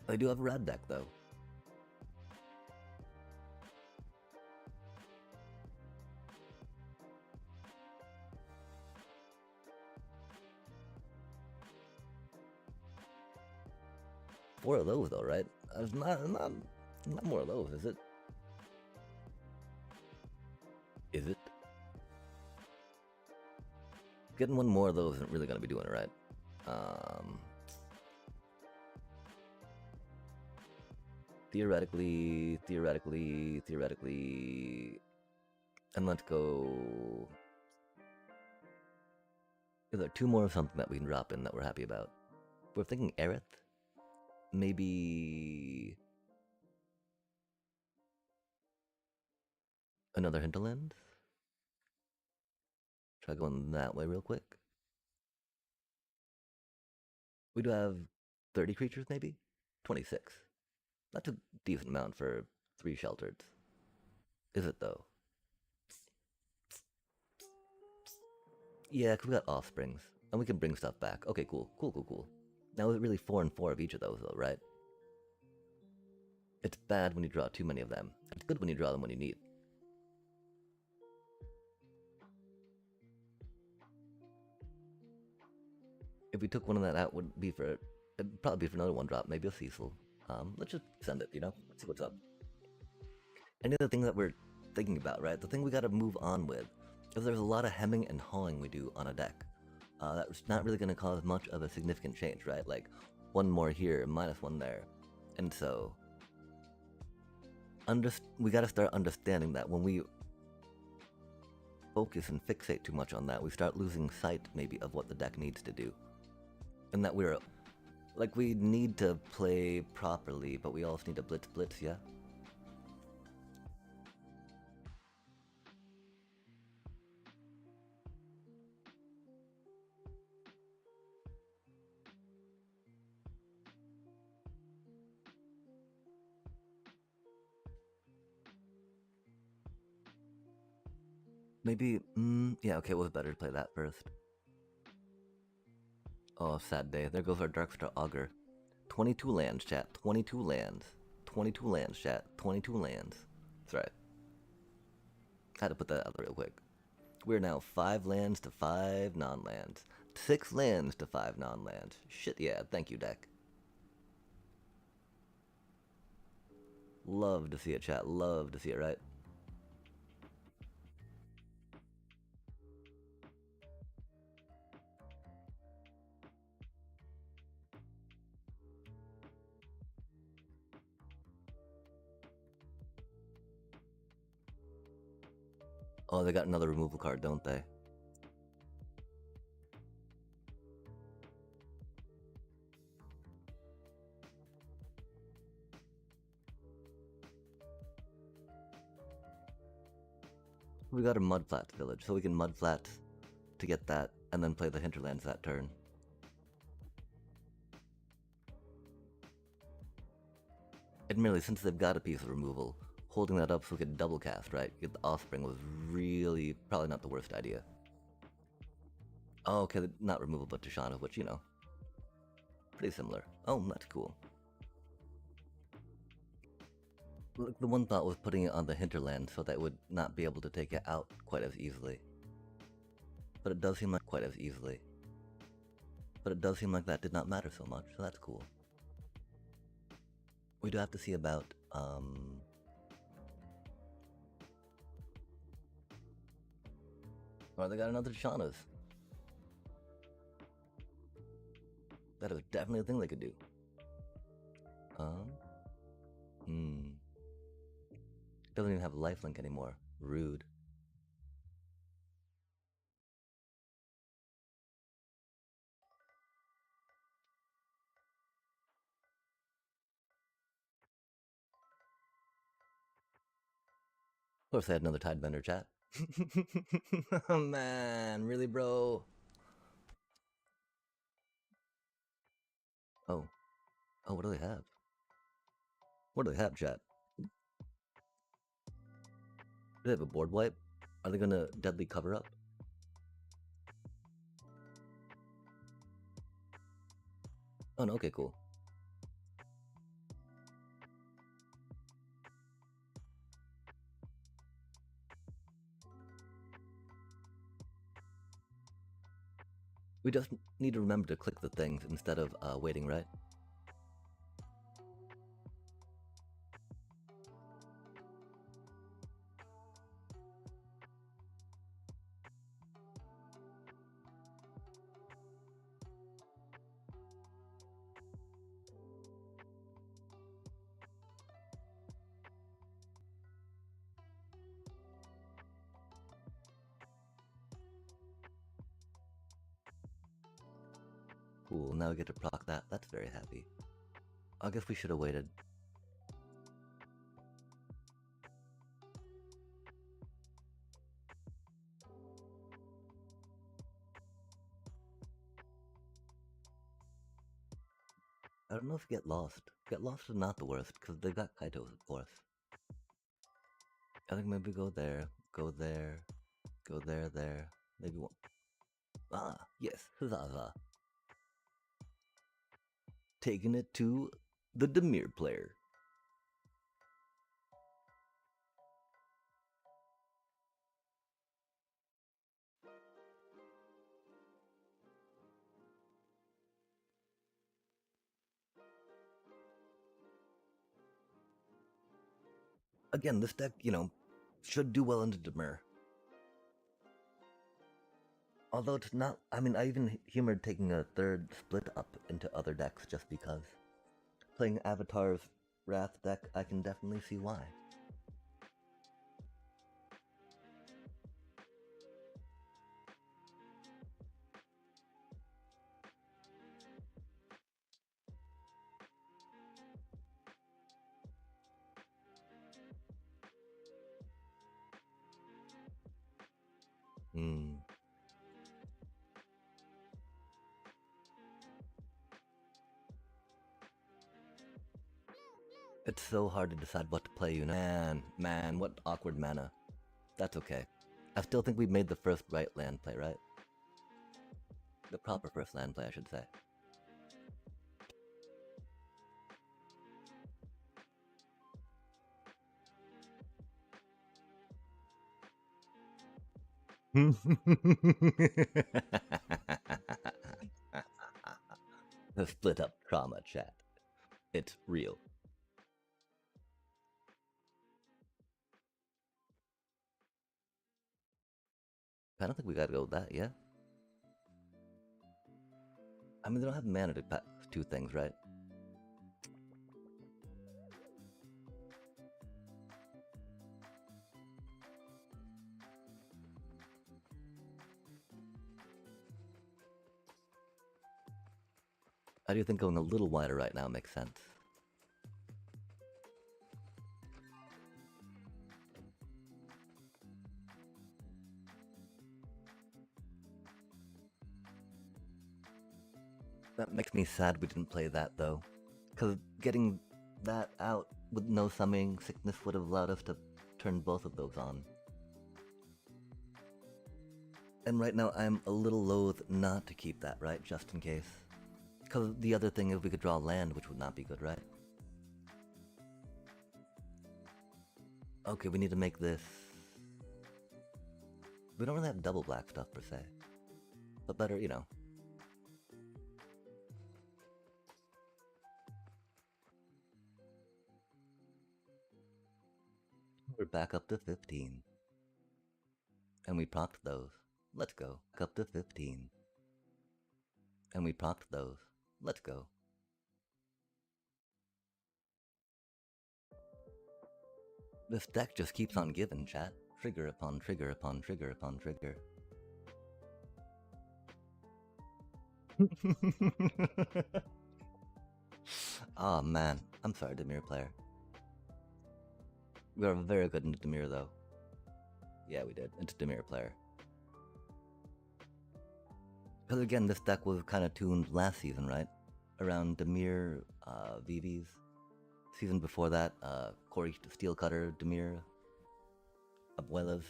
They do have a red deck though. 4 of those though, right? There's not more of those, is it? Is it? Getting one more of those isn't really gonna be doing it right. Theoretically, and let's go. Is there 2 more of something that we can drop in that we're happy about? We're thinking Aerith. Maybe another hinterland. Try going that way real quick. We do have 30 creatures, maybe? 26. That's a decent amount for 3 shelters. Is it though? Yeah, because we got offsprings. And we can bring stuff back. Okay, cool. Now it's really 4 and 4 of each of those though, right? It's bad when you draw too many of them. It's good when you draw them when you need. If we took one of that out, would be for it'd probably be for another 1-drop, maybe a Cecil. Let's just send it, you know? Let's see what's up. Any other thing that we're thinking about, right? The thing we gotta move on with is there's a lot of hemming and hawing we do on a deck. That's not really gonna cause much of a significant change, right? Like 1 more here, -1 there. And so we gotta start understanding that when we focus and fixate too much on that, we start losing sight maybe of what the deck needs to do. And that we need to play properly, but we also need to blitz, yeah? Maybe, yeah, okay, it was better to play that first. Oh, sad day. There goes our Darkstar Augur. 22 lands, chat. 22 lands. 22 lands, chat. 22 lands. That's right. I had to put that out there real quick. We're now 5 lands to 5 non-lands. 6 lands to 5 non-lands. Shit, yeah. Thank you, deck. Love to see it, chat. Love to see it, right? Oh, they got another removal card, don't they? We got a Mudflats village, so we can Mudflats to get that, and then play the hinterlands that turn. Admittedly, since they've got a piece of removal, holding that up so we could double cast, right? Get the offspring was really probably not the worst idea. Oh, okay, not removal, but Tishana, which, you know, pretty similar. Oh, that's cool. The one thought was putting it on the hinterland so that it would not be able to take it out quite as easily. But it does seem like that did not matter so much, so that's cool. We do have to see about, oh, they got another Shauna's. That is definitely a thing they could do. Doesn't even have lifelink anymore. Rude. Of course, they had another Tidebender chat. Oh man, really, bro? Oh, what do they have? What do they have, chat? Do they have a board wipe? Are they gonna deadly cover up? Oh no, okay, cool. We just need to remember to click the things instead of waiting, right? Cool, now we get to proc that. That's very happy. I guess we should have waited. I don't know if Get Lost. Get Lost is not the worst, because they've got Kaitos, of course. I think maybe go there, go there, go there, there. Maybe one. Ah, yes, huzzah. Taking it to the Demir player. Again, this deck, should do well into Demir. Although it's not, I mean, I even humored taking a third split up into other decks just because. Playing Avatar's Wrath deck, I can definitely see why. Hmm. It's so hard to decide what to play, Man, what awkward mana. That's okay. I still think we made the first right land play, right? The proper first land play, I should say. The split up trauma chat. It's real. I don't think we gotta go with that, yeah? I mean, they don't have mana to pass two things, right? I do think going a little wider right now makes sense. That makes me sad we didn't play that, though. Because getting that out with no summoning sickness would have allowed us to turn both of those on. And right now I'm a little loath not to keep that, right? Just in case. Because the other thing is we could draw land, which would not be good, right? Okay, we need to make this... We don't really have double black stuff, per se. But better, We're back up to 15. And we procced those. Let's go. Back up to 15. And we procced those. Let's go. This deck just keeps on giving, chat. Trigger upon trigger upon trigger upon trigger. Aw, oh, man. I'm sorry, Demir player. We are very good into Demir, though. Yeah, we did. Into Demir player. Because again, this deck was kind of tuned last season, right? Around Demir, VVs. Season before that, Corey Steelcutter, Demir, Abuelas.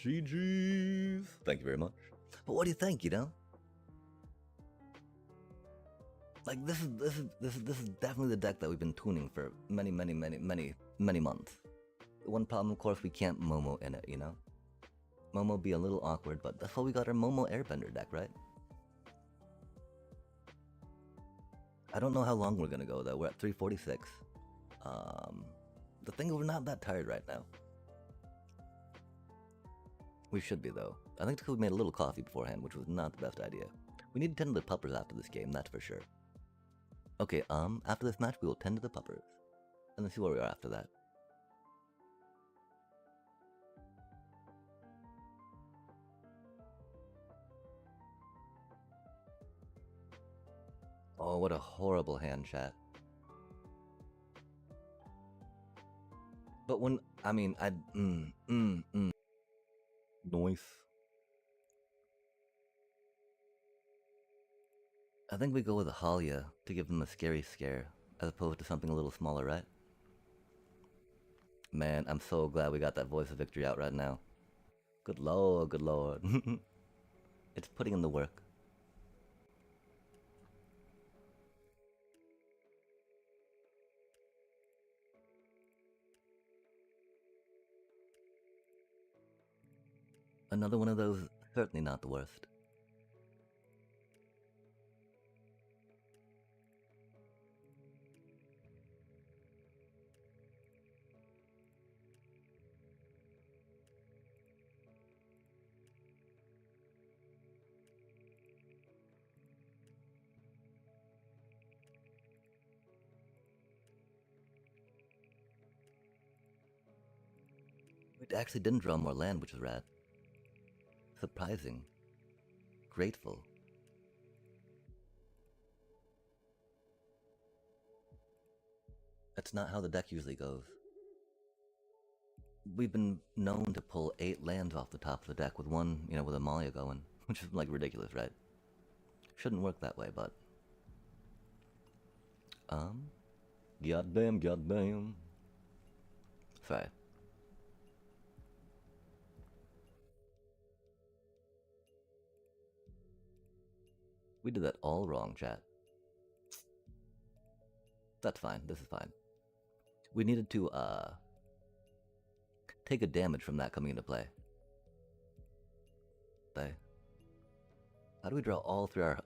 GG's! Thank you very much. But what do you think, Like, this is definitely the deck that we've been tuning for many months. The one problem, of course, we can't Momo in it, Momo be a little awkward, but that's why we got our Momo Airbender deck, right? I don't know how long we're gonna go, though. We're at 3:46. The thing is, we're not that tired right now. We should be, though. I think because we made a little coffee beforehand, which was not the best idea. We need to tend to the puppers after this game, that's for sure. Okay, after this match, we will tend to the puppers. And then see where we are after that. Oh, what a horrible hand, chat. But when, I mean, Noise. I think we go with a Halia to give them a scary scare, as opposed to something a little smaller, right? Man, I'm so glad we got that voice of victory out right now. Good lord, good lord. It's putting in the work. Another one of those, certainly not the worst. We actually didn't draw more land, which is rad. Surprising. Grateful. That's not how the deck usually goes. We've been known to pull 8 lands off the top of the deck with one, with Amalia going, which is like ridiculous, right? Shouldn't work that way, but goddamn. Sorry. We did that all wrong, chat. That's fine. This is fine. We needed to take a damage from that coming into play. How do we draw all 3 our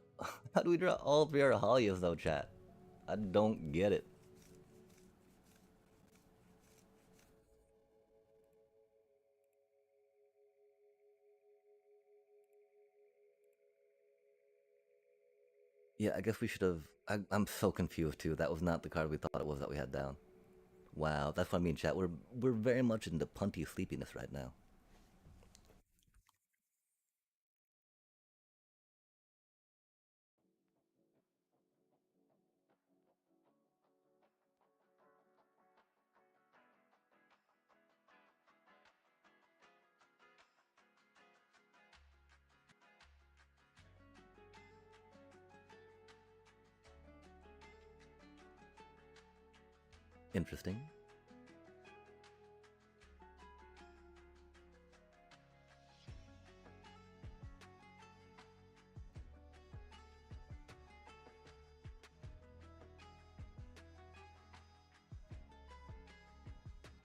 How do we draw all 3 our Halias though, chat? I don't get it. Yeah, I guess we should have. I'm so confused too. That was not the card we thought it was that we had down. Wow, that's what I mean, chat. We're very much into punty sleepiness right now. Interesting.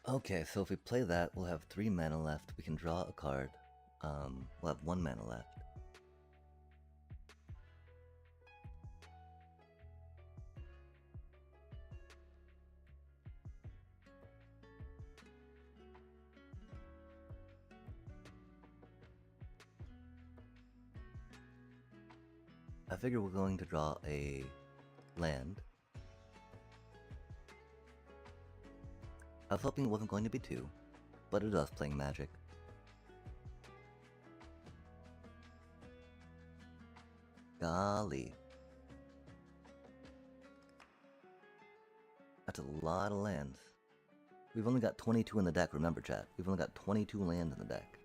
Okay, so if we play that, we'll have 3 mana left. We can draw a card. We'll have 1 mana left. I figure we're going to draw a land. I was hoping it wasn't going to be 2, but it is playing Magic. Golly. That's a lot of lands. We've only got 22 in the deck, remember chat. We've only got 22 lands in the deck.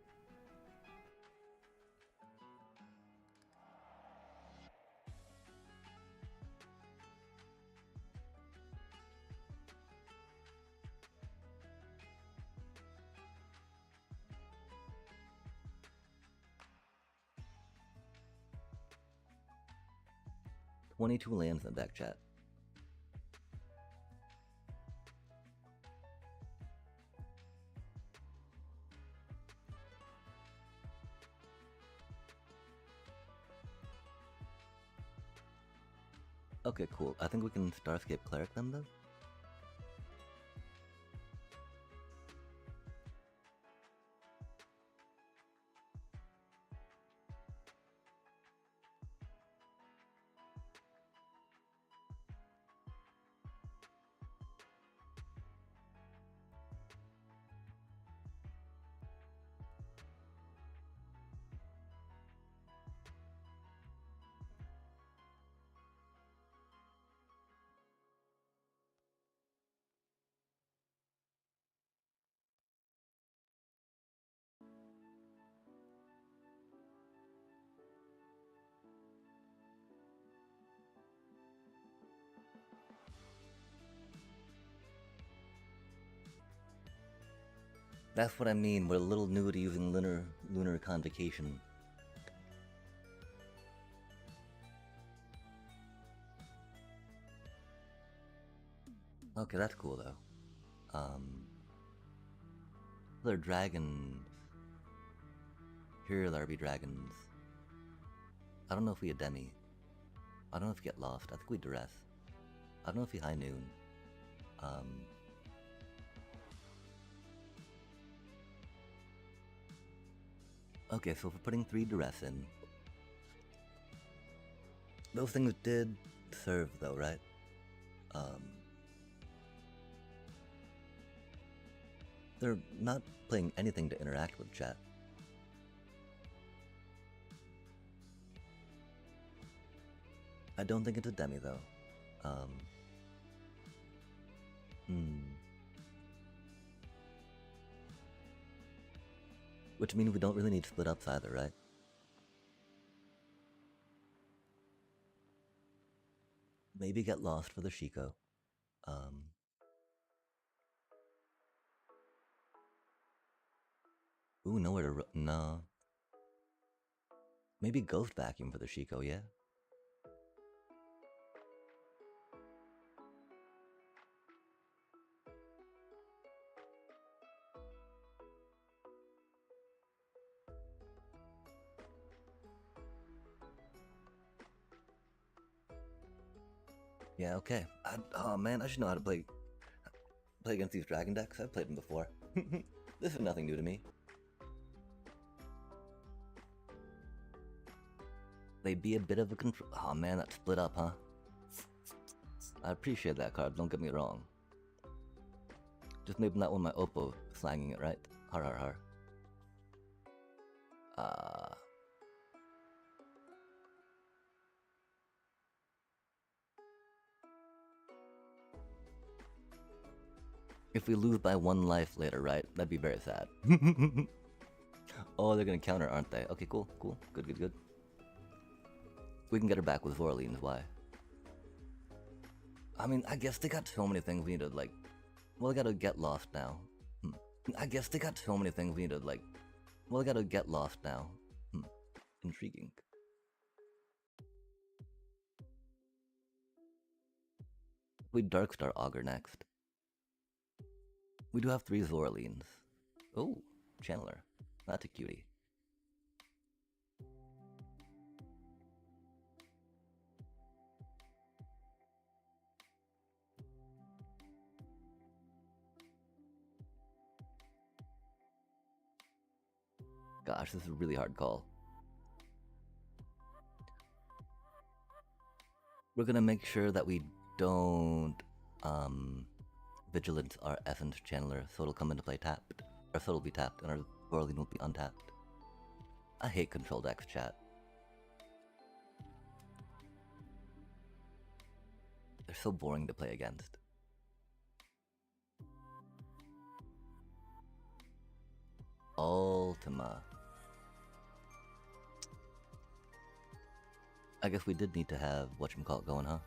"22 lands in the deck, chat. Okay, cool. I think we can Starscape Cleric them though. That's what I mean. We're a little new to using lunar convocation. Okay, that's cool though. There are dragons. Here there be dragons. I don't know if we Ademi. I don't know if we get lost. I think we duress. I don't know if we high noon. Okay, so if we're putting 3 duress in. Those things did serve though, right? They're not playing anything to interact with chat. I don't think it's a demi though. Which means we don't really need split ups either, right? Maybe get lost for the Shiko. Ooh, nowhere to no. Maybe ghost vacuum for the Shiko, yeah? Yeah, okay. Oh man, I should know how to play against these dragon decks. I've played them before. This is nothing new to me. They'd be a bit of a control. Oh man, that split up, huh? I appreciate that card, don't get me wrong. Just maybe not when my Oppo slanging it, right? Har har har. If we lose by 1 life later, right? That'd be very sad. Oh, they're gonna counter, aren't they? Okay, cool, cool. Good, good, good. We can get her back with Vorleans, why? I mean, I guess they got so many things we need to, like... Well, I gotta get lost now. I guess they got so many things we need to, like... Well, I gotta get lost now. Intriguing. We Darkstar Augur next. We do have 3 Zorleans. Oh, Channeler. That's a cutie. Gosh, this is a really hard call. We're gonna make sure that we don't Vigilance our Essence Channeler, so it'll come into play tapped. Or so it'll be tapped, and our Vorlean will be untapped. I hate control decks, chat. They're so boring to play against. Ultima. I guess we did need to have whatchamacallit going, huh?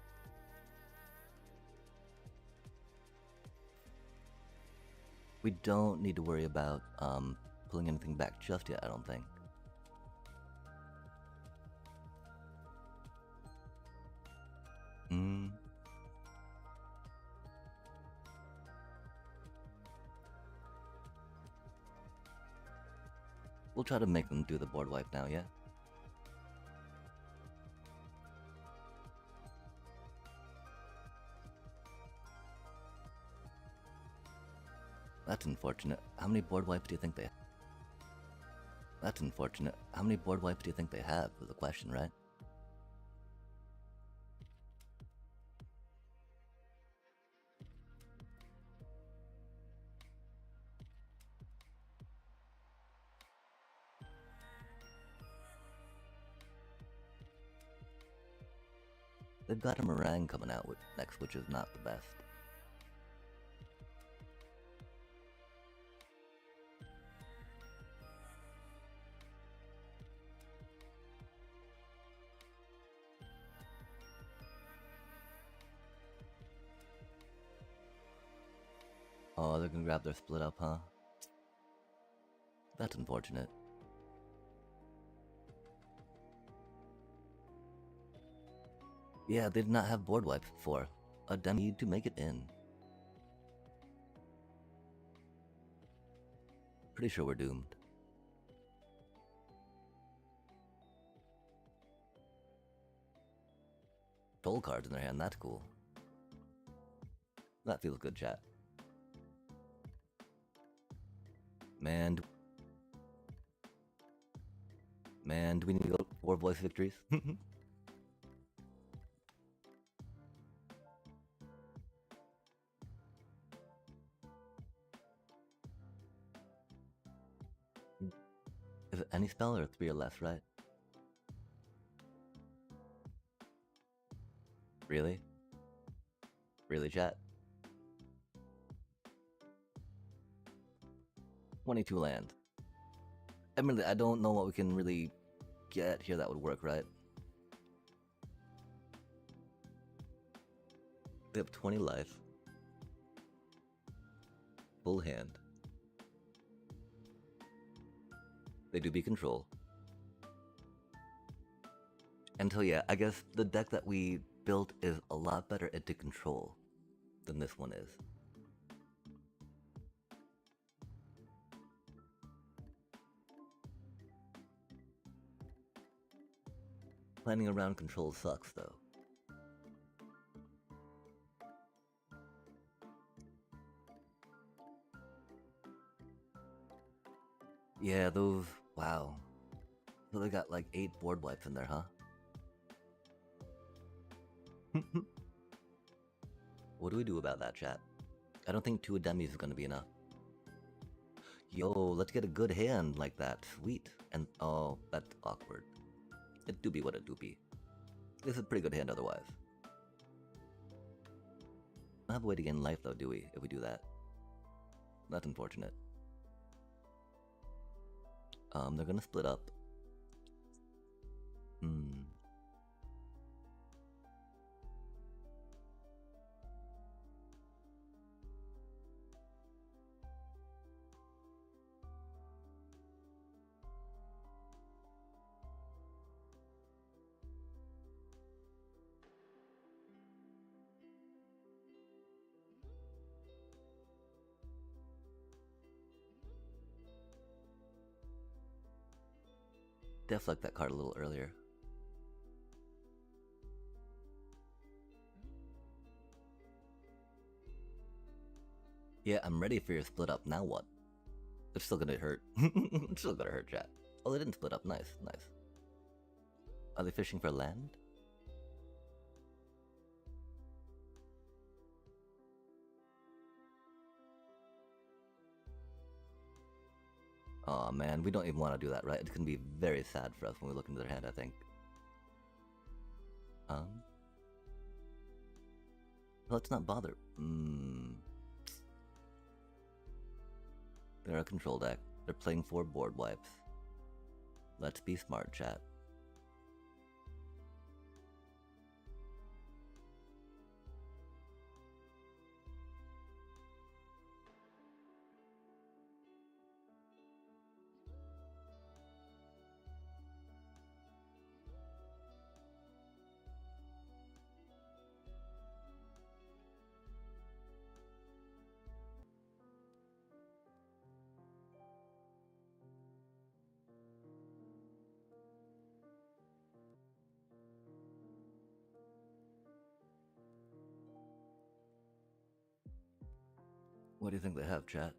We don't need to worry about pulling anything back just yet, I don't think. We'll try to make them do the board wipe now, yeah? That's unfortunate. How many board wipes do you think they have? That's unfortunate. How many board wipes do you think they have is the question, right? They've got a meringue coming out next, which is not the best. Oh, they're gonna grab their split up, huh? That's unfortunate. Yeah, they did not have board wipes before. A demo need to make it in. Pretty sure we're doomed. Toll cards in their hand, that's cool. That feels good, chat. Man, do we need to go for voice victories? Is it any spell or 3 or less, right? Really? Really, chat? 22 land. Emily, I don't know what we can really get here that would work, right? They have 20 life. Full hand. They do be control. And so yeah, I guess the deck that we built is a lot better into control than this one is. Planning around control sucks though. Yeah, those, wow. So they got like 8 board wipes in there, huh? What do we do about that, chat? I don't think 2 Ademis is gonna be enough. Yo, let's get a good hand like that. Sweet. And oh, that's awkward. It do be what it do be. This is a pretty good hand otherwise. Don't have a way to gain life though, do we, if we do that? That's unfortunate. They're gonna split up. Def like that card a little earlier. Yeah, I'm ready for your split up. Now what? It's still gonna hurt. It's still gonna hurt, chat. Oh, they didn't split up. Nice, nice. Are they fishing for land? Oh man, we don't even want to do that, right? It's gonna be very sad for us when we look into their hand, I think. Let's not bother. They're a control deck. They're playing 4 board wipes. Let's be smart, chat. What do you think they have, chat?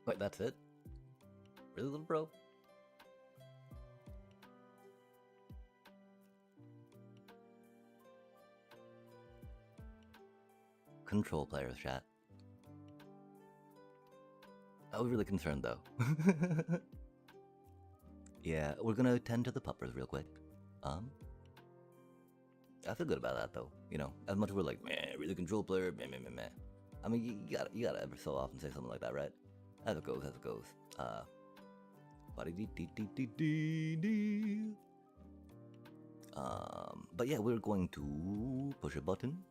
Wait, that's it? Really, little bro? Control players, chat. I was really concerned though. Yeah, we're gonna tend to the puppers real quick. I feel good about that though. You know, as much as we're like, man, really control player, meh, meh, meh, meh. I mean, you gotta every so often say something like that, right? As it goes, as it goes. But yeah, we're going to push a button.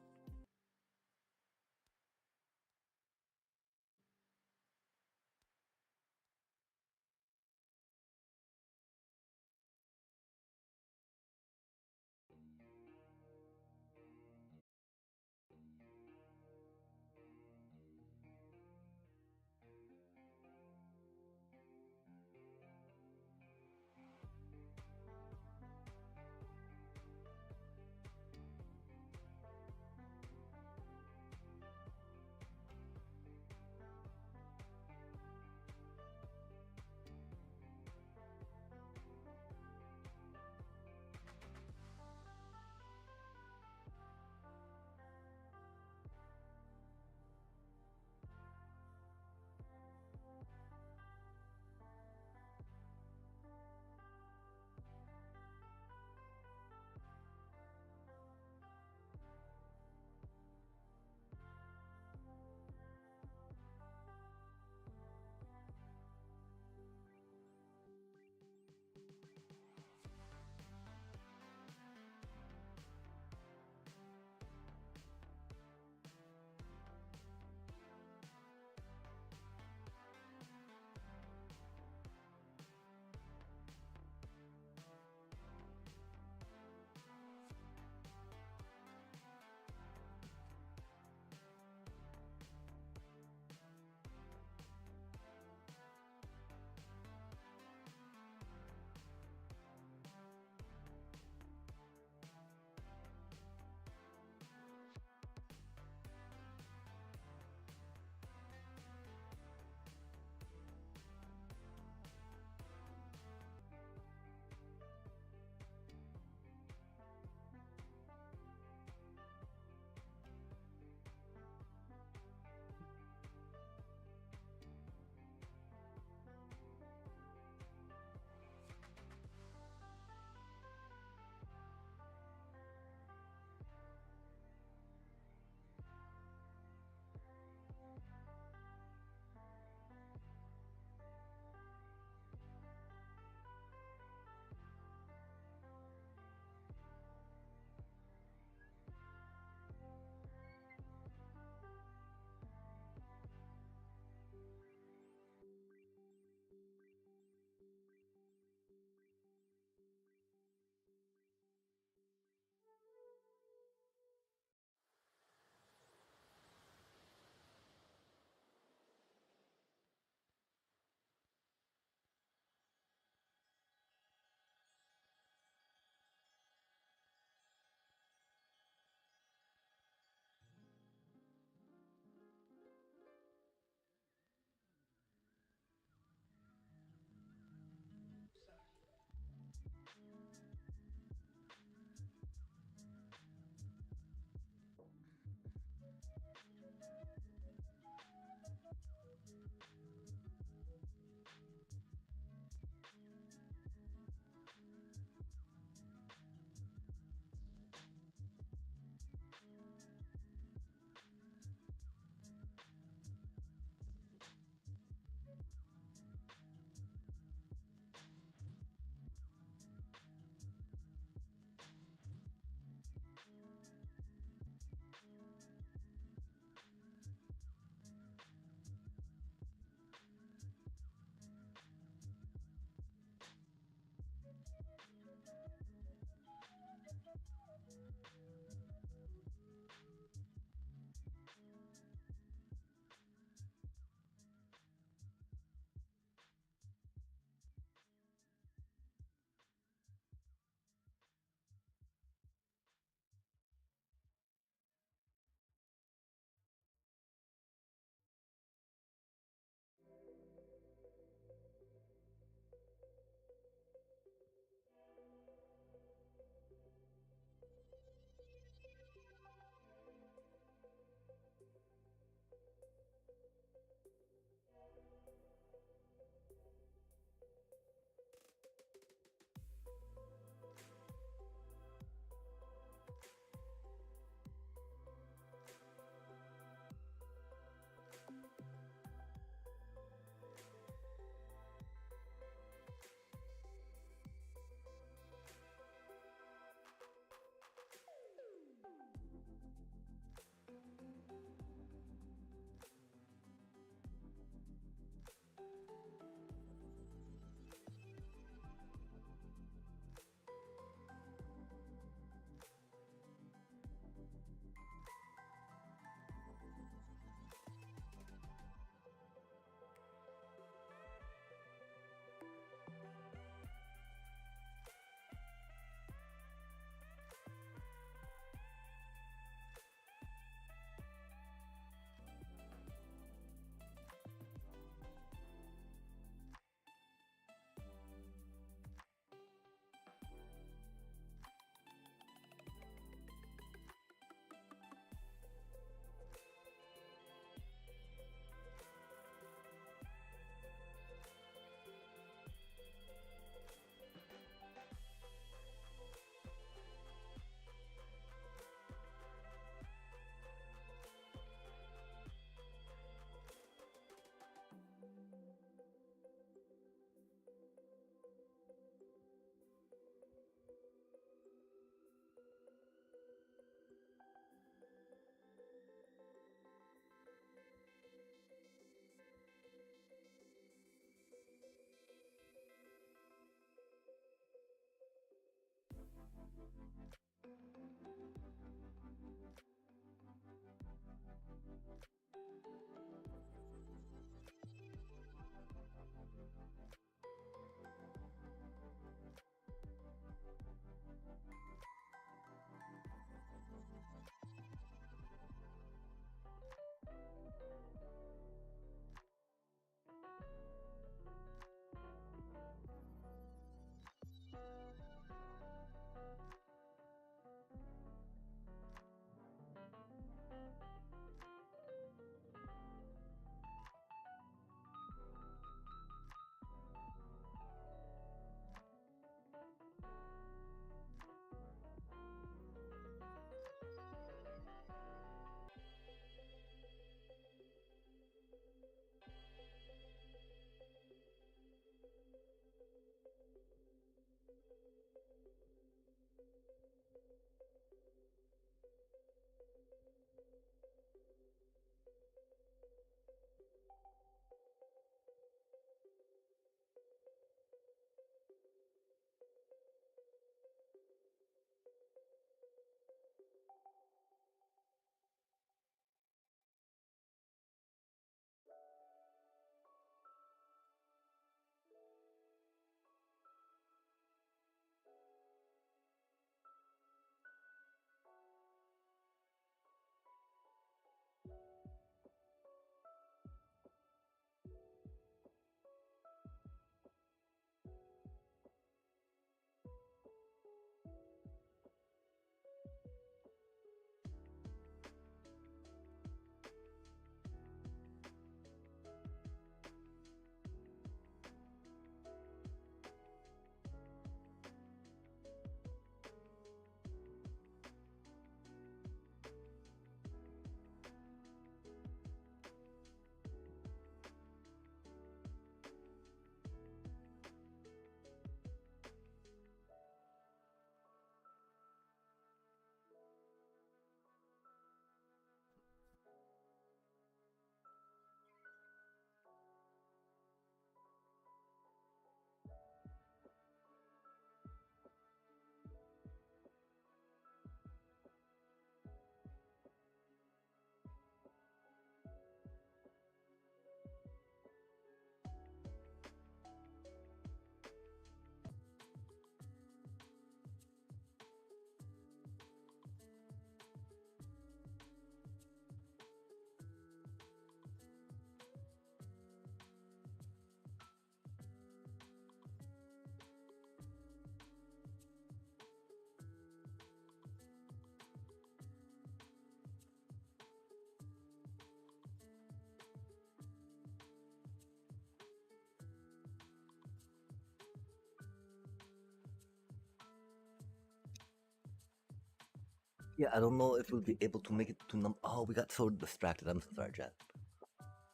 Yeah, I don't know if we'll be able to make it to Oh, we got so distracted. I'm so sorry, chat.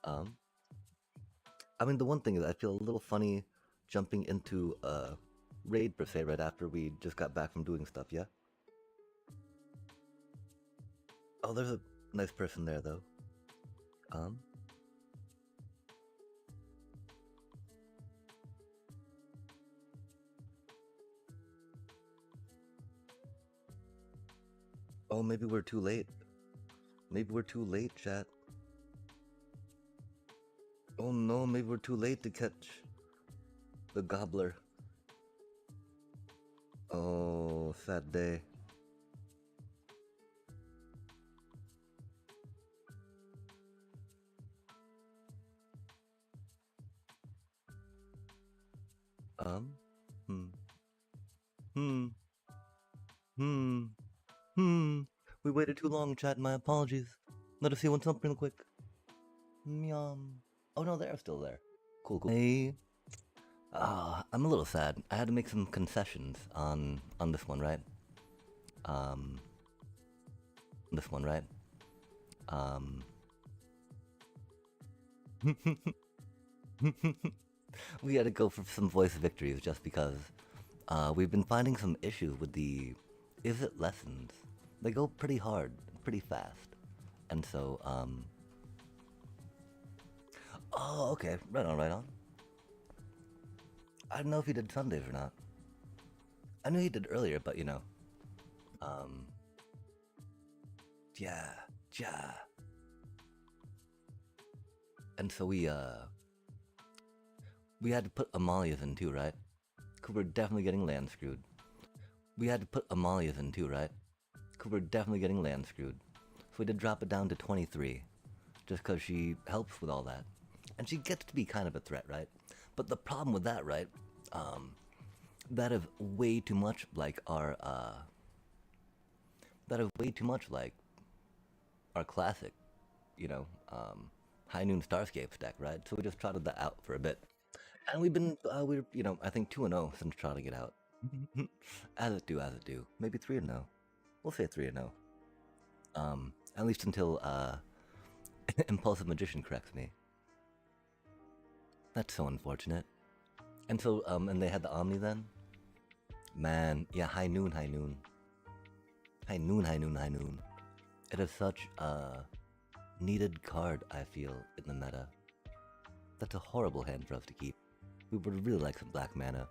Um, I mean, the one thing is, I feel a little funny jumping into a raid per se right after we just got back from doing stuff. Yeah. Oh, there's a nice person there though. Um. Oh, maybe we're too late. Maybe we're too late, chat. Oh no, maybe we're too late to catch the gobbler. Oh, sad day. Um. Hmm. Hmm. Hmm. Hmm. We waited too long, chat. My apologies. Let us see what's up real quick. Yum. Oh no, they're still there. Cool, cool. Hey. I'm a little sad. I had to make some concessions on this one, right? Um, this one, right? Um, we had to go for some voice victories just because we've been finding some issues with the is it lessons. They go pretty hard, pretty fast, and so oh, okay, right on, right on. I don't know if he did Sundays or not. I knew he did earlier, but you know, um, yeah, yeah. And so we had to put Amalia's in too, right? Cause we're definitely getting land screwed. We had to put Amalia's in too, right? Cause we're definitely getting land screwed. So we did drop it down to 23, just cause she helps with all that, and she gets to be kind of a threat, right? But the problem with that, right? Um, that is way too much like our that is way too much like our classic, you know, High Noon Starscape deck, right? So we just trotted that out for a bit, and we've been we're I think 2-0 since trotting it out. As it do, as it do. Maybe 3-0. We'll say 3-0. At least until Impulsive Magician corrects me. That's so unfortunate. And so and they had the Omni then. Man, yeah, High Noon, High Noon, High Noon, High Noon, High Noon. It is such a needed card, I feel, in the meta. That's a horrible hand for us to keep. We would really like some black mana,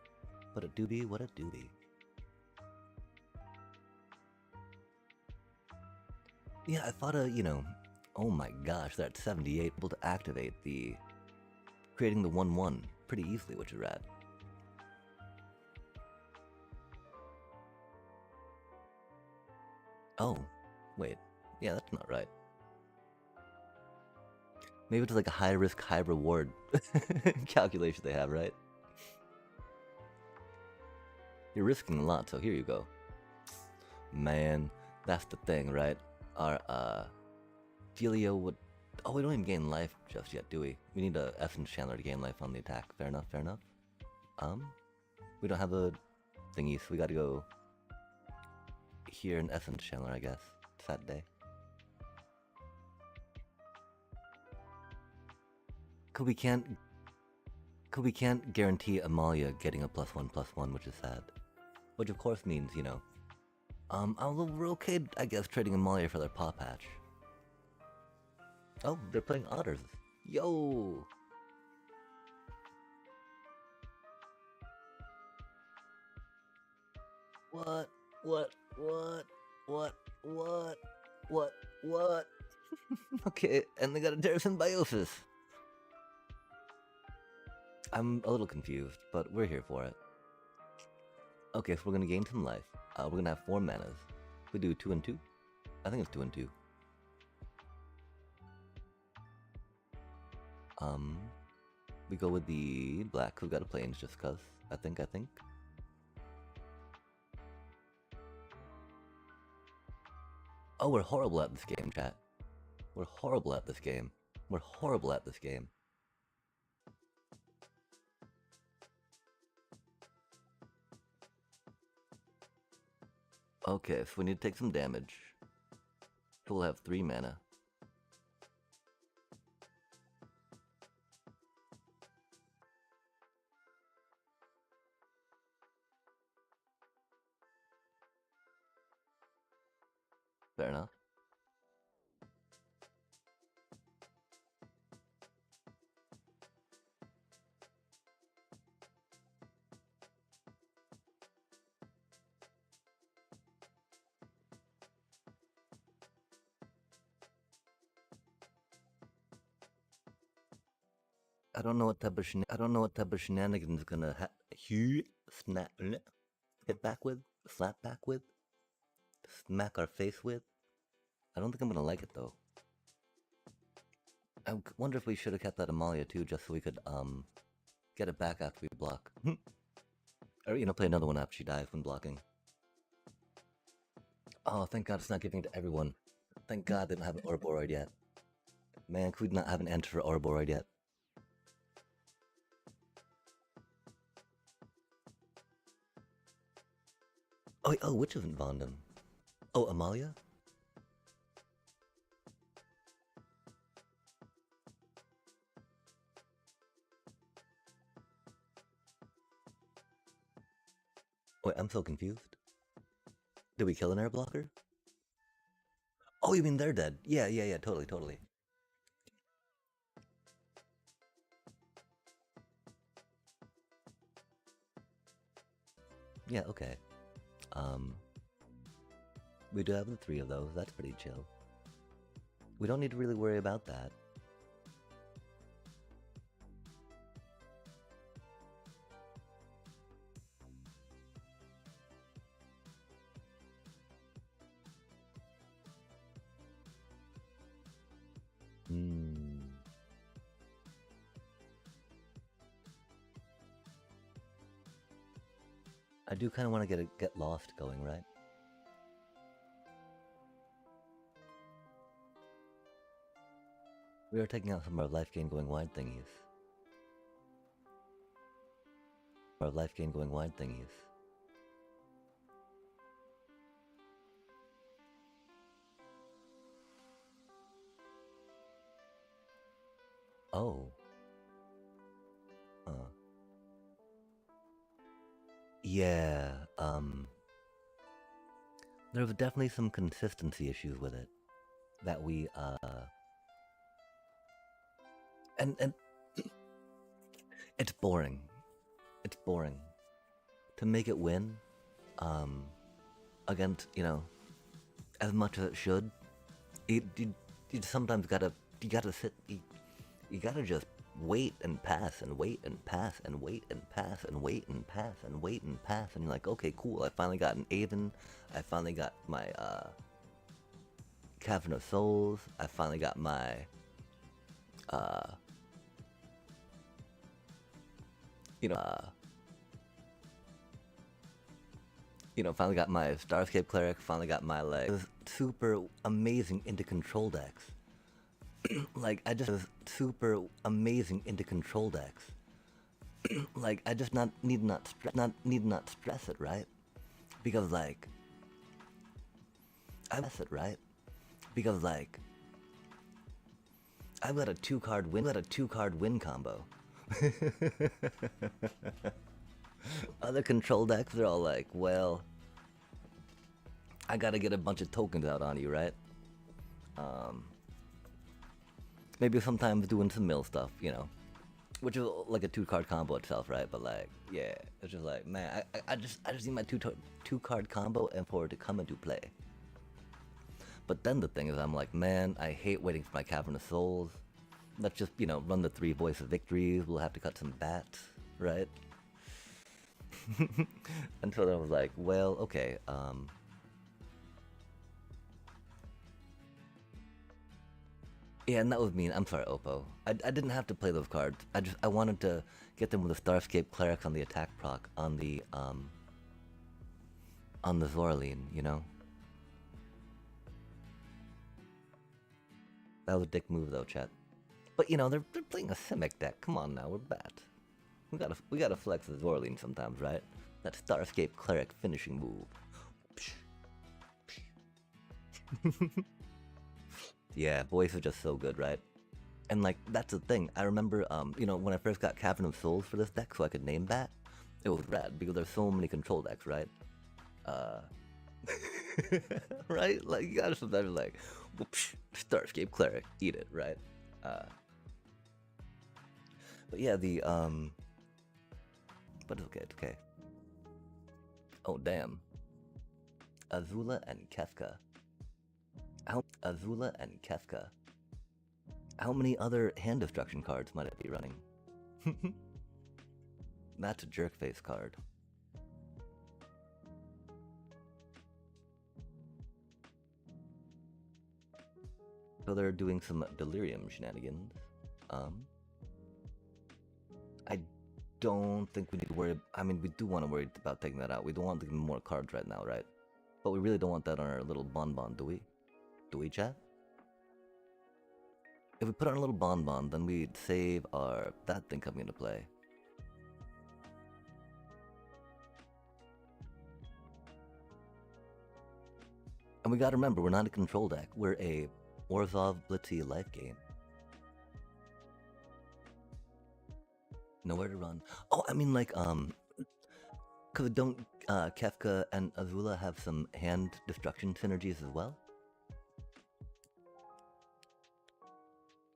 but it do be what it do be. Yeah, I thought oh my gosh, they're at 78, able to activate the creating the 1/1 pretty easily, which is rad. Oh, wait, yeah, that's not right. Maybe it's like a high risk, high reward calculation they have, right? You're risking a lot, so here you go. Man, that's the thing, right? Our Delio would. Oh, we don't even gain life just yet, do we? We need a Essence Chandler to gain life on the attack. Fair enough, fair enough. We don't have a thingy, so we gotta go here in Essence Chandler, I guess. Sad day. Cause we can't. Cause we can't guarantee Amalia getting a +1/+1, which is sad. Which of course means, although we're okay, I guess, trading Amalia for their Paw Patch. Oh, they're playing Otters. Yo! What? What? What? What? What? What? What? Okay, and they got a Terra Symbiosis. I'm a little confused, but we're here for it. Okay, so we're gonna gain some life. We're gonna have 4 manas. We do 2 and 2? I think it's 2 and 2. We go with the black who got a plains just cuz. I think. Oh, we're horrible at this game, chat. We're horrible at this game. We're horrible at this game. Okay, so we need to take some damage. We'll have 3 mana. Fair enough. I don't know what type of shenanigans gonna hit back with, slap back with, smack our face with. I don't think I'm gonna like it though. I wonder if we should have kept that Amalia too, just so we could get it back after we block, or play another one after she dies when blocking. Oh, thank God it's not giving it to everyone. Thank God they don't have an Ouroboros yet. Man, could we not have an enter for Ouroboros yet? Oh, which isn't Vondon? Oh, Amalia? Wait, I'm so confused. Did we kill an air blocker? Oh, you mean they're dead? Yeah, totally. Yeah, okay. We do have the 3 of those, that's pretty chill. We don't need to really worry about that. I do kind of want to get lost going, right? We are taking out some of our life gain going wide thingies. Oh. Yeah, there was definitely some consistency issues with it that we, and it's boring. It's boring. To make it win, against, as much as it should, you sometimes gotta sit, you gotta just wait and pass and wait and pass and wait and pass and wait and pass and wait and pass, and you're like, okay, cool, I finally got an Aven, I finally got my Cavern of Souls, I finally got my finally got my Starscape Cleric, finally got my super amazing into control decks. Like, I just super amazing into control decks. Like, I just need not stress it, right? Because like I've got a 2-card win combo. Other control decks are all like, well, I gotta get a bunch of tokens out on you, right? Maybe sometimes doing some mill stuff, which is like a 2-card combo itself, right? But like, yeah, it's just like, man, I just need my 2-card combo and for it to come into play. But then the thing is, I'm like, man, I hate waiting for my Cavern of Souls. Let's just, run the 3 Voice of Victories. We'll have to cut some bats, right? And so then I was like, well, okay, yeah, and that was mean. I'm sorry, Oppo. I didn't have to play those cards. I wanted to get them with the Starscape Clerics on the attack proc on the Zoraline, That was a dick move though, chat. But they're playing a Simic deck. Come on now, we're bad. We gotta flex the Zoraline sometimes, right? That Starscape Cleric finishing move. Yeah, voice is just so good, right? And like that's the thing. I remember, when I first got Cavern of Souls for this deck, so I could name that. It was rad because there's so many control decks, right? Uh, right? Like you gotta sometimes like, whoosh, Starscape Cleric, eat it, right? Uh, but yeah, but it's okay, it's okay. Oh damn, Azula and Kefka. Azula and Kefka. How many other hand destruction cards might it be running? That's a jerkface card. So they're doing some delirium shenanigans. Um, I don't think we need to worry. I mean, we do want to worry about taking that out. We don't want to give them more cards right now, right? But we really don't want that on our little bonbon, do we? Do we, chat? If we put on a little bonbon, then we'd save our that thing coming into play. And we gotta remember, we're not a control deck. We're a Orzhov Blitzy life game. Nowhere to run. Oh, I mean, like, cause don't Kefka and Azula have some hand destruction synergies as well?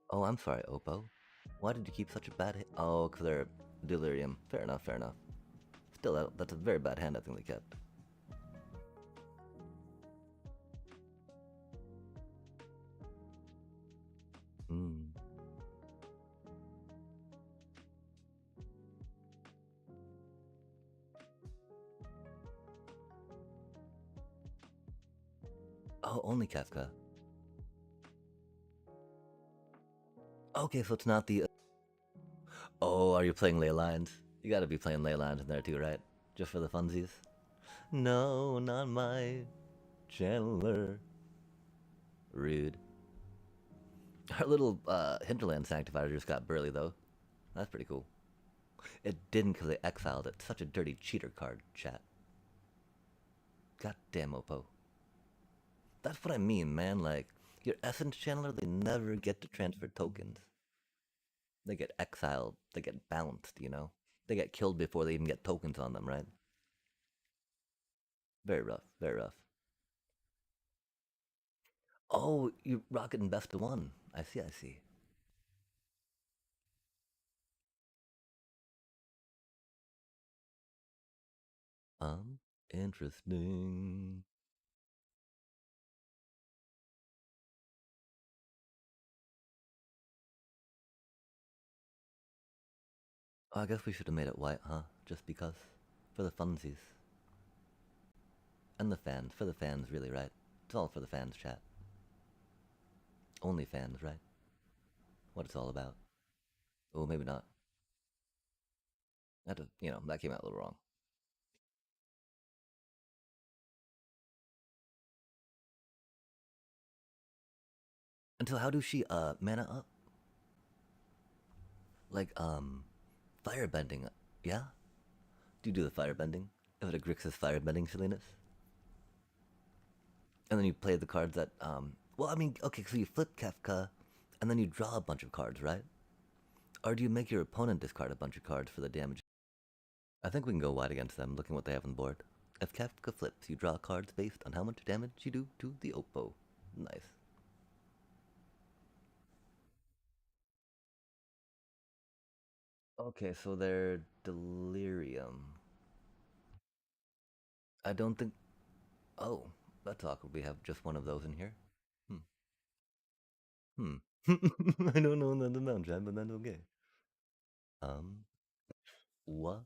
Oh, I'm sorry, Oppo. Why did you keep such a bad hit? Oh, cause they're delirium. Fair enough, fair enough. Still, that's a very bad hand I think they kept. Hmm. Oh, only Kefka. Okay, so it's not the. Oh, are you playing ley lines? You gotta be playing ley lines in there too, right? Just for the funsies. No, not my Chandler. Rude. Our little hinterland sanctifier just got burly though. That's pretty cool. It didn't because they exiled it. Such a dirty cheater card, chat. Goddamn Oppo. That's what I mean, man. Like, your Essence Channeler, they never get to transfer tokens. They get exiled, they get bounced, you know? They get killed before they even get tokens on them, right? Very rough, very rough. Oh, you rocketing best of one. I see, I see. Um, Interesting. Oh, I guess we should have made it white, huh? Just because. For the funsies. And the fans. For the fans, really, right? It's all for the fans, chat. Only fans, right? What it's all about. Oh, maybe not. That came out a little wrong. And so how do she, mana up? Like, firebending. Yeah? Do you do the firebending? If it Grixis firebending silliness? And then you play the cards that, well, I mean, okay, so you flip Kefka, and then you draw a bunch of cards, right? Or do you make your opponent discard a bunch of cards for the damage? I think we can go wide against them, looking what they have on the board. If Kefka flips, you draw cards based on how much damage you do to the Oppo. Nice. Okay, so they're Delirium. I don't think. Oh, that's awkward. We have just one of those in here. Hmm. Hmm. I don't know the amount, Jan, but that's okay. Um. Ooh,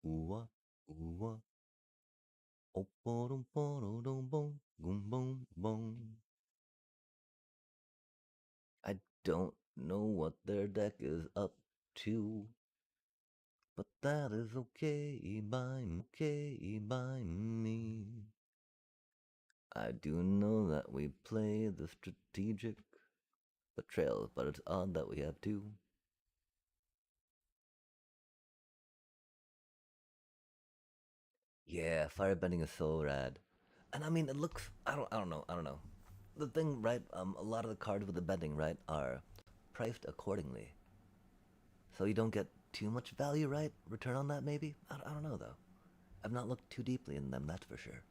ooh, ooh, I don't know what their deck is up to, but that is okay by me. I do know that we play the strategic betrayal, but it's odd that we have two. Yeah, firebending is so rad. And I mean, it looks. I don't know. I don't know. the thing, right? A lot of the cards with the bending, right, are priced accordingly, so you don't get too much value, right? Return on that, maybe. I don't know though. I've not looked too deeply in them, that's for sure.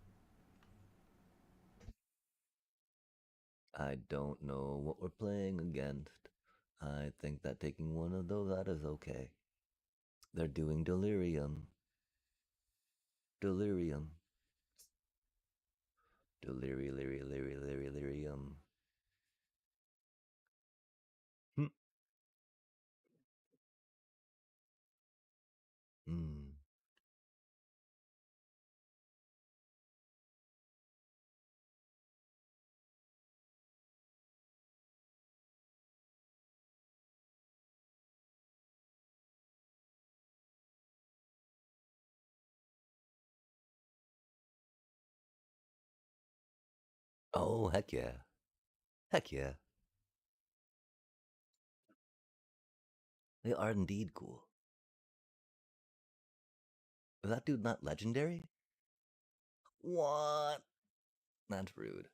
I don't know what we're playing against. I think that taking one of those out is okay. They're doing delirium. Delirium. Delirium. Hmm. Mm. Oh, heck yeah. Heck yeah. They are indeed cool. Is that dude not legendary? What? That's rude.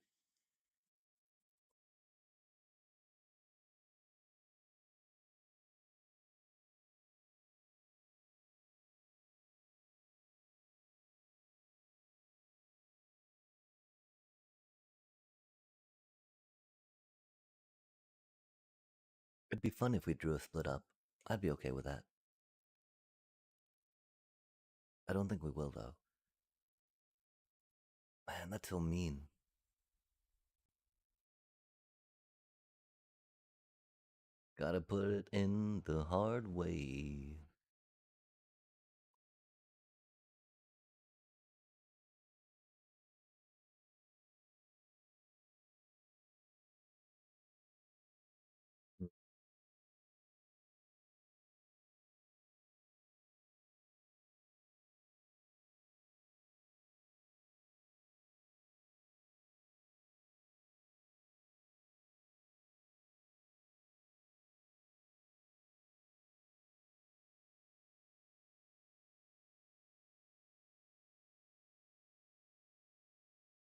It'd be fun if we drew a split up. I'd be okay with that. I don't think we will, though. Man, that's so mean. Gotta put it in the hard way.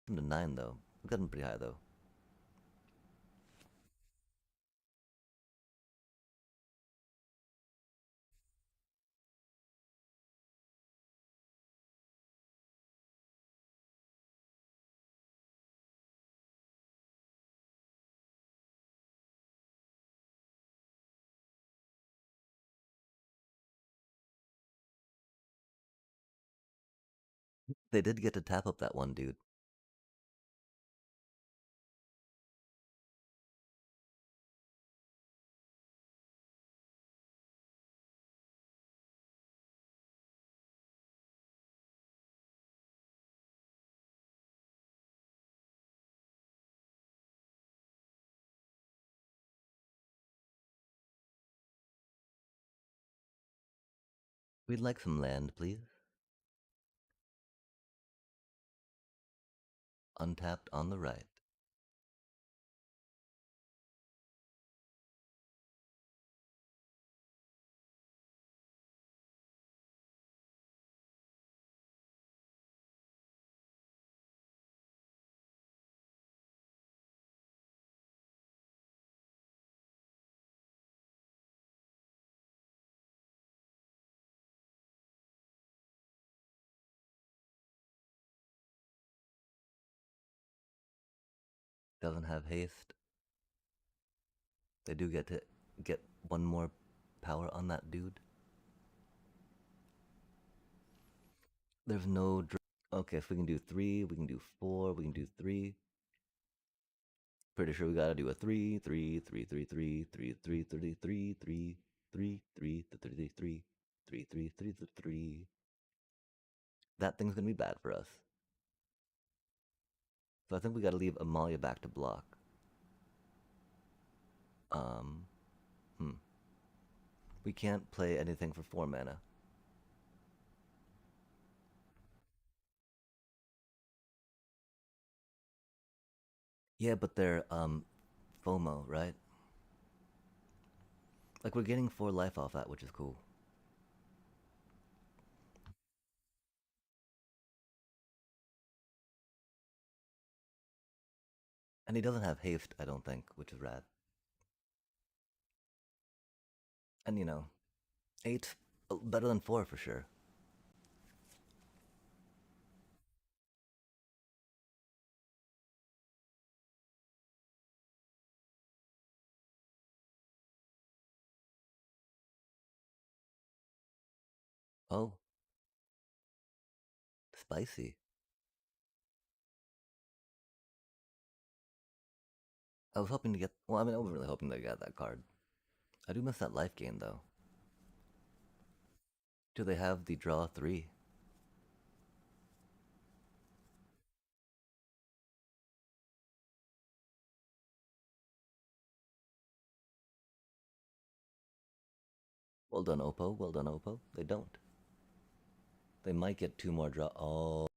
I'm to 9, though. We got him pretty high, though. They did get to tap up that one dude. We'd like some land, please. Untapped on the right. Doesn't have haste. They do get to get one more power on that dude. There's no. Okay, so we can do 3, we can do 4, we can do 3. Pretty sure we gotta do a 3, 3, 3, 3, 3, 3, 3, 3, 3, 3, 3, 3, 3, 3, 3, 3, 3, 3. That thing's gonna be bad for us. So I think we gotta leave Amalia back to block. Um, hmm. We can't play anything for 4 mana. Yeah, but they're FOMO, right? Like we're getting 4 life off that, which is cool. And he doesn't have haste, I don't think, which is rad. And you know, 8's better than 4 for sure. Oh, spicy. I was hoping to get. Well, I mean, I wasn't really hoping to get that card. I do miss that life gain though. Do they have the draw 3? Well done, Oppo. Well done, Oppo. They don't. They might get 2 more draw. Oh.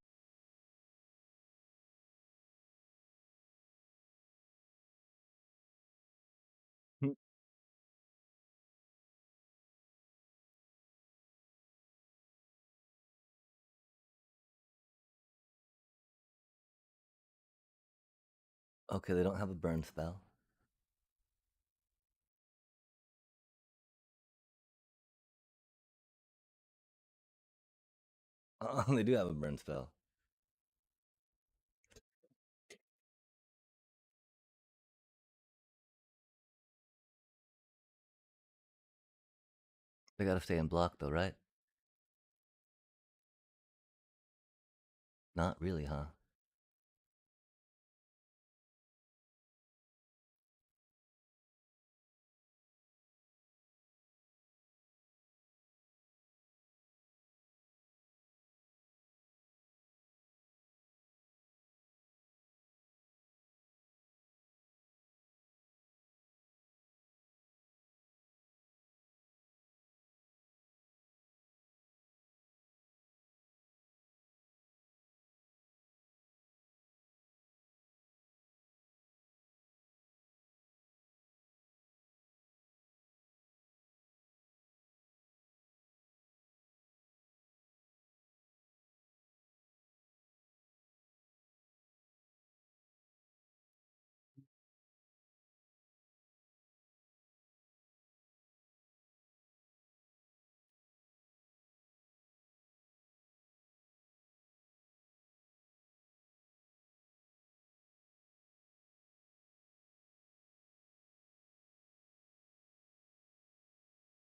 Okay, they don't have a burn spell. Oh, they do have a burn spell. They gotta stay in block though, right? Not really, huh?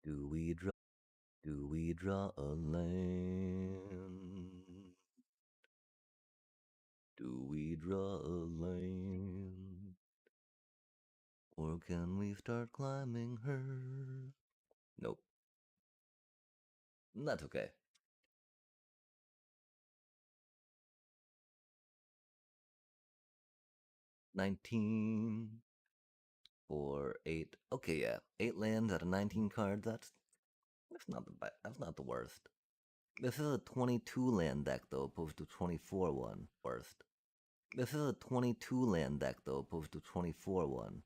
Do we draw? Do we draw a land? Do we draw a land? Or can we start climbing her? Nope. That's okay. 19 for 8. Okay, yeah. 8 lands out of 19 cards. That's not that's not the worst. This is a 22 land deck though, opposed to 24 one. Worst. This is a 22 land deck though, opposed to 24 one.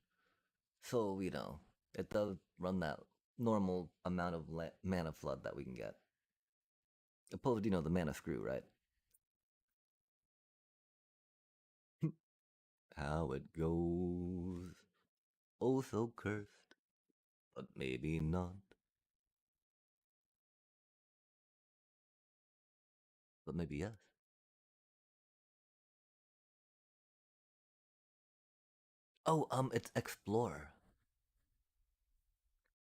So, you know, it does run that normal amount of mana flood that we can get. Opposed, the mana screw, right? How it goes. Oh, so cursed. But maybe not. But maybe yes. Oh, it's Explore.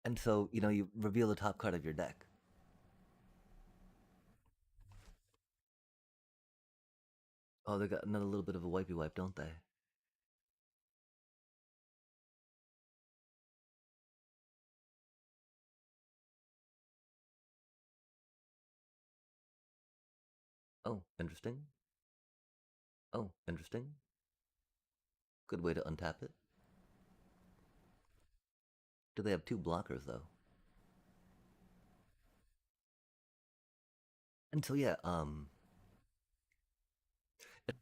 And so, you reveal the top card of your deck. Oh, they got another little bit of a wipey wipe, don't they? Oh, interesting. Oh, interesting. Good way to untap it. Do they have 2 blockers, though? And so, yeah, it,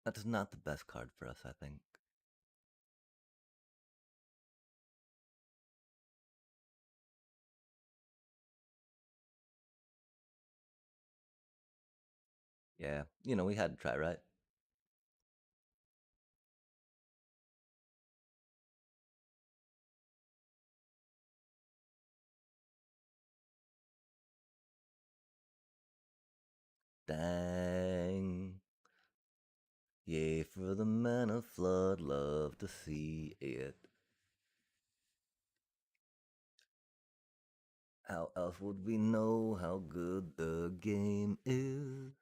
That's not the best card for us, I think. Yeah, we had to try, right? Dang. Yea, for the man of flood, love to see it. How else would we know how good the game is?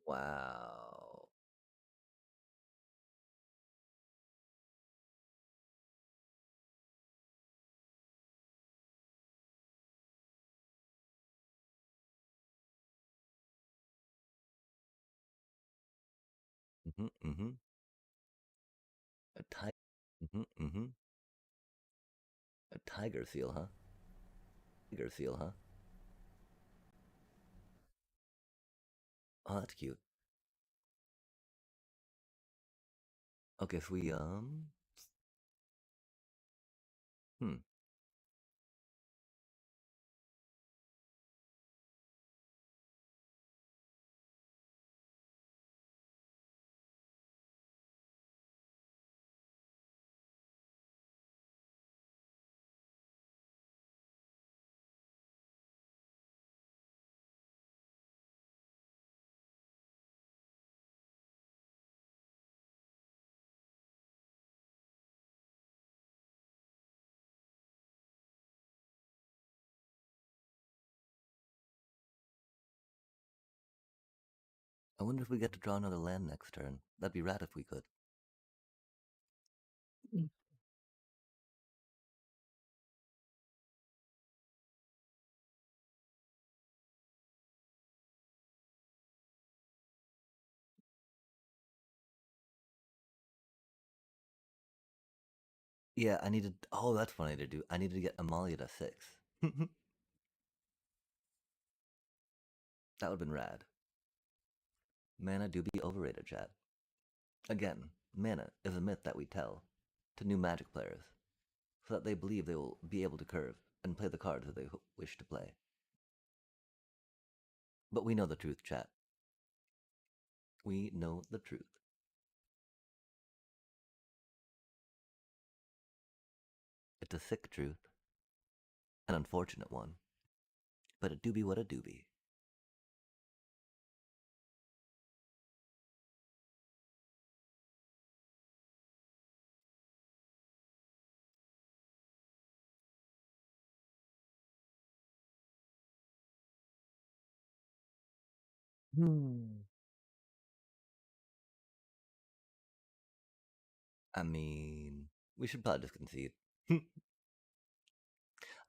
Wow. Mm-hmm, mm-hmm. A tiger. Mm-hmm, mm-hmm. A tiger seal, huh? Tiger seal, huh? Oh, that's cute. Okay, so hmm. I wonder if we get to draw another land next turn. That'd be rad if we could. Mm. Yeah, I needed. Oh, that's funny to do. I needed to get Amalia to 6. That would have been rad. Mana do be overrated, chat. Again, mana is a myth that we tell to new Magic players so that they believe they will be able to curve and play the cards that they wish to play. But we know the truth, chat. We know the truth. It's a sick truth, an unfortunate one, but it do be what it do be. Hmm. I mean, we should probably just concede.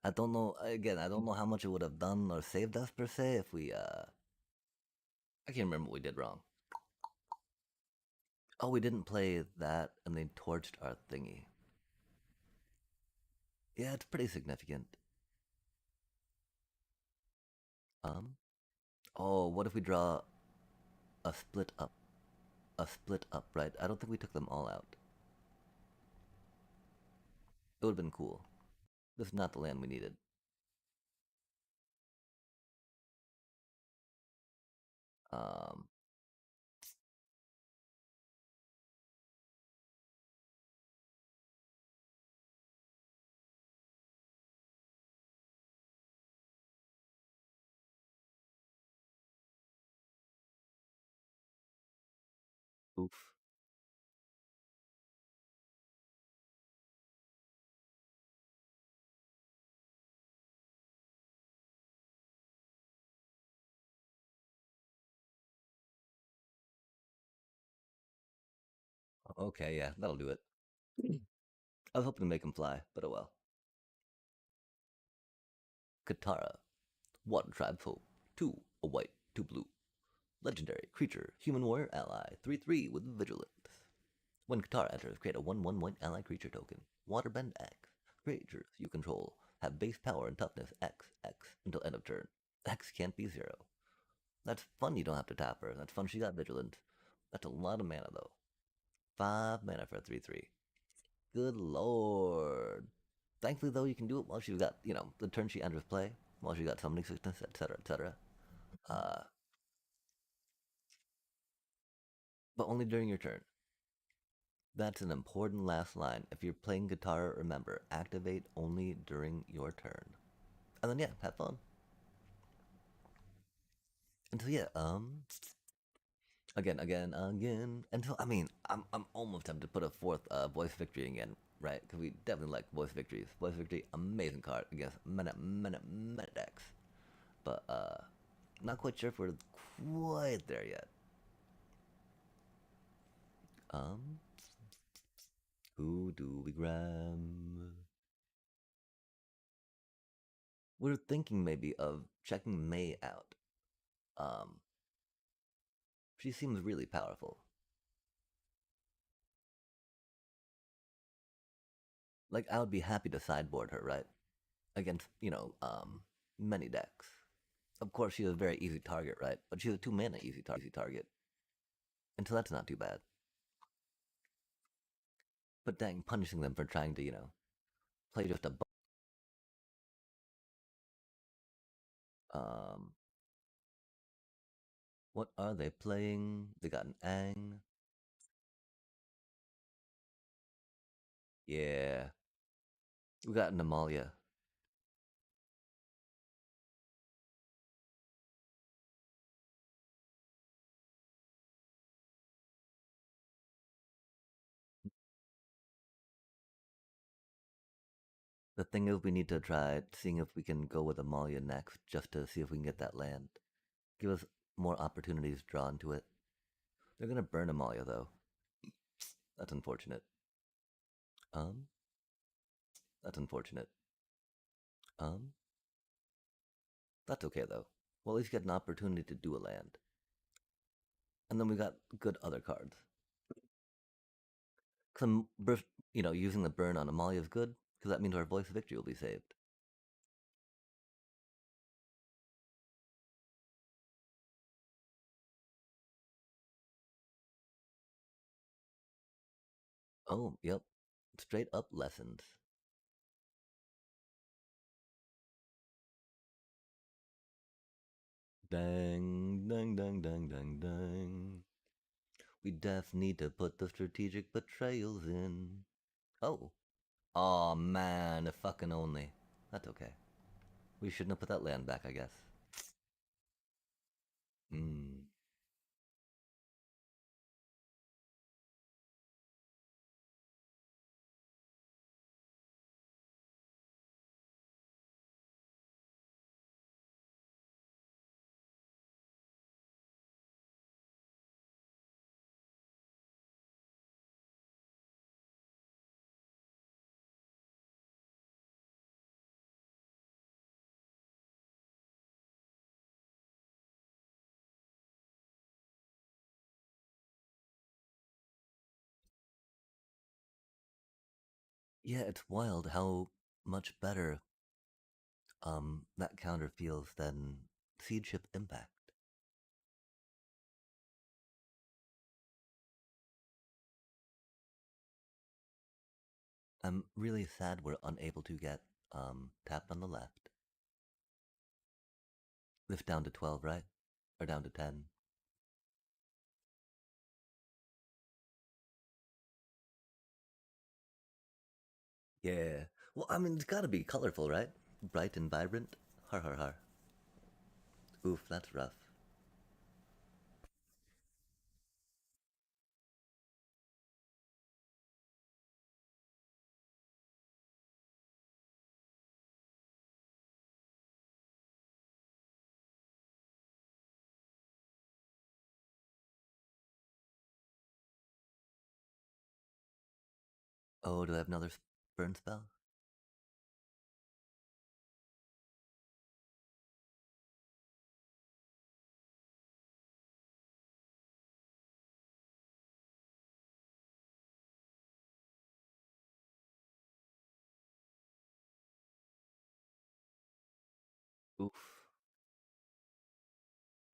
I don't know. Again, I don't know how much it would have done or saved us per se if we. I can't remember what we did wrong. Oh, we didn't play that, and they torched our thingy. Yeah, it's pretty significant. Um. Oh, what if we draw a split up? A split up, right? I don't think we took them all out. It would have been cool. This is not the land we needed. Um. Oof. Okay, yeah, that'll do it. I was hoping to make him fly, but oh well. Katara, one tribe hope. Two, a white, two blue. Legendary creature, human warrior ally, 3/3 with vigilance. When Katara enters, create a 1/1 white ally creature token. Waterbend X. Creatures you control have base power and toughness X, X until end of turn. X can't be 0. That's fun, you don't have to tap her. That's fun, she got vigilant. That's a lot of mana though. 5 mana for a 3/3. Good lord. Thankfully though, you can do it while she's got, the turn she enters play, while she got summoning sickness, etc., etc. Uh, but only during your turn. That's an important last line. If you're playing guitar, remember, activate only during your turn. And then yeah, have fun. And so yeah, again. And so I mean, I'm almost tempted to put a fourth voice victory again, right? Because we definitely like voice victories. Voice victory, amazing card against meta decks. But not quite sure if we're quite there yet. Um, who do we grab? We're thinking maybe of checking May out. Um, she seems really powerful. Like I would be happy to sideboard her, right? Against many decks. Of course, she's a very easy target, right? But she's a 2 mana easy target, and so that's not too bad. But dang, punishing them for trying to play just a um. What are they playing? They got an Ang. Yeah, we got an Amalia. The thing is, we need to try seeing if we can go with Amalia next, just to see if we can get that land. Give us more opportunities drawn to it. They're gonna burn Amalia though. That's unfortunate. Um, that's unfortunate. Um, that's okay though. We'll at least get an opportunity to do a land. And then we got good other cards. Some, using the burn on Amalia is good, because that means our voice of victory will be saved. Oh, yep. Straight up lessons. Dang, dang, dang, dang, dang, dang. We def need to put the strategic betrayals in. Oh. Aw, man, if fucking only. That's okay. We shouldn't have put that land back, I guess. Hmm. Yeah, it's wild how much better that counter feels than Seed Ship Impact. I'm really sad we're unable to get tapped on the left. Lift down to 12, right? Or down to 10. Yeah. Well, I mean, it's gotta be colorful, right? Bright and vibrant. Har har har. Oof, that's rough. Oh, do I have another burn spell? Oof.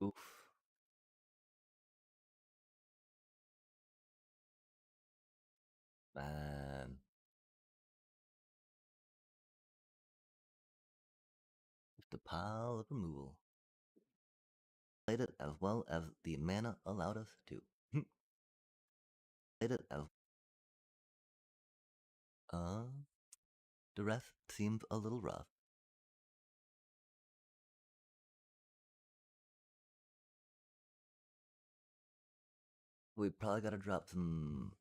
Oof. Man. Just a pile of removal. Played it as well as the mana allowed us to. Played it as uh the rest seemed a little rough. We probably gotta drop some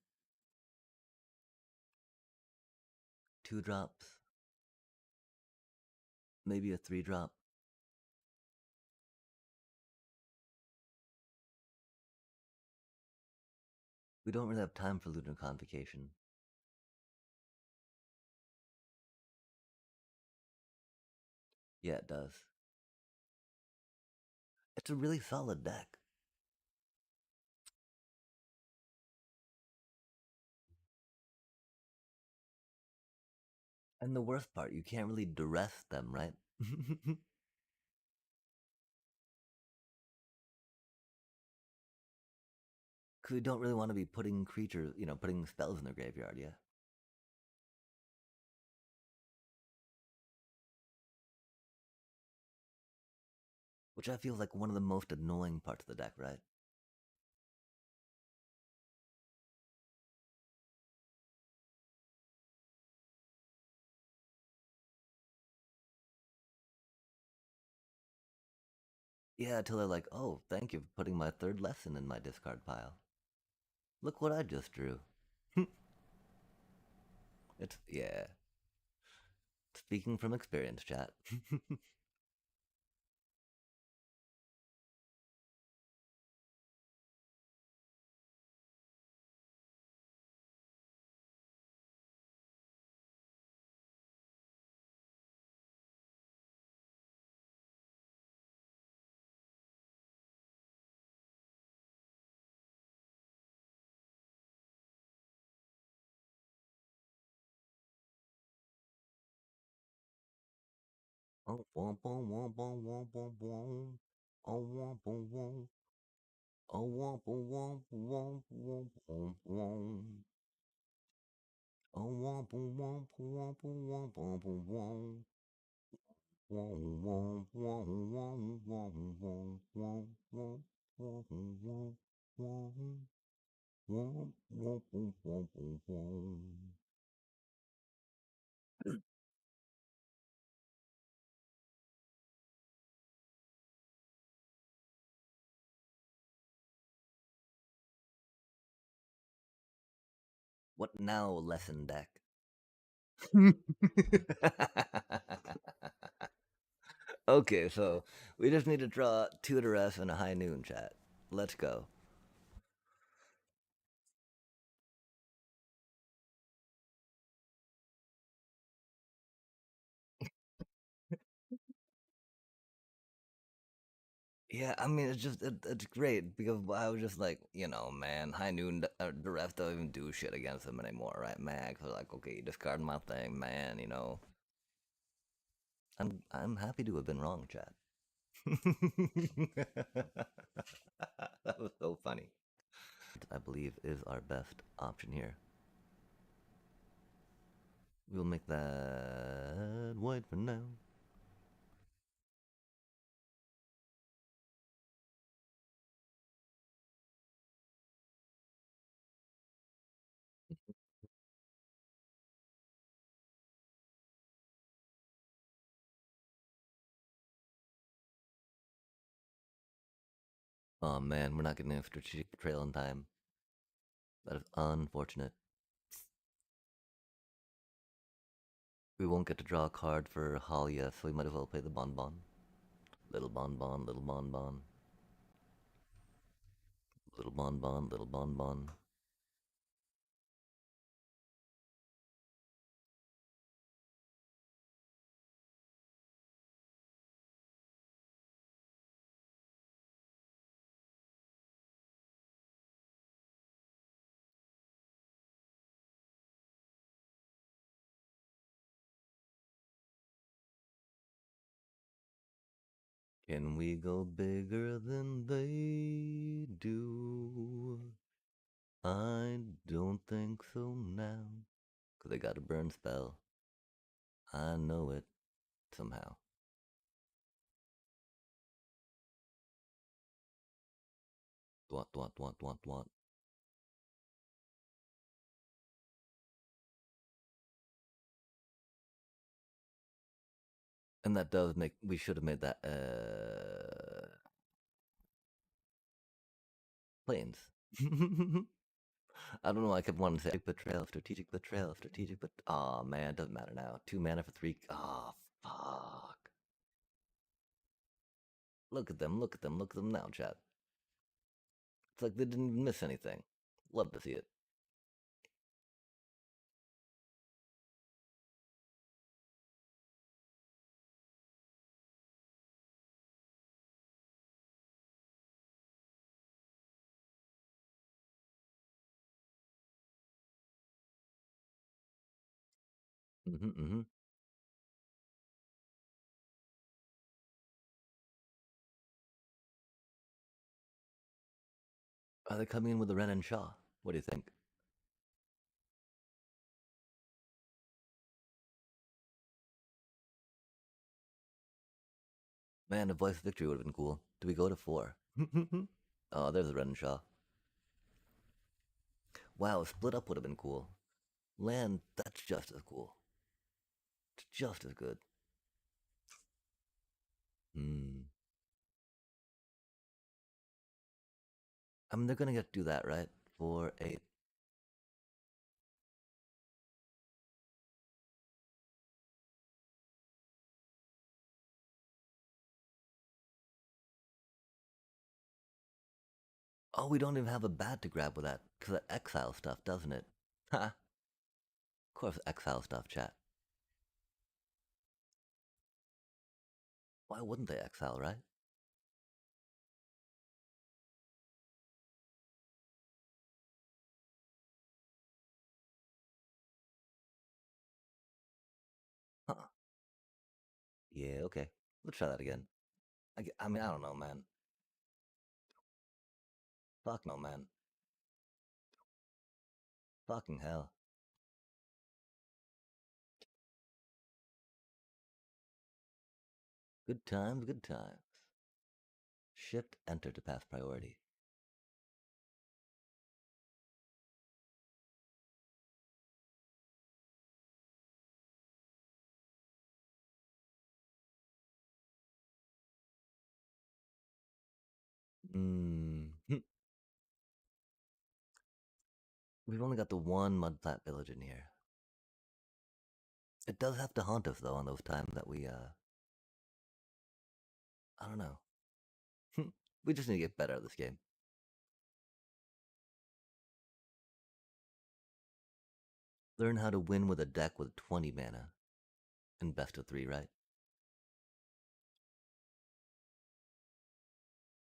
2 drops, maybe a 3 drop. We don't really have time for Lunar Convocation. Yeah, it does. It's a really solid deck. And the worst part, you can't really duress them, right? Because we don't really want to be putting creatures, putting spells in their graveyard, yeah. Which I feel is like one of the most annoying parts of the deck, right? Yeah, until they're like, oh, thank you for putting my third lesson in my discard pile. Look what I just drew. Yeah. Speaking from experience, chat. Oh, womp, womp, womp, womp, womp, womp. Oh, womp, womp, womp. Oh, womp, womp, womp, womp, womp, womp. Oh, womp, womp, womp, womp, womp, womp. Womp, womp, womp, womp, womp, womp, womp, womp, womp, womp, womp. Womp, womp, womp, womp, womp, womp. What now, lesson deck? Okay, so we just need to draw 2 to and a high noon, chat. Let's go. Yeah, I mean, it's great because I was just like, man, high noon, the ref don't even do shit against him anymore, right? Max, so like, okay, discard my thing, man. I'm happy to have been wrong, chat. That was so funny. I believe is our best option here. We'll make that white for now. Oh man, we're not getting a strategic betrayal in time. That is unfortunate. We won't get to draw a card for Halia, so we might as well play the Bonbon. Little Bonbon, little Bonbon. Little Bonbon, little Bonbon. Can we go bigger than they do? I don't think so now. 'Cause they got a burn spell. I know it somehow. What. And that does make. We should have made that. Planes. I don't know. I kept wanting to say betrayal, strategic betrayal, strategic. But oh man, it doesn't matter now. 2 mana for 3. Oh fuck! Look at them! Look at them! Look at them now, chat. It's like they didn't even miss anything. Love to see it. Mm-hmm. Are they coming in with the Ren and Shaw? What do you think? Man, a voice of victory would have been cool. Do we go to 4? Oh, there's a Ren and Shaw. Wow, split up would have been cool. Land, that's just as cool. It's just as good. Hmm. I mean, they're gonna get to do that, right? 4, 8. Oh, we don't even have a bat to grab with that, because that exile stuff, doesn't it? Ha! Of course, exile stuff, chat. Why wouldn't they exile, right? Huh. Yeah, okay. Let's try that again. I mean, I don't know, man. Fuck no, man. Fucking hell. Good times, good times. Shift enter to pass priority. Hmm. We've only got the one mudflat village in here. It does have to haunt us though on those times that we I don't know. We just need to get better at this game. Learn how to win with a deck with 20 mana. And best of 3, right?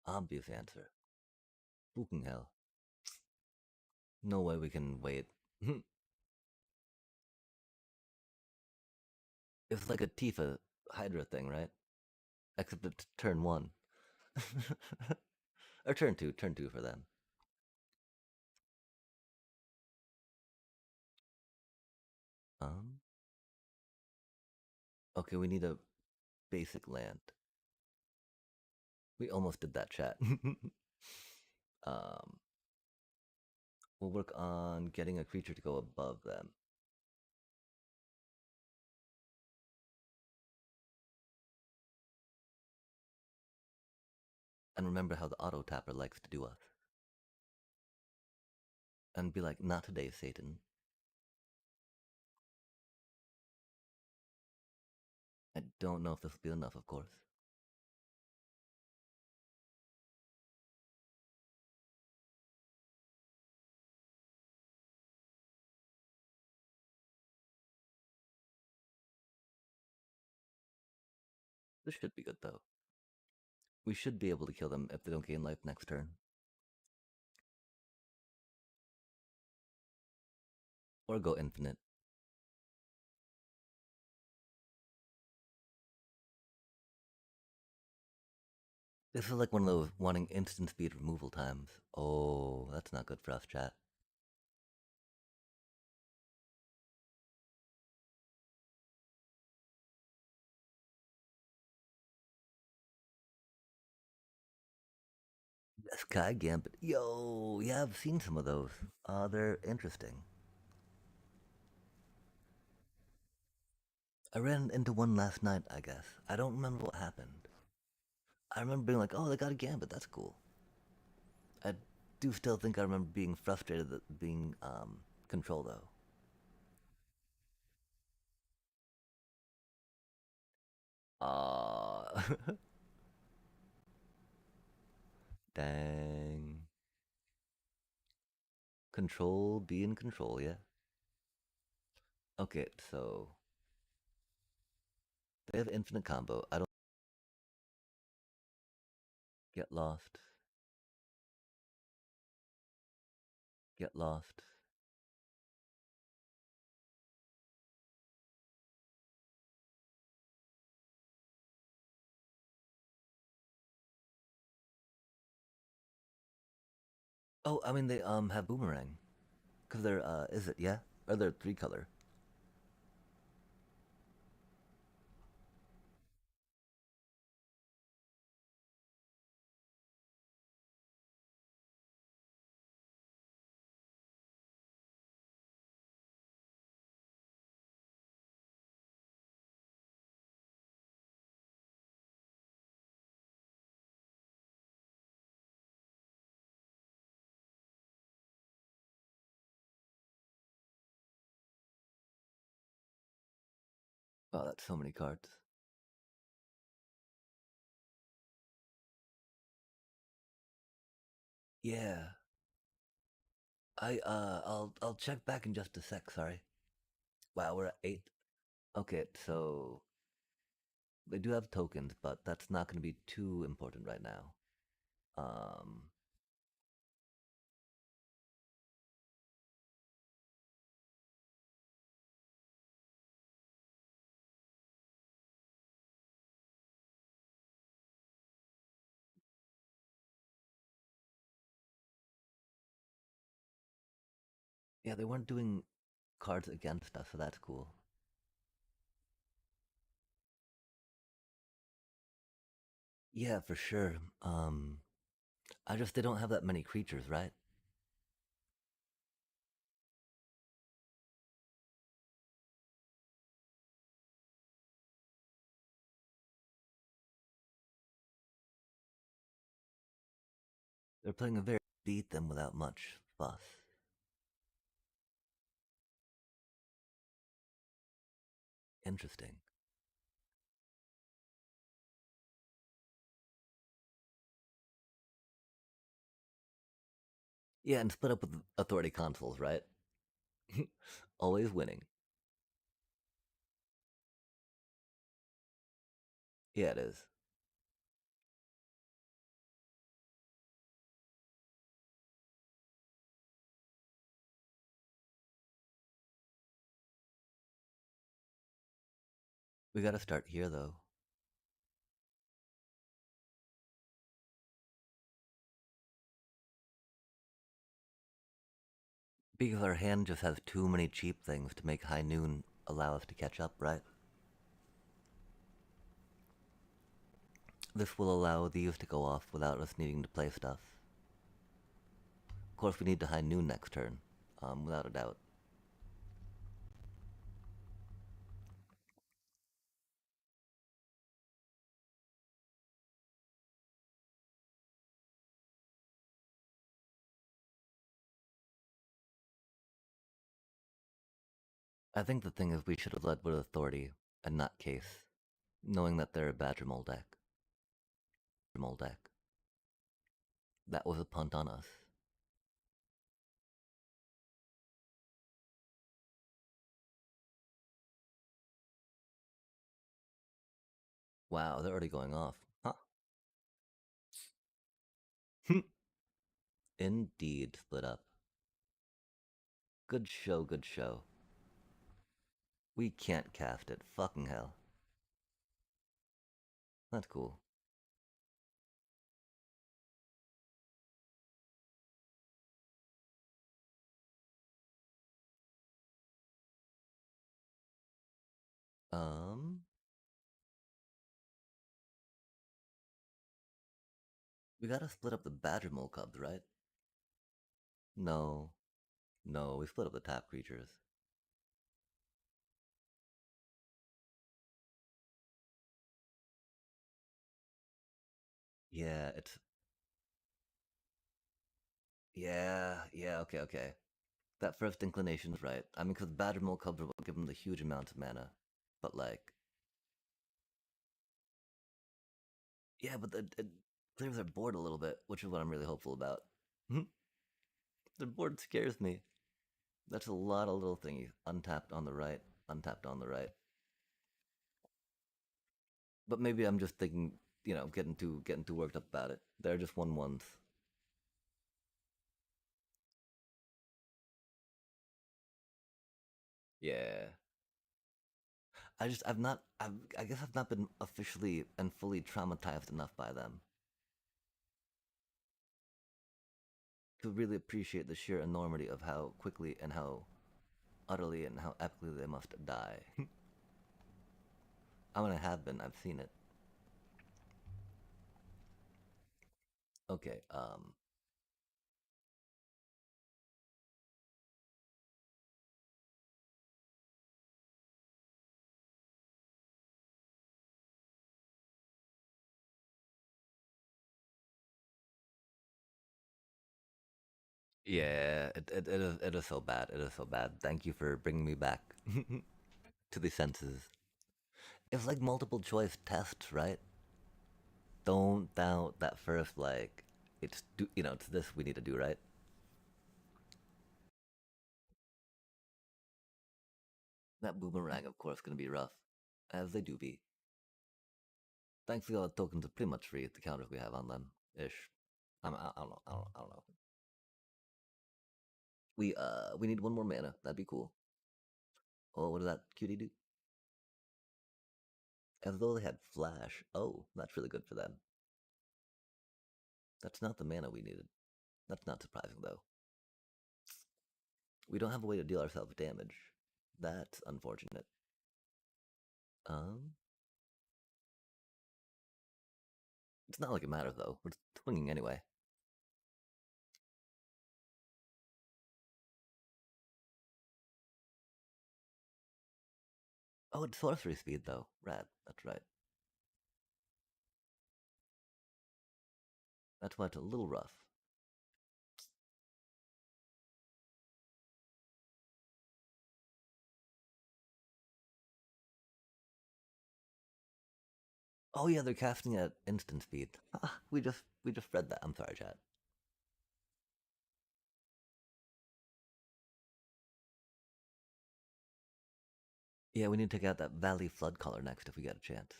Obvious answer. Fucking hell. No way we can wait. It's like a Tifa Hydra thing, right? Except it's turn 1. Or turn 2 for them. Um, okay, we need a basic land. We almost did that, chat. um, we'll work on getting a creature to go above them. And remember how the auto tapper likes to do us. And be like, not today, Satan. I don't know if this will be enough, of course. This should be good, though. We should be able to kill them if they don't gain life next turn. Or go infinite. This is like one of those wanting instant speed removal times. Oh, that's not good for us, chat. Sky Gambit. Yo, yeah, I've seen some of those. They're interesting. I ran into one last night, I guess. I don't remember what happened. I remember being like, oh, they got a Gambit, that's cool. I do still think I remember being frustrated at being control, though. Uh, dang. Control, be in control, yeah? Okay, so they have infinite combo. I don't get lost. Get lost. Oh, I mean they have boomerang. Cause they're is it, yeah? Or they're three color. Oh, that's so many cards. Yeah. I'll check back in just a sec, sorry. Wow, we're at 8. Okay, so they do have tokens, but that's not gonna be too important right now. Um yeah, they weren't doing cards against us, so that's cool. Yeah, for sure. I just they don't have that many creatures, right? They're playing a very beat them without much fuss. Interesting. Yeah, and split up with authority consoles, right? Always winning. Yeah, it is. We gotta start here though. Because our hand just has too many cheap things to make High Noon allow us to catch up, right? This will allow these to go off without us needing to play stuff. Of course, we need to High Noon next turn, without a doubt. I think the thing is we should have led with Authority and not Case, knowing that they're a Badger Mole deck. Mole deck. That was a punt on us. Wow, they're already going off. Huh. Indeed, split up. Good show, good show. We can't cast it. Fucking hell. That's cool. Um, we gotta split up the badger mole cubs, right? No, no, we split up the tap creatures. Yeah, it's yeah, okay, okay. That first inclination's right. I mean, because badger mole cubs will give them the huge amounts of mana, but like, yeah, but it clears their board a little bit, which is what I'm really hopeful about. Their board scares me. That's a lot of little thingies. Untapped on the right, untapped on the right. But maybe I'm just thinking, getting too worked up about it. They're just 1/1s. Yeah. I guess I've not been officially and fully traumatized enough by them to really appreciate the sheer enormity of how quickly and how utterly and how epically they must die. I mean, I have been. I've seen it. Okay. Yeah. It is so bad. It is so bad. Thank you for bringing me back to the senses. It's like multiple choice tests, right? Don't doubt that first. Like, it's this we need to do, right? That boomerang, of course, gonna be rough, as they do be. Thankfully, all the tokens are pretty much free at the counters we have on them, ish. I don't know. I don't know. We need one more mana. That'd be cool. Oh, what does that cutie do? As though they had flash. Oh, that's really good for them. That's not the mana we needed. That's not surprising though. We don't have a way to deal ourselves damage. That's unfortunate. Um, it's not like it matters though. We're swinging anyway. Oh, it's sorcery speed though. Rad. That's right. That's why it's a little rough. Oh yeah, they're casting at instant speed. Ah, we just read that. I'm sorry, chat. Yeah, we need to take out that Valley Flood color next if we get a chance.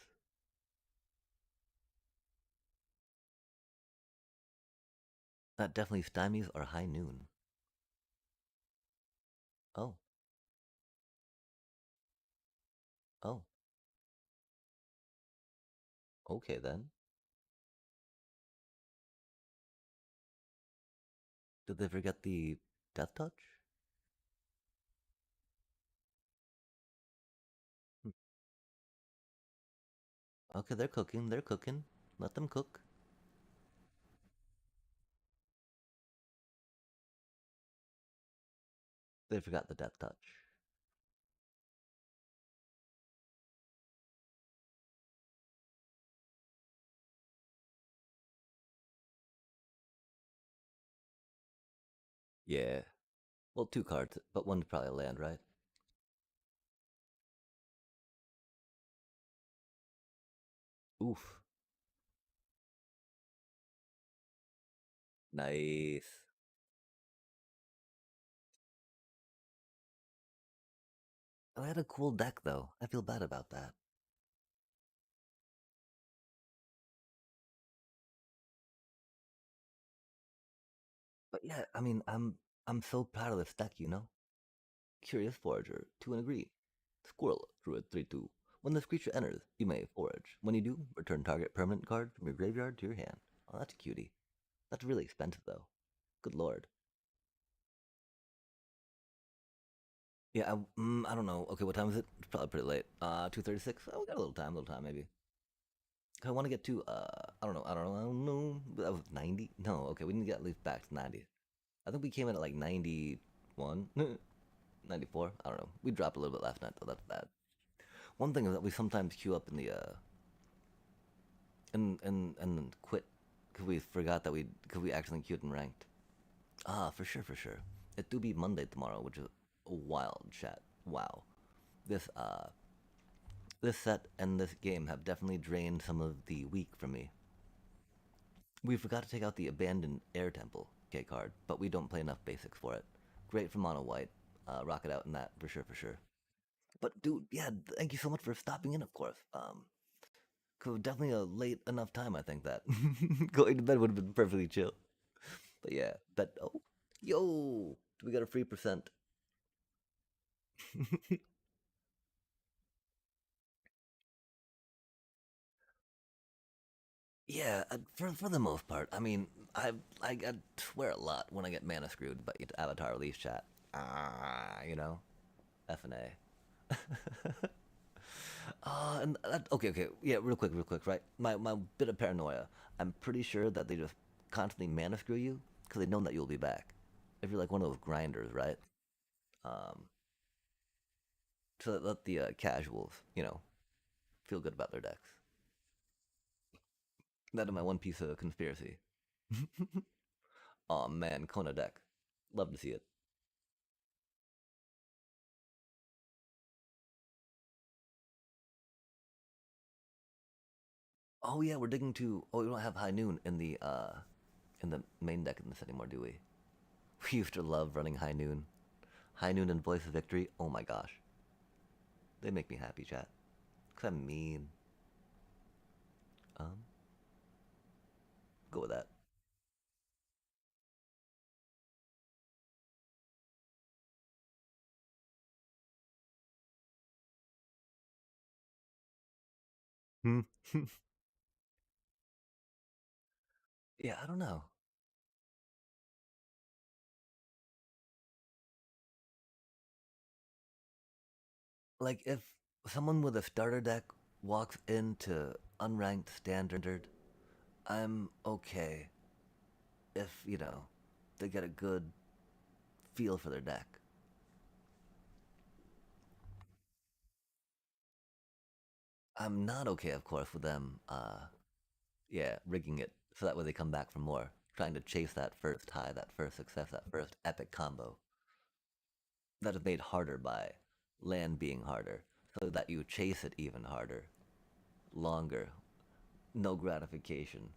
That definitely stymies our high noon. Oh, oh, okay then. Did they forget the Death Touch? Hmm. Okay, they're cooking. They're cooking. Let them cook. They forgot the Death Touch. Yeah. Well, two cards, but one's probably a land, right? Oof. Nice. Oh, I had a cool deck though. I feel bad about that. But yeah, I mean, I'm so proud of this deck. Curious Forager, 2 and agree. Squirrel, Druid 3/2. When this creature enters, you may forage. When you do, return target permanent card from your graveyard to your hand. Oh, that's a cutie. That's really expensive though. Good lord. Yeah, I don't know. Okay, what time is it? It's probably pretty late. 2:36. Oh, we got a little time maybe. I want to get to I don't know. That was 90. No, okay, we need to get at least back to 90. I think we came in at like 91, 94. I don't know. We dropped a little bit last night though. That's bad. One thing is that we sometimes queue up in the and then quit because we forgot that we accidentally queued and ranked. Ah, for sure, for sure. It do be Monday tomorrow, which is a wild chat. Wow. This this set and this game have definitely drained some of the week from me. We forgot to take out the abandoned air temple K card, but we don't play enough basics for it. Great for mono white. Rock it out in that for sure, for sure. But dude, yeah, thank you so much for stopping in. Of course. Cause definitely a late enough time. I think that going to bed would have been perfectly chill. But yeah, but oh, yo, we got a free percent. Yeah, for the most part. I mean, I swear a lot when I get mana screwed by Avatar release chat. You know, F and A. And okay, yeah, real quick, right? My bit of paranoia. I'm pretty sure that they just constantly mana screw you because they know that you'll be back. If you're like one of those grinders, right? Um, so that let the casuals, feel good about their decks. That is my one piece of conspiracy. Oh man, Kona deck, love to see it. Oh yeah, we're digging to. Oh, we don't have High Noon in the main deck in this anymore, do we? We used to love running High Noon. High Noon and Voice of Victory. Oh my gosh, they make me happy, chat. Cause I'm mean. Um, go with that. Hmm. Yeah, I don't know. Like if someone with a starter deck walks into unranked standard, I'm okay if they get a good feel for their deck. I'm not okay, of course, with them. Yeah, rigging it so that way they come back for more, trying to chase that first high, that first success, that first epic combo that is made harder by land being harder, so that you chase it even harder, longer, no gratification,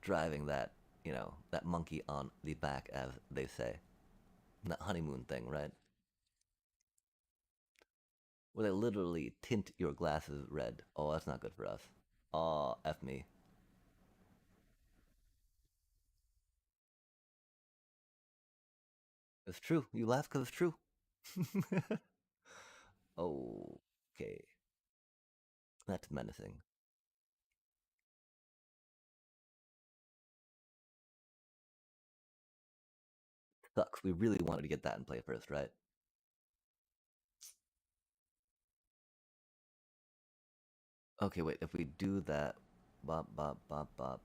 driving that monkey on the back, as they say, that honeymoon thing, right? Where they literally tint your glasses red. Oh, that's not good for us. Oh, f me. It's true. You laugh because it's true. Okay, that's menacing. Sucks. We really wanted to get that in play first, right? Okay, wait. If we do that, bop, bop, bop, bop,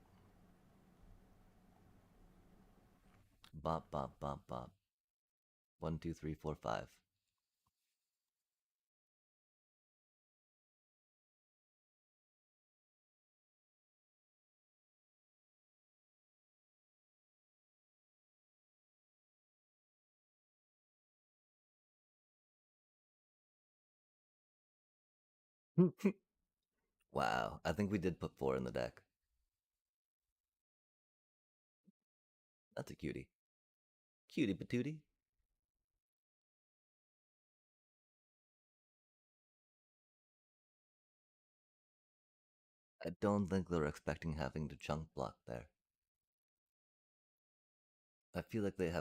bop, bop, bop, bop. One, two, three, four, five. Wow, I think we did put four in the deck. That's a cutie. Cutie patootie. I don't think they're expecting having to chunk block there. I feel like they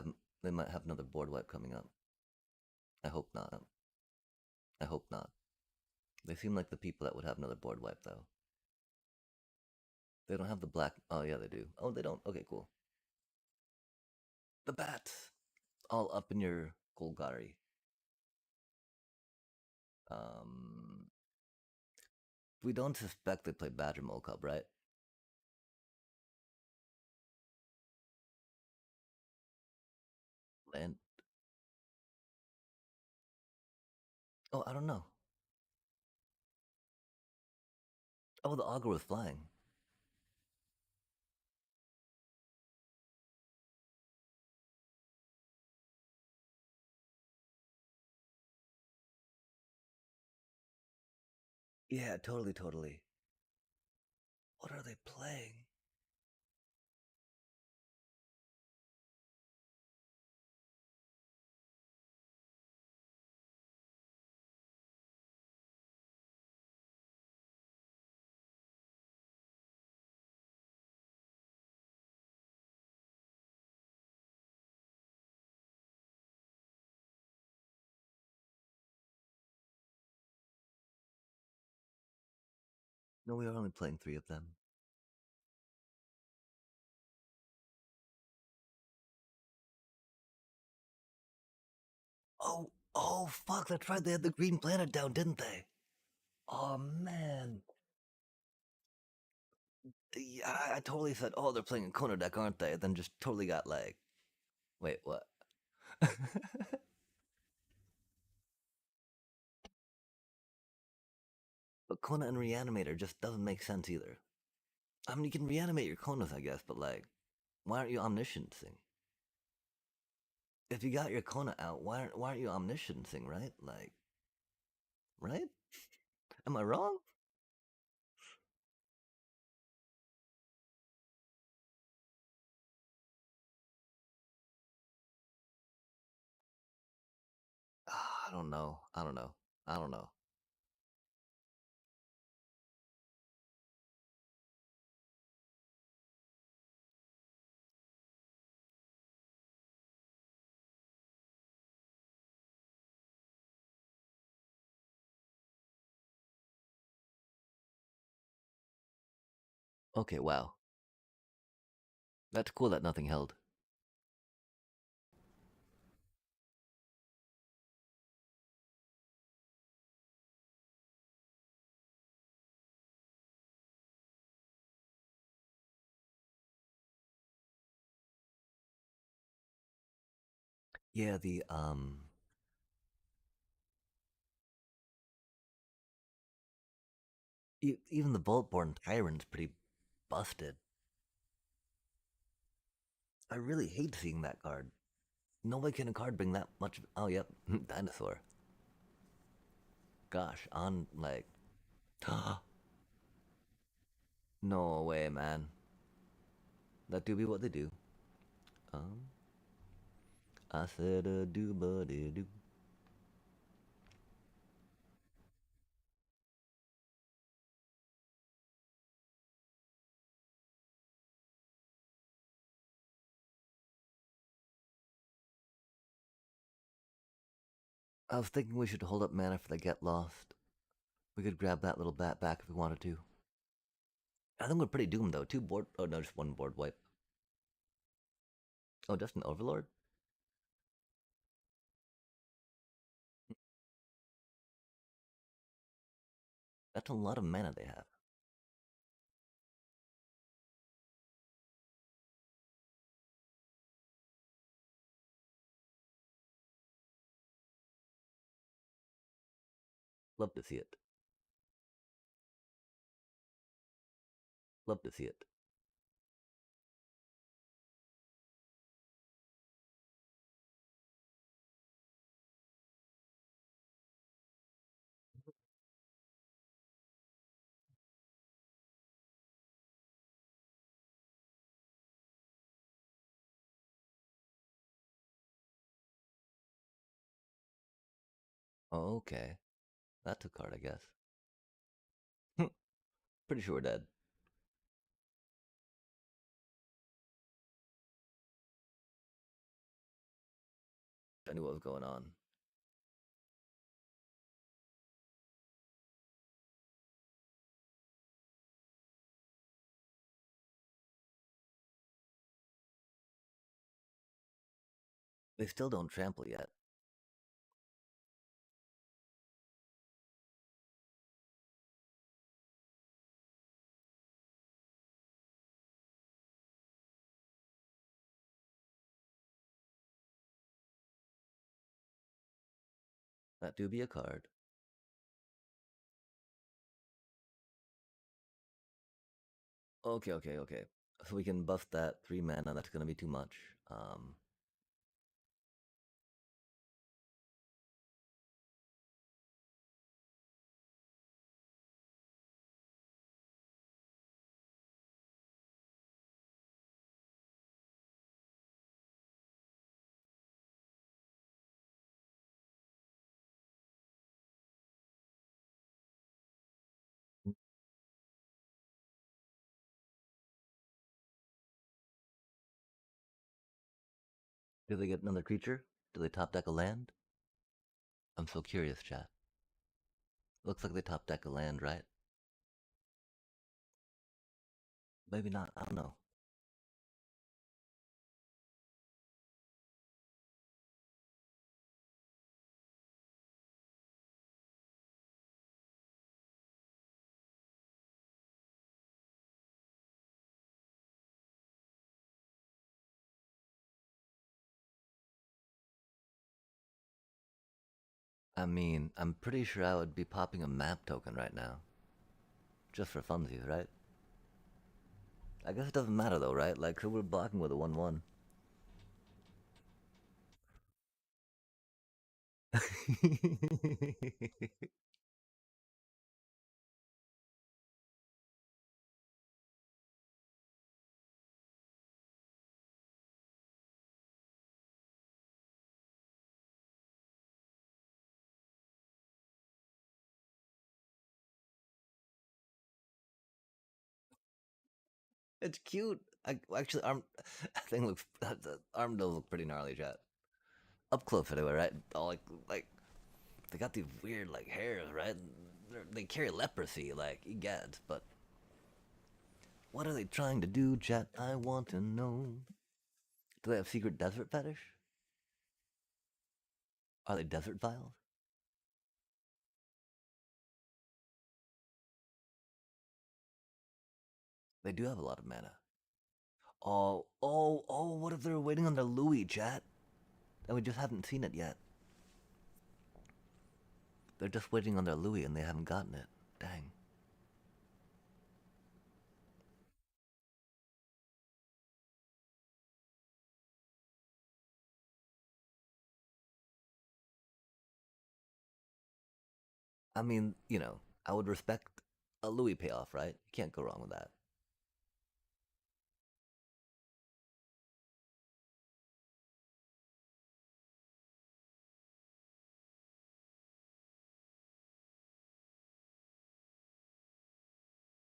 might have another board wipe coming up. I hope not. I hope not. They seem like the people that would have another board wipe though. They don't have the black. Oh yeah, they do. Oh, they don't. Okay, cool. The bats, all up in your Golgari. Um, we don't suspect they play Badger Mole Cup, right? And oh, I don't know. Oh, the auger was flying. Yeah, totally, totally. What are they playing? No, we are only playing three of them. Oh, oh, fuck! That's right. They had the Green Planet down, didn't they? Oh man. Yeah, I totally said, oh, they're playing a Kona deck, aren't they? Then just totally got like, wait, what? But Kona and Reanimator just doesn't make sense either. I mean, you can reanimate your Konas, I guess, but like, why aren't you omnisciencing? If you got your Kona out, why aren't you omnisciencing, right? Like, right? Am I wrong? Ah, I don't know. I don't know. I don't know. Okay, wow. That's cool that nothing held. Yeah, even the Boltborn Tyrant's pretty busted. I really hate seeing that card. Nobody can a card bring that much. Oh, yep, dinosaur. Gosh, on like, no way, man. That do be what they do. Um, I said a do, but it do. I was thinking we should hold up mana for the get lost. We could grab that little bat back if we wanted to. I think we're pretty doomed though. Two board. Oh no, just one board wipe. Oh, just an overlord. That's a lot of mana they have. Love to see it. Love to see it. Oh, okay. That's a card, I guess. Pretty sure we're dead. I knew what was going on. They still don't trample yet. That do be a card. Okay. So we can buff that 3 mana. That's gonna be too much. Do they get another creature? Do they top deck a land? I'm so curious, chat. Looks like they top deck a land, right? Maybe not. I don't know. I mean, I'm pretty sure I would be popping a map token right now. Just for funsies, right? I guess it doesn't matter though, right? Like, who we're blocking with a 1/1. It's cute. Actually, I think looks the arm does look pretty gnarly, chat. Up close anyway, right? All like they got these weird like hairs, right? They carry leprosy, like egads. But what are they trying to do, chat? I want to know. Do they have secret desert fetish? Are they desert vials? They do have a lot of mana. Oh! What if they're waiting on their Louis, chat? And we just haven't seen it yet. They're just waiting on their Louis and they haven't gotten it. Dang. I mean, I would respect a Louis payoff, right? You can't go wrong with that.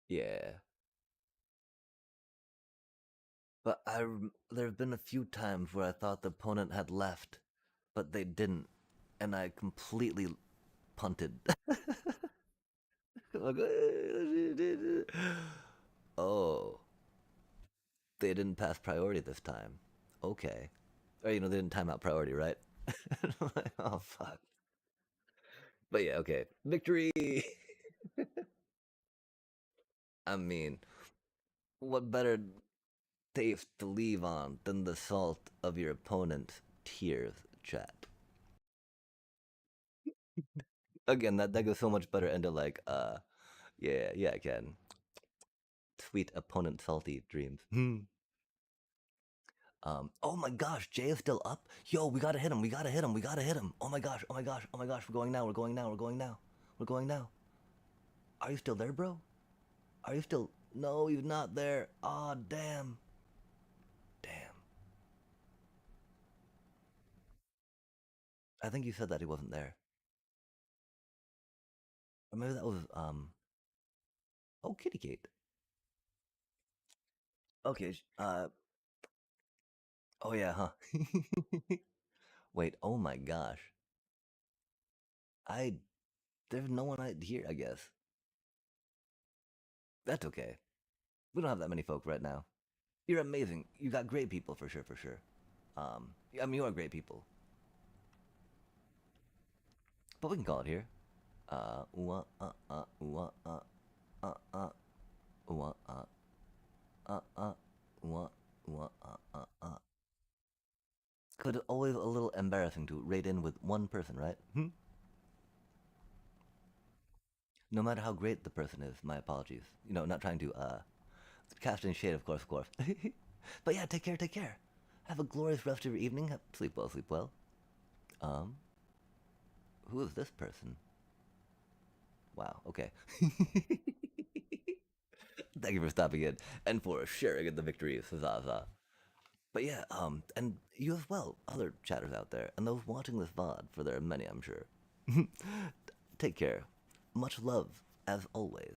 Yeah. But there have been a few times where I thought the opponent had left, but they didn't, and I completely punted. Oh, they didn't pass priority this time. Okay. Or, they didn't time out priority, right? Oh, fuck. But yeah, okay. Victory! I mean, what better taste to leave on than the salt of your opponent's tears, chat? Again, that goes so much better into like, yeah, I can. Sweet opponent salty dreams. Oh my gosh, Jay is still up. Yo, we gotta hit him. We gotta hit him. We gotta hit him. Oh my gosh. Oh my gosh. Oh my gosh. We're going now. We're going now. We're going now. We're going now. Are you still there, bro? Are you still? No, he's not there. Aw, oh, damn. Damn. I think you said that he wasn't there. Or maybe that was Oh, Kitty Kate. Okay. Oh yeah, huh? Wait. Oh my gosh. I. There's no one here. I guess that's okay. We don't have that many folk right now. You're amazing. You got great people for sure. For sure. I mean, you are great people. But we can call it here. Uh, uh, uh, uh, uh, uh, uh, uh, uh, uh, uh, Cause it's always a little embarrassing to raid in with one person, right? No matter how great the person is, my apologies. You know, not trying to cast any shade, of course, of course. But yeah, take care, take care. Have a glorious rest of your evening. Sleep well, sleep well. Um, who is this person? Wow, okay. Thank you for stopping in and for sharing in the victories, Zaza. But yeah, and you as well, other chatters out there, and those watching this VOD, for there are many, I'm sure. Take care. Much love, as always.